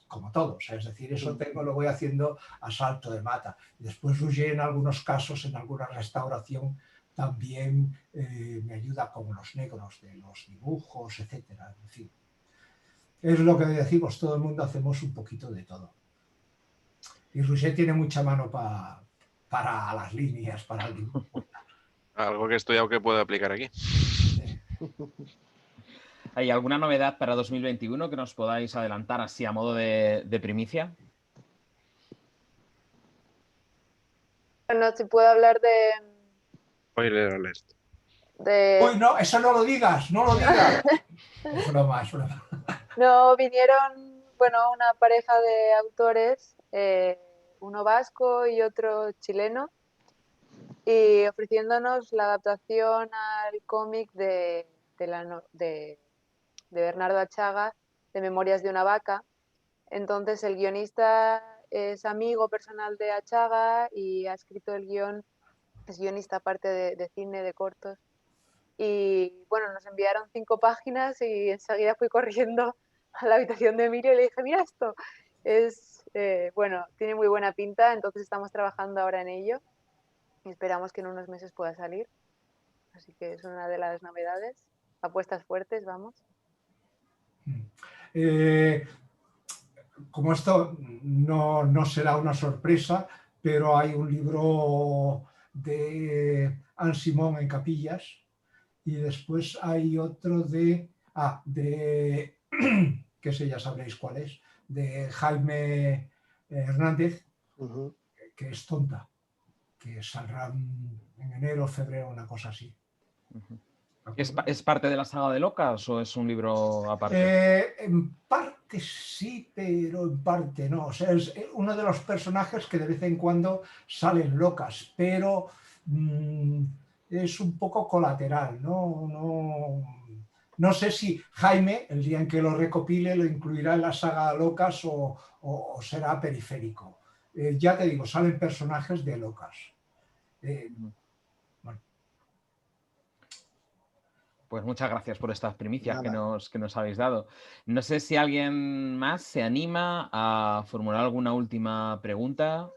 como todo, o sea, es decir, eso lo voy haciendo a salto de mata. Después Roger en algunos casos, en alguna restauración, también me ayuda con los negros de los dibujos, etcétera. En fin, es lo que decimos, todo el mundo hacemos un poquito de todo. Y Roger tiene mucha mano para las líneas, para el dibujo. Algo que he estudiado que puedo aplicar aquí. ¿Hay alguna novedad para 2021 que nos podáis adelantar así a modo de primicia? Bueno, si puedo hablar de... Spoiler alert. Uy, no, eso no lo digas, no lo digas. Es broma, es broma. No, vinieron, bueno, una pareja de autores, uno vasco y otro chileno, y ofreciéndonos la adaptación al cómic de Bernardo Achaga, de Memorias de una vaca. Entonces el guionista es amigo personal de Achaga y ha escrito el guión, es guionista aparte de cine, de cortos. Y bueno, nos enviaron 5 páginas y enseguida fui corriendo a la habitación de Emilio y le dije, mira esto, bueno, tiene muy buena pinta, entonces estamos trabajando ahora en ello y esperamos que en unos meses pueda salir. Así que es una de las novedades, apuestas fuertes, vamos. Como esto no será una sorpresa, pero hay un libro de Anne Simón en Capillas y después hay otro que sé, ya sabréis cuál es, de Jaime Hernández, que es Tonta, que saldrá en enero, febrero, una cosa así. ¿Es parte de la saga de Locas o es un libro aparte? En parte sí, pero en parte no. O sea, es uno de los personajes que de vez en cuando salen Locas, pero es un poco colateral, no sé si Jaime, el día en que lo recopile, lo incluirá en la saga Locas o será periférico. Ya te digo, salen personajes de Locas. Bueno. Pues muchas gracias por estas primicias que nos habéis dado. No sé si alguien más se anima a formular alguna última pregunta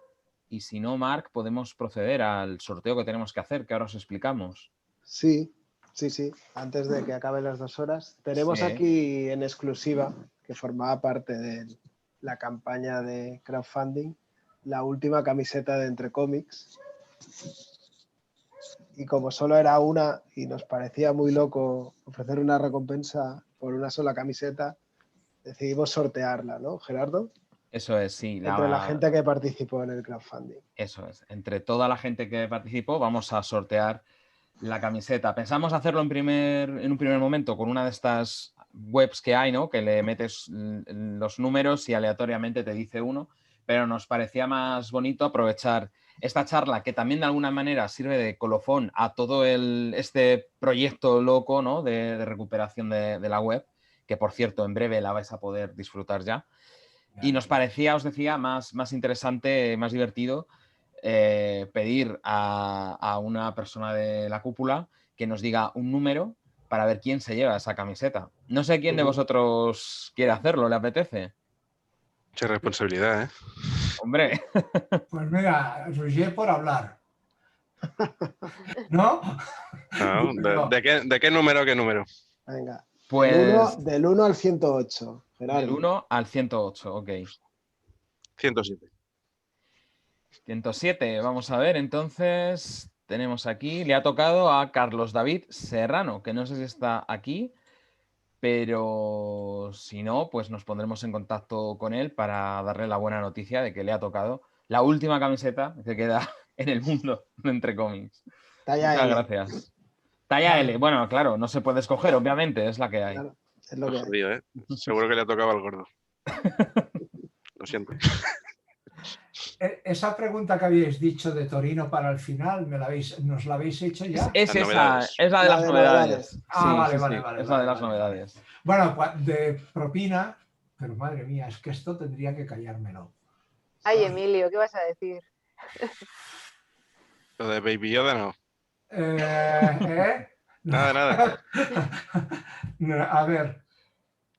y si no, Marc, podemos proceder al sorteo que tenemos que hacer, que ahora os explicamos. Sí, Sí, sí, antes de que acaben las 2 horas. Tenemos Sí. aquí en exclusiva, que formaba parte de la campaña de crowdfunding, la última camiseta de Entre Cómics. Y como solo era una y nos parecía muy loco ofrecer una recompensa por una sola camiseta, decidimos sortearla, ¿no, Gerardo? Eso es, sí. Entre la gente que participó en el crowdfunding. Eso es. Entre toda la gente que participó vamos a sortear la camiseta. Pensamos hacerlo en un primer momento con una de estas webs que hay, ¿no? Que le metes los números y aleatoriamente te dice uno, pero nos parecía más bonito aprovechar esta charla que también de alguna manera sirve de colofón a todo este proyecto loco, ¿no? de recuperación de la web, que por cierto en breve la vais a poder disfrutar ya. Y nos parecía, os decía, más interesante, más divertido pedir a una persona de la cúpula que nos diga un número para ver quién se lleva esa camiseta. No sé quién de vosotros quiere hacerlo, ¿le apetece? Mucha responsabilidad, ¿eh? Hombre. Pues mira, Roger por hablar. ¿No? No, ¿de qué número a qué número? Venga. Pues Del 1 al 108. Gerardo. Del 1 al 108, ok. 107. 107, vamos a ver, entonces tenemos aquí, le ha tocado a Carlos David Serrano, que no sé si está aquí, pero si no, pues nos pondremos en contacto con él para darle la buena noticia de que le ha tocado la última camiseta que queda en el mundo de Entre Cómics. Talla Muchas L. gracias. Talla L, bueno, claro, no se puede escoger, obviamente, es la que hay. Claro, es lo que hay. Jodido, ¿eh? Seguro que le ha tocado al gordo. Lo siento. Esa pregunta que habéis dicho de Torino para el final, ¿nos la habéis hecho ya? Es Las esa, novedades. es la de las novedades. Ah, Sí, vale, sí, vale. es la de las novedades. Bueno, de propina, pero madre mía, es que esto tendría que callármelo. Ay, Emilio, ¿qué vas a decir? Lo de Baby Yoda no. Nada. A ver,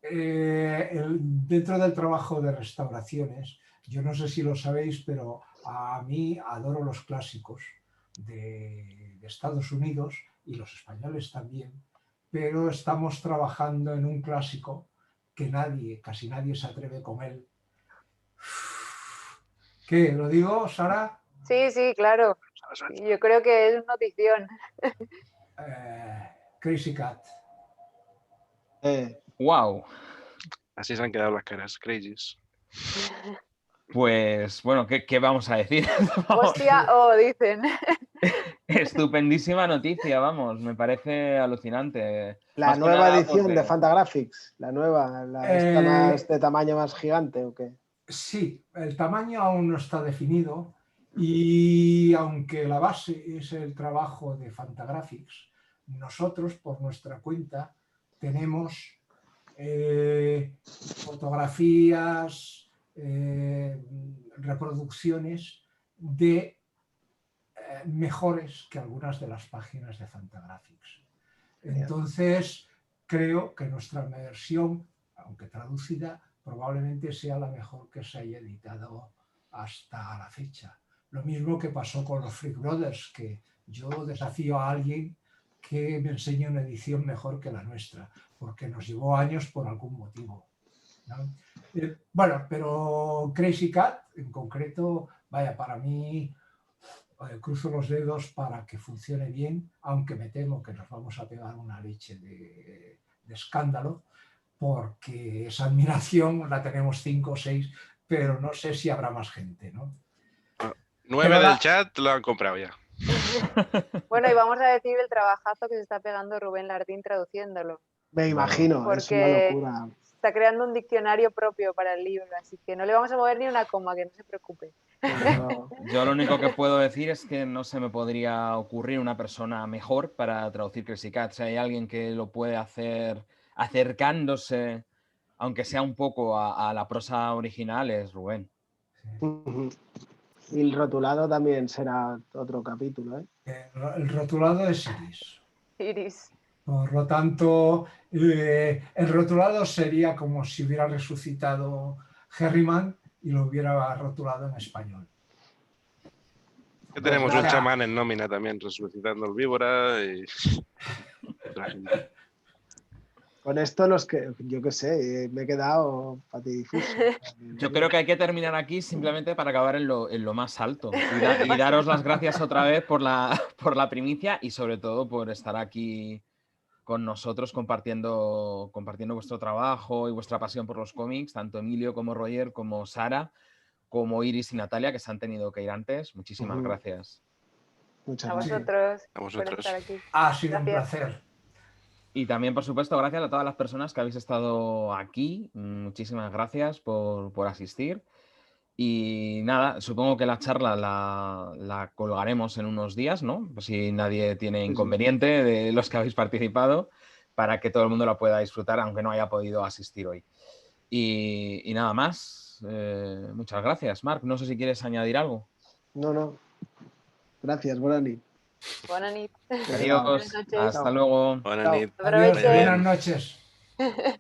dentro del trabajo de restauraciones, yo no sé si lo sabéis, pero a mí adoro los clásicos de Estados Unidos y los españoles también, pero estamos trabajando en un clásico que casi nadie se atreve con él. ¿Qué? ¿Lo digo, Sara? Sí, claro. Yo creo que es notición. Crazy Cat. Wow. Así se han quedado las caras, crazies. Pues bueno, ¿qué vamos a decir? Hostia, dicen. Estupendísima noticia, vamos, me parece alucinante. La Más que nueva nada edición porque- de Fantagraphics, la nueva, esta más de tamaño más gigante, ¿o qué? Sí, el tamaño aún no está definido y aunque la base es el trabajo de Fantagraphics, nosotros por nuestra cuenta tenemos fotografías, reproducciones de mejores que algunas de las páginas de Fantagraphics. Entonces, creo que nuestra versión, aunque traducida, probablemente sea la mejor que se haya editado hasta la fecha. Lo mismo que pasó con los Freak Brothers, que yo desafío a alguien que me enseñe una edición mejor que la nuestra, porque nos llevó años por algún motivo, ¿no? Bueno, pero Crazy Cat, en concreto, vaya, para mí, cruzo los dedos para que funcione bien, aunque me temo que nos vamos a pegar una leche de escándalo, porque esa admiración la tenemos 5 o 6, pero no sé si habrá más gente, ¿no? 9 del chat lo han comprado ya. Bueno, y vamos a decir el trabajazo que se está pegando Rubén Lardín traduciéndolo. Me imagino, porque es una locura. Está creando un diccionario propio para el libro, así que no le vamos a mover ni una coma, que no se preocupe. Yo lo único que puedo decir es que no se me podría ocurrir una persona mejor para traducir Crazy Cat. Si hay alguien que lo puede hacer acercándose, aunque sea un poco a la prosa original, es Rubén. Y el rotulado también será otro capítulo, ¿eh? El rotulado es Iris. Iris. Por lo tanto, el rotulado sería como si hubiera resucitado Herriman y lo hubiera rotulado en español. Que tenemos un chamán en nómina también resucitando el víbora. Y... Con esto los que, yo qué sé, me he quedado patidifuso. Yo creo que hay que terminar aquí simplemente para acabar en lo más alto. Y daros las gracias otra vez por la primicia y sobre todo por estar aquí con nosotros compartiendo vuestro trabajo y vuestra pasión por los cómics, tanto Emilio como Roger, como Sara, como Iris y Natalia, que se han tenido que ir antes. Muchísimas gracias. Muchas A gracias. vosotros, A por vosotros. estar aquí. Ha sido un Gracias. placer. Y también, por supuesto, gracias a todas las personas que habéis estado aquí. Muchísimas gracias por asistir. Y nada, supongo que la charla la colgaremos en unos días, ¿no? Pues si nadie tiene inconveniente de los que habéis participado, para que todo el mundo la pueda disfrutar, aunque no haya podido asistir hoy. Y nada más. Muchas gracias. Marc, no sé si quieres añadir algo. No. Gracias, buena nit. Buenas noches. Adiós. Buenas noches. Hasta luego. Buenas Chao. noches. Adiós, Aprovechen. buenas noches.